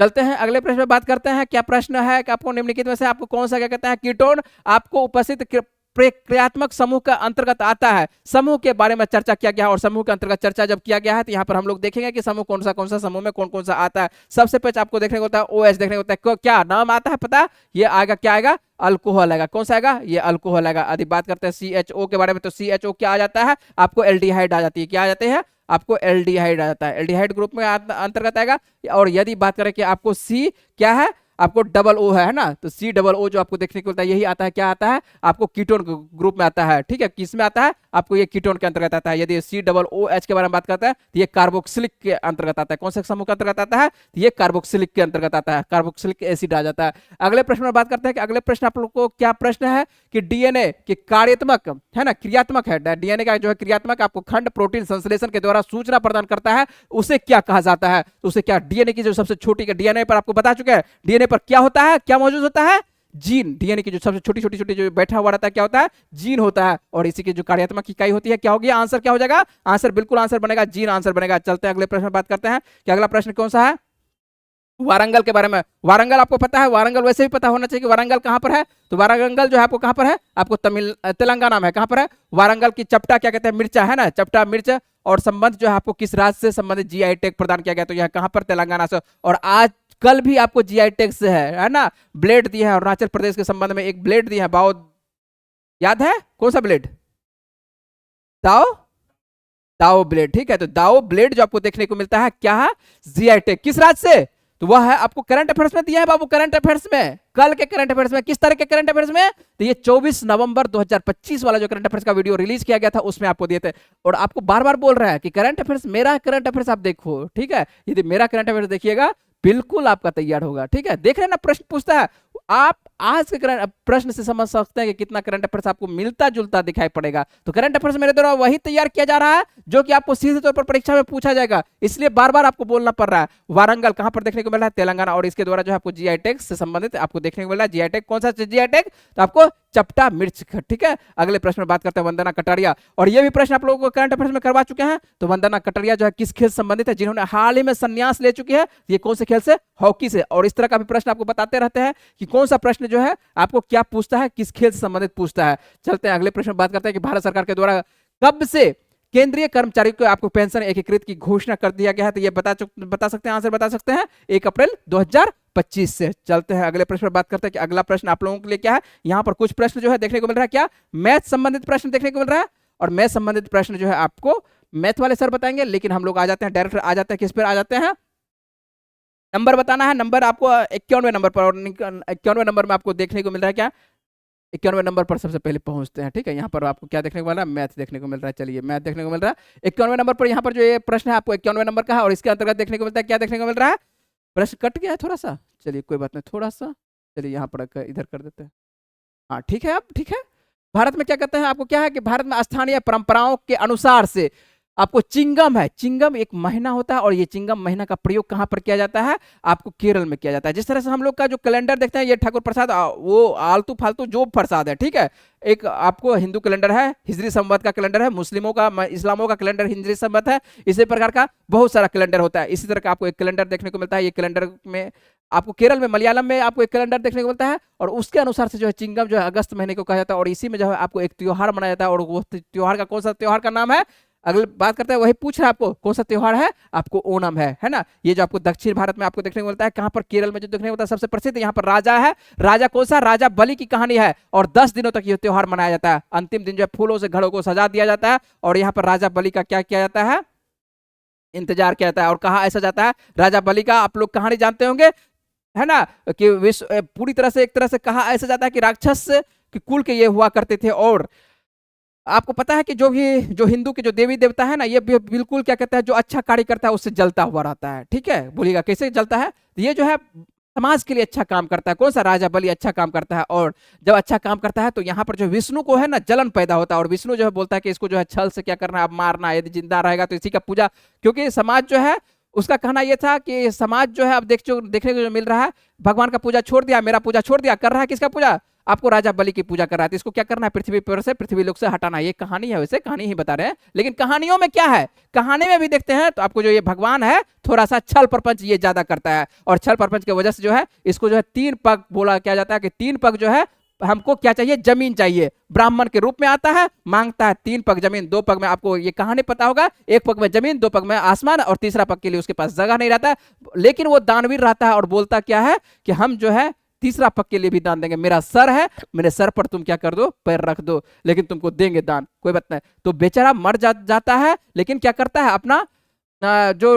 चलते हैं अगले प्रश्न में बात करते हैं, क्या प्रश्न है कि आपको निम्नलिखित में से आपको कौन सा क्या कहते हैं कीटोन आपको उपस्थित प्रक्रियात्मक समूह का अंतर्गत आता है। समूह के बारे में चर्चा किया गया है, और समूह के अंतर्गत चर्चा जब किया गया है तो यहाँ पर हम लोग देखेंगे कि समूह कौन सा समूह में कौन सा आता है। सबसे पहले आपको देखने को होता है OH देखने को होता है, क्या नाम आता है पता, ये आएगा, क्या आएगा, अल्कोहल आएगा। कौन सा आएगा, ये अल्कोहल आएगा। यदि बात करते हैं CHO के बारे में तो CHO क्या आ जाता है आपको, एल्डिहाइड आ जाती है, क्या आ जाते हैं आपको, एल्डिहाइड आ जाता है, एल्डिहाइड ग्रुप में अंतर्गत आएगा। और यदि बात करें कि आपको C क्या है आपको डबल ओ है ना, तो सी डबल ओ जो आपको देखने को मिलता है यही आता है, क्या आता है आपको कीटोन ग्रुप में आता है, ठीक है। किस में आता है आपको, ये कीटोन के अंतर्गत आता है। यदि सी डबल ओ एच के बारे में बात करता है तो ये कार्बोक्सिलिक के अंतर्गत आता है। कौन से समूह के अंतर्गत आता है, तो ये कार्बोक्सिलिक के अंतर्गत आता है, कार्बोक्सिलिक एसिड आ जाता है। अगले प्रश्न में बात करते हैं कि अगले प्रश्न आप लोग को क्या प्रश्न है कि डीएनए की कार्यात्मक है ना, क्रियात्मक है, डीएनए का जो है क्रियात्मक आपको खंड प्रोटीन संश्लेषण के द्वारा सूचना प्रदान करता है, उसे क्या कहा जाता है, तो उसे क्या, डीएनए की जो सबसे छोटी, डीएनए पर आपको बता चुके हैं डीएनए पर क्या होता है, क्या मौजूद होता है, जीन। डीएनए की जो सबसे छोटी छोटी छोटी जो बैठा हुआ रहता है क्या होता है, जीन होता है। और इसी की जो कार्यात्मक इकाई होती है क्या होगी, आंसर क्या हो जाएगा, आंसर बिल्कुल आंसर बनेगा जीन, आंसर बनेगा। चलते हैं अगले प्रश्न में बात करते हैं कि अगला प्रश्न कौन सा है, वारंगल के बारे में। वारंगल आपको पता है, वारंगल वैसे भी पता होना चाहिए कि वारंगल कहां पर है, तो वारंगल जो है आपको कहां पर है, आपको तेलंगाना में, कहां पर है वारंगल की चपटा क्या कहते हैं, मिर्चा है ना, चपटा मिर्च। और संबंध जो है आपको किस राज्य से संबंधित जीआई टैग प्रदान किया गया, तो यह कहां पर, तेलंगाना से। और आज कल भी आपको जीआई टैग से है ना, ब्लेड दिया है अरुणाचल प्रदेश के संबंध में, एक ब्लेड दिया है बाओ, याद है कौन सा ब्लेड, दाओ, दाओ ब्लेड, ठीक है। तो दाओ ब्लेड जो आपको देखने को मिलता है क्या है, जीआई टैग, किस राज्य से, तो वह है आपको करंट अफेयर्स में दिया है बाबू, करंट अफेयर्स में, कल के करंट अफेयर्स में। किस तरह के करंट अफेयर्स में, तो ये 24 नवंबर 2025 वाला जो करंट अफेयर्स का वीडियो रिलीज किया गया था उसमें आपको दिए थे। और आपको बार बार बोल रहा है कि करंट अफेयर्स, मेरा करंट अफेयर्स आप देखो, ठीक है। यदि मेरा करंट अफेयर्स देखिएगा बिल्कुल आपका तैयार होगा, ठीक है। देख रहे हैं ना, प्रश्न पूछता है, आप आज के प्रश्न से समझ सकते हैं कि कितना करंट अफेयर्स आपको मिलता जुलता दिखाई पड़ेगा। तो करंट अफेयर्स मेरे द्वारा वही तैयार किया जा रहा है जो कि आपको सीधे तौर पर परीक्षा में पूछा जाएगा, इसलिए बार बार आपको बोलना पड़ रहा है। वारंगल कहां पर देखने को मिल रहा है, तेलंगाना। और इसके द्वारा जो आपको जीआई टैग से संबंधित आपको देखने को मिल रहा है, जीआई टैग कौन सा जीआई टैग, तो आपको चपटा मिर्च, ठीक है। अगले प्रश्न में बात करते हैं वंदना कटारिया, और ये भी प्रश्न आप लोगों को करंट अफेयर्स में करवा चुके हैं। तो वंदना कटारिया जो है किस खेल से संबंधित है, जिन्होंने हाल ही में संन्यास ले चुकी है, ये कौन से खेल से, हॉकी से। और इस तरह का भी प्रश्न आपको बताते रहते हैं कि कौन सा प्रश्न जो है आपको क्या पूछता है, किस खेल से संबंधित पूछता है। चलते हैं अगले प्रश्न में बात करते हैं कि भारत सरकार के द्वारा कब से केंद्रीय कर्मचारी को आपको पेंशन एकीकृत की घोषणा कर दिया गया है, तो ये बता सकते हैं, आंसर बता सकते हैं, 1 अप्रैल 2025 से। चलते हैं अगले प्रश्न पर बात करते हैं कि अगला प्रश्न आप लोगों के लिए क्या है। यहाँ पर कुछ प्रश्न जो है देखने को मिल रहा है, क्या मैथ संबंधित प्रश्न देखने को मिल रहा है। और मैथ संबंधित प्रश्न जो है आपको मैथ वाले सर बताएंगे, लेकिन हम लोग आ जाते हैं डायरेक्ट, आ जाते हैं किस पर, आ जाते हैं नंबर बताना है। नंबर आपको 91वें नंबर पर, और 91वें नंबर में आपको देखने को मिल रहा है क्या, 91वें नंबर पर सबसे पहले पहुंचते हैं, ठीक है। यहाँ पर आपको क्या देखने को मिल रहा है, मैथ देखने को मिल रहा है। चलिए मैथ देखने को मिल रहा है 91वें नंबर पर। यहाँ पर जो ये प्रश्न है आपको 91वें नंबर का है, और इसके अंतर्गत देखने को मिलता है, क्या देखने को मिल रहा है, प्रश्न कट गया है थोड़ा सा, चलिए कोई बात नहीं, थोड़ा सा चलिए यहाँ पर इधर कर देते हैं, हाँ ठीक है। अब ठीक है, भारत में क्या कहते हैं, आपको क्या है कि भारत में स्थानीय परंपराओं के अनुसार से आपको चिंगम है, चिंगम एक महीना होता है, और ये चिंगम महीना का प्रयोग कहां पर किया जाता है, आपको केरल में किया जाता है। जिस तरह से हम लोग का जो कैलेंडर देखते हैं, ये ठाकुर प्रसाद वो आलतू फालतू जो प्रसाद है, ठीक है। एक आपको हिंदू कैलेंडर है, हिजरी संवत का कैलेंडर है, मुस्लिमों का, इस्लामों का कैलेंडर हिजरी संवत है, इसी प्रकार का बहुत सारा कैलेंडर होता है। इसी तरह का आपको एक कैलेंडर देखने को मिलता है। ये कैलेंडर में आपको केरल में, मलयालम में आपको एक कैलेंडर देखने को मिलता है, और उसके अनुसार से जो है चिंगम जो है अगस्त महीने को कहा जाता है, और इसी में जो है आपको एक त्योहार मनाया जाता है, और वो त्योहार का कौन सा त्योहार का नाम है, अगले बात करते हैं, वही पूछ रहा है आपको कौन सा त्योहार है, आपको ओणम है ना। ये जो आपको दक्षिण भारत में आपको देखने को मिलता है, कहां पर, केरल में जो देखने को मिलता है सबसे प्रसिद्ध, यहाँ पर राजा है, राजा कौन सा, राजा बलि की कहानी है, और 10 दिनों तक ये त्योहार मनाया जाता है। अंतिम दिन जो है फूलों से घरों को सजा दिया जाता है, और यहाँ पर राजा बलि का क्या किया जाता है, इंतजार किया जाता है। और कहा ऐसा जाता है राजा बलि का, आप लोग कहानी जानते होंगे है ना, कि विश्व पूरी तरह से, एक तरह से कहा ऐसा जाता है कि राक्षस के कुल के ये हुआ करते थे। और आपको पता है कि जो भी, जो हिंदू के जो देवी देवता है ना, ये बिल्कुल क्या कहता है, जो अच्छा कार्य करता है उससे जलता हुआ रहता है, ठीक है। बोलिएगा कैसे जलता है, तो ये जो है समाज के लिए अच्छा काम करता है। कौन सा, राजा बलि अच्छा काम करता है, और जब अच्छा काम करता है तो यहाँ पर जो विष्णु को है ना जलन पैदा होता है, और विष्णु जो है बोलता है कि इसको जो है छल से क्या करना है, अब मारना है, यदि जिंदा रहेगा तो इसी का पूजा, क्योंकि समाज जो है उसका कहना यह था कि समाज जो है अब देखने को जो मिल रहा है, भगवान का पूजा छोड़ दिया, मेरा पूजा छोड़ दिया, कर रहा है किसका पूजा, आपको राजा बलि की पूजा कर रहा है। तो इसको क्या करना है, पृथ्वी पर से, पृथ्वी लोक से हटाना। ये कहानी है, वैसे कहानी ही बता रहे हैं, लेकिन कहानियों में क्या है, कहानी में भी देखते हैं तो आपको जो ये भगवान है थोड़ा सा छल प्रपंच ये ज्यादा करता है, और छल प्रपंच की वजह से जो है इसको जो है 3 पग बोला क्या जाता है, कि 3 पग जो है हमको क्या चाहिए, जमीन चाहिए, ब्राह्मण के रूप में आता है, मांगता है 3 पग जमीन, 2 पग में आपको ये कहानी पता होगा, 1 पग में जमीन, 2 पग में आसमान, और तीसरा पग के लिए उसके पास जगह नहीं रहता है, लेकिन वो दानवीर रहता है, और बोलता क्या है कि हम जो है तीसरा पग के लिए भी दान देंगे, मेरा सर है, मेरे सर पर तुम क्या कर दो, पैर रख दो, लेकिन तुमको देंगे दान, कोई बात नहीं। तो बेचारा मर जाता है, लेकिन क्या करता है, अपना जो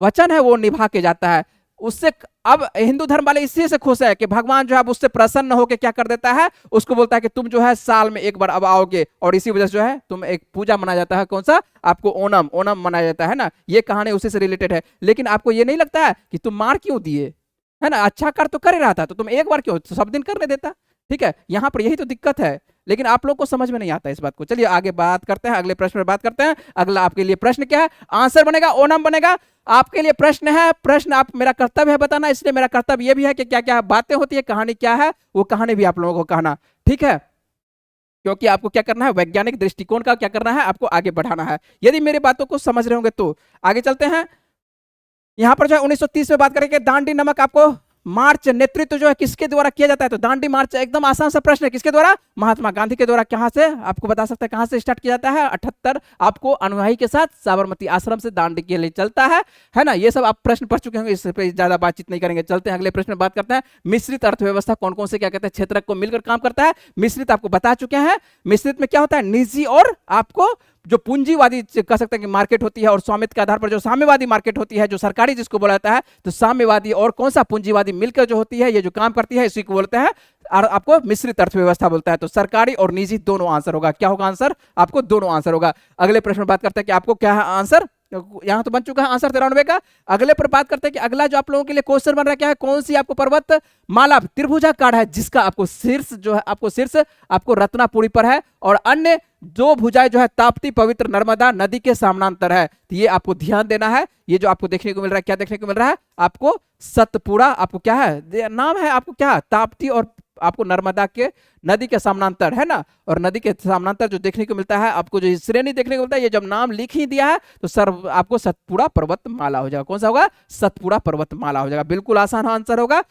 वचन है वो निभा के जाता है। उससे अब हिंदू धर्म वाले इसी से खुश है कि भगवान जो है उससे प्रसन्न होकर क्या कर देता है, उसको बोलता है कि तुम जो है साल में एक बार अब आओगे, और इसी वजह से जो है तुम एक पूजा मनाया जाता है, कौन सा, आपको ओणम, ओणम मनाया जाता है ना। ये कहानी उसी से रिलेटेड है। लेकिन आपको ये नहीं लगता है कि तुम मार क्यों दिए, है ना, अच्छा कर तो कर ही रहा था, तो तुम एक बार क्यों सब दिन करने देता। ठीक है, यहाँ पर यही तो दिक्कत है, लेकिन आप लोग को समझ में नहीं आता इस बात को। चलिए आगे बात करते हैं, अगले प्रश्न पर बात करते हैं। अगला आपके लिए प्रश्न क्या है, आंसर बनेगा ओणम बनेगा। आपके लिए प्रश्न है, प्रश्न आप, मेरा कर्तव्य है बताना, इसलिए मेरा कर्तव्य यह भी है कि क्या क्या बातें होती है, कहानी क्या है, वो कहानी भी आप लोगों को कहना, ठीक है, क्योंकि आपको क्या करना है, वैज्ञानिक दृष्टिकोण का क्या करना है, आपको आगे बढ़ाना है। यदि मेरी बातों को समझ रहे होंगे तो आगे चलते हैं। यहां पर जो है 1930 में बात करेंगे, दांडी नामक आपको मार्च नेतृत्व जो है किसके द्वारा किया जाता है, तो दांडी मार्च एकदम आसान सा प्रश्न है, किसके द्वारा, महात्मा गांधी के द्वारा। कहां से, आपको बता सकते हैं कहां से स्टार्ट किया जाता है, 78 आपको अनुयायी के साथ साबरमती आश्रम से दांडी के लिए चलता है ना। ये सब आप प्रश्न पढ़ चुके होंगे, इस पे ज्यादा बातचीत नहीं करेंगे। चलते हैं अगले प्रश्न में बात करते हैं। मिश्रित अर्थव्यवस्था कौन कौन से क्या कहते हैं, क्षेत्र को मिलकर काम करता है। मिश्रित आपको बता चुके हैं, मिश्रित में क्या होता है, निजी और आपको जो पूंजीवादी कह सकते हैं कि मार्केट होती है, और स्वामित्व के आधार पर जो साम्यवादी मार्केट होती है, जो सरकारी जिसको बोला जाता है, तो साम्यवादी और कौन सा पूंजीवादी मिलकर जो होती है, ये जो काम करती है, इसी को बोलते हैं और आपको मिश्रित अर्थव्यवस्था बोलता है। तो सरकारी और निजी दोनों आंसर होगा। क्या होगा आंसर, आपको दोनों आंसर होगा। अगले प्रश्न में बात करते हैं कि आपको क्या है आंसर, यहां तो बन चुका है आंसर 93 का। अगले पर बात करते हैं कि अगला जो आप लोगों के लिए क्वेश्चन बन रहा है क्या है, कौन सी आपको पर्वत माला त्रिभुजाकार है, जिसका आपको शीर्ष जो है, आपको शीर्ष आपको रत्नापुरी पर है, और अन्य दो भुजाएं जो है ताप्ती पवित्र नर्मदा नदी के समानांतर है। तो ये आपको ध्यान देना है। ये जो आपको देखने को मिल रहा है, क्या देखने को मिल रहा है आपको, सतपुड़ा, आपको क्या है नाम है, आपको क्या, ताप्ती और आपको नर्मदा के नदी के समानांतर, है ना, और नदी के समानांतर जो देखने को मिलता है आपको, जो श्रेणी देखने को मिलता है, ये जब नाम लिख ही दिया है तो सर आपको सतपुड़ा पर्वतमाला हो जाएगा। कौन सा होगा, सतपुड़ा पर्वतमाला हो जाएगा। बिल्कुल आसान आंसर होगा।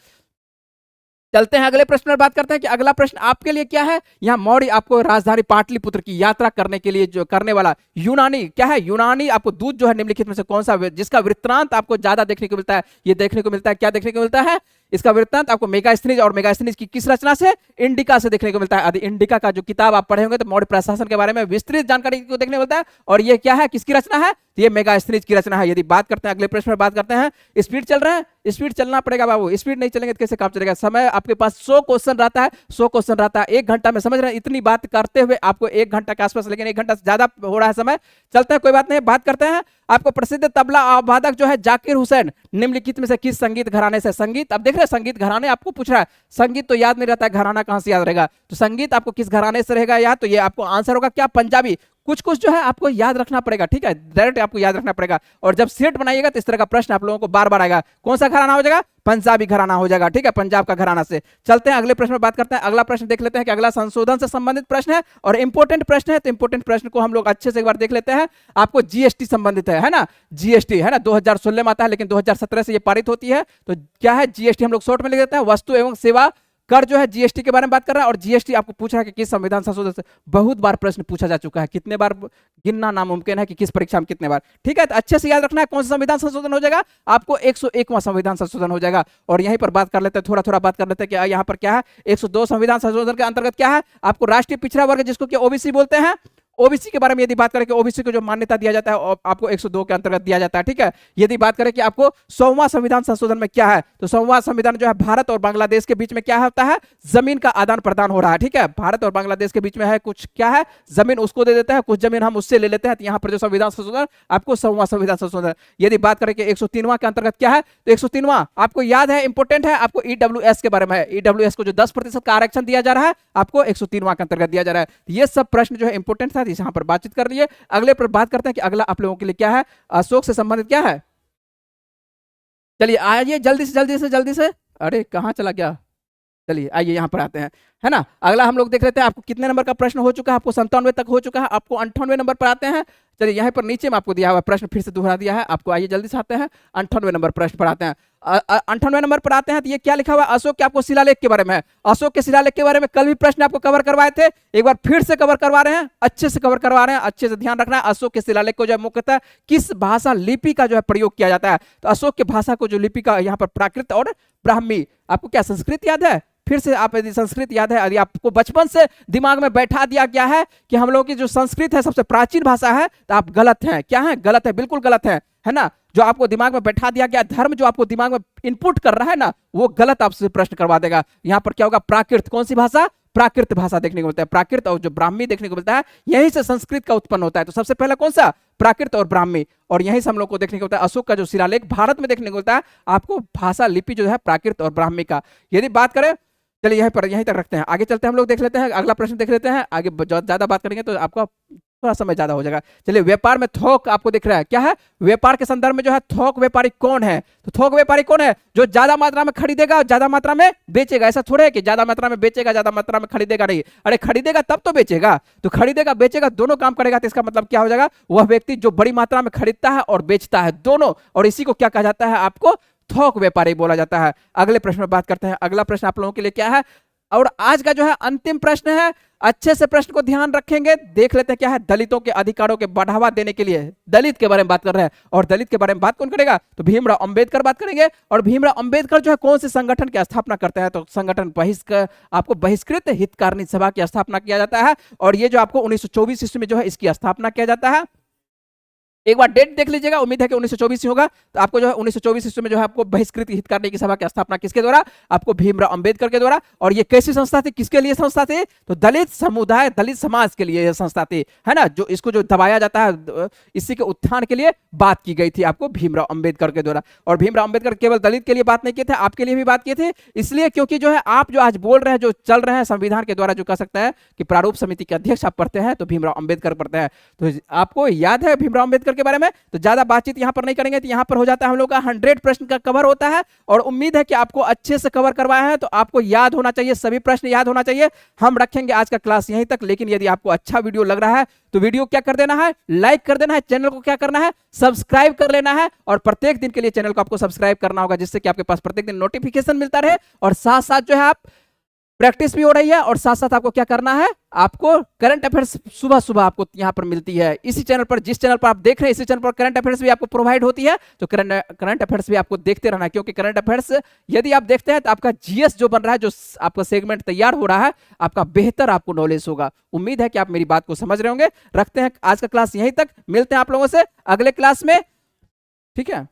चलते हैं अगले प्रश्न पर बात करते हैं कि अगला प्रश्न आपके लिए क्या है। यहाँ मौर्य आपको राजधानी पाटलिपुत्र की यात्रा करने के लिए जो करने वाला यूनानी क्या है, यूनानी आपको दूत जो है निम्नलिखित में से कौन सा, जिसका वृत्तांत आपको ज्यादा देखने को मिलता है, ये देखने को मिलता है, क्या देखने को मिलता है, इसका वृत्तांत आपको मेगास्थनीज, और मेगास्थनीज की किस रचना से, इंडिका से देखने को मिलता है। इंडिका का जो किताब आप पढ़े होंगे तो मौर्य प्रशासन के बारे में विस्तृत जानकारी को देखने को मिलता है, और ये क्या है, किसकी रचना है, ये मेगास्थनीज की रचना है। यदि बात करते हैं अगले प्रश्न में बात करते हैं, स्पीड चल रहा है, स्पीड चलना पड़ेगा बाबू, स्पीड नहीं चलेंगे तो कैसे काम चलेगा। समय आपके पास 100 क्वेश्चन रहता है, 100 क्वेश्चन रहता है 1 घंटा में, समझ रहे हैं, इतनी बात करते हुए आपको 1 घंटा के आसपास, लेकिन 1 घंटा से ज्यादा हो रहा है समय। चलते हैं, कोई बात नहीं, बात करते हैं। आपको प्रसिद्ध तबला वादक जो है जाकिर हुसैन निम्नलिखित में से किस संगीत घराने से, संगीत अब देख रहे हैं संगीत घराने आपको पूछ रहा है, संगीत तो याद नहीं रहता है, घराना कहां से याद रहेगा, तो संगीत आपको किस घराने से रहेगा याद, तो ये आपको आंसर होगा क्या, पंजाबी। कुछ कुछ जो है आपको याद रखना पड़ेगा, ठीक है, डायरेक्ट आपको याद रखना पड़ेगा, और जब सेट बनाइएगा तो इस तरह का प्रश्न आप लोगों को बार बार आएगा। कौन सा घराना हो जाएगा, पंजाबी घराना हो जाएगा, ठीक है, पंजाब का घराना से। चलते हैं अगले प्रश्न में बात करते हैं। अगला प्रश्न देख लेते हैं कि अगला संशोधन से संबंधित प्रश्न है और इंपोर्टेंट प्रश्न है, तो इंपोर्टेंट प्रश्न को हम लोग अच्छे से एक बार देख लेते हैं। आपको जीएसटी संबंधित है ना, जीएसटी है ना, 2016 में आता है, लेकिन 2017 से ये पारित होती है। तो क्या है जीएसटी, हम लोग शॉर्ट में लिख देते हैं, वस्तु एवं सेवा कर जो है जीएसटी के बारे में बात कर रहा है। और जीएसटी आपको पूछ रहा है कि किस संविधान संशोधन से, बहुत बार प्रश्न पूछा जा चुका है, कितने बार गिनना नामुमकिन है कि किस परीक्षा में कितने बार, ठीक है, तो अच्छे से याद रखना है कौन सा संविधान संशोधन हो जाएगा, आपको 101वां संविधान संशोधन हो जाएगा। और यहीं पर बात कर लेते हैं, थोड़ा थोड़ा बात कर लेते हैं कि यहाँ पर क्या है, 102 संविधान संशोधन के अंतर्गत क्या है, आपको राष्ट्रीय पिछड़ा वर्ग जिसको कि ओबीसी बोलते हैं, ओबीसी के बारे में यदि बात करें कि ओबीसी को जो मान्यता दिया जाता है आपको 102 के अंतर्गत दिया जाता है, ठीक है। यदि बात करें कि आपको 100वां संविधान संशोधन में क्या है, तो 100वां संविधान जो है भारत और बांग्लादेश के बीच में क्या होता है, जमीन का आदान प्रदान हो रहा है, ठीक है, भारत और बांग्लादेश के बीच में है कुछ क्या है, जमीन उसको दे देता है, कुछ जमीन हम उससे ले लेते हैं, तो यहाँ पर जो संविधान संशोधन आपको 100वां संविधान संशोधन। यदि बात करें कि 103वां के अंतर्गत क्या है, तो 103वां आपको याद है, इंपोर्टेंट है, आपको ईडब्ल्यूएस के बारे में है, ईडब्ल्यूएस को जो 10% का आरक्षण दिया जा रहा है आपको 103वां के अंतर्गत दिया जा रहा है। ये सब प्रश्न जो है इंपोर्टेंट था, यहाँ पर बातचीत कर लिए। अगले पर बात करते हैं कि अगला आप लोगों के लिए क्या है, अशोक से संबंधित क्या है। चलिए आइए जल्दी से, अरे कहां चला गया, चलिए आइए यहां पर आते हैं, है ना। अगला हम लोग देख लेते हैं आपको कितने नंबर का प्रश्न हो चुका है, आपको 97 तक हो चुका है, आपको 98 नंबर पर आते हैं। चलिए यहाँ पर नीचे में आपको दिया हुआ प्रश्न फिर से दोहरा दिया है आपको, आइए जल्दी से आते हैं 98 नंबर प्रश्न पर आते हैं। 98 नंबर पर आते हैं तो ये क्या लिखा हुआ है, अशोक के आपको शिलालेख के बारे में है। अशोक के शिलालेख के बारे में कल भी प्रश्न आपको कवर करवाए थे, एक बार फिर से कवर करवा रहे हैं, अच्छे से कवर करवा रहे हैं, अच्छे से ध्यान रखना है। अशोक के शिलालेख को जो है मुख्यतः किस भाषा लिपि का जो है प्रयोग किया जाता है, तो अशोक के भाषा को जो लिपि का यहाँ पर प्राकृत और ब्राह्मी, आपको क्या संस्कृत याद है, फिर से आप यदि संस्कृत याद है, यदि आपको बचपन से दिमाग में बैठा दिया गया है कि हम लोग की जो संस्कृत है सबसे प्राचीन भाषा है, तो आप गलत हैं। क्या है? गलत है, बिल्कुल गलत है ना। जो आपको दिमाग में बैठा दिया गया धर्म जो आपको दिमाग में इनपुट कर रहा है ना, वो गलत आपसे प्रश्न करवा देगा। यहाँ पर क्या होगा? प्राकृत। कौन सी भाषा? प्राकृत भाषा देखने को मिलता है। प्राकृत और जो ब्राह्मी देखने को मिलता है, यहीं से संस्कृत का उत्पन्न होता है। तो सबसे पहला कौन सा? प्राकृत और ब्राह्मी। और यहीं से हम लोग को देखने को मिलता है अशोक का जो शिलालेख भारत में देखने को मिलता है आपको भाषा लिपि जो है प्राकृत और ब्राह्मी का। यदि बात करें, चलिए यहीं तक रखते हैं, आगे चलते हैं, हम लोग देख लेते हैं, अगला प्रश्न देख लेते हैं। आगे ज्यादा बात करेंगे तो आपका थोड़ा समय ज्यादा हो जाएगा। चलिए, व्यापार में थोक आपको दिख रहा है, क्या है? व्यापार के संदर्भ में जो है थोक व्यापारी कौन है? तो थोक व्यापारी कौन है? जो ज्यादा मात्रा में खरीदेगा और ज्यादा मात्रा में बेचेगा। ऐसा थोड़े है कि ज्यादा मात्रा में बेचेगा ज्यादा मात्रा में खरीदेगा, नहीं। अरे खरीदेगा तब तो बेचेगा, तो खरीदेगा बेचेगा दोनों काम करेगा। तो इसका मतलब क्या हो जाएगा? वह व्यक्ति जो बड़ी मात्रा में खरीदता है और बेचता है दोनों, और इसी को क्या कहा जाता है? आपको थोक व्यापारी बोला जाता है। अगले प्रश्न में बात करते हैं। अगला प्रश्न आप लोगों के लिए क्या है, और आज का जो है अंतिम प्रश्न है। अच्छे से प्रश्न को ध्यान रखेंगे, देख लेते हैं क्या है। दलितों के अधिकारों के बढ़ावा देने के लिए, दलित के बारे में बात कर रहे हैं। और दलित के बारे में बात कौन करेगा? तो भीमराव अंबेडकर बात करेंगे। और भीमराव अंबेडकर जो है कौन से संगठन की स्थापना करते हैं? तो संगठन आपको बहिष्कृत हितकारिणी सभा की स्थापना किया जाता है। और ये जो आपको 1924 ईस्वी में जो है इसकी स्थापना किया जाता है। एक बार डेट देख लीजिएगा, उम्मीद है कि 1924 ही होगा। तो आपको जो है 1924 ईस्वी में जो है आपको बहिष्कृत हितकारिणी की सभा की स्थापना किसके द्वारा? आपको भीमराव अंबेडकर के द्वारा। और ये कैसी संस्था थी, किसके लिए संस्था थी? तो दलित समुदाय, दलित समाज के लिए यह संस्था थी, है ना। जो इसको जो दबाया जाता है, इसी के उत्थान के लिए बात की गई थी आपको भीमराव अंबेडकर के द्वारा। और भीमराव अंबेडकर केवल दलित के लिए बात नहीं किए थे, आपके लिए भी बात किए थे। इसलिए क्योंकि जो है आप जो आज बोल रहे हैं, जो चल रहे हैं संविधान के द्वारा, जो कह सकते हैं कि प्रारूप समिति के अध्यक्ष आप पढ़ते हैं, तो भीमराव अंबेडकर पढ़ते हैं। तो आपको याद है भीमराव अंबेडकर के बारे में। तो ज्यादा बातचीत यहां पर नहीं करेंगे। तो यहां पर हो जाता है हम लोग का 100 प्रश्न का कवर होता है। और उम्मीद है कि आपको अच्छे से कवर करवाए हैं। तो आपको याद होना चाहिए, सभी प्रश्न याद होना चाहिए। हम रखेंगे आज का क्लास यहीं तक। लेकिन यदि आपको अच्छा वीडियो लग रहा है तो वीडियो क्या कर देना है? लाइक कर देना है। चैनल को क्या करना है? सब्सक्राइब कर लेना है। और प्रत्येक दिन के लिए चैनल को आपको सब्सक्राइब करना होगा, जिससे कि आपके पास प्रत्येक दिन नोटिफिकेशन मिलता रहे। और साथ साथ जो है आप प्रैक्टिस भी हो रही है। और साथ साथ आपको क्या करना है? आपको करंट अफेयर्स सुबह सुबह आपको यहां पर मिलती है इसी चैनल पर। जिस चैनल पर आप देख रहे हैं इसी चैनल पर करंट अफेयर्स भी आपको प्रोवाइड होती है। तो करंट अफेयर्स भी आपको देखते रहना है, क्योंकि करंट अफेयर्स यदि आप देखते हैं तो आपका जीएस जो बन रहा है, जो आपका सेगमेंट तैयार हो रहा है, आपका बेहतर आपको नॉलेज होगा। उम्मीद है कि आप मेरी बात को समझ रहे होंगे। रखते हैं आज का क्लास यहीं तक, मिलते हैं आप लोगों से अगले क्लास में, ठीक है।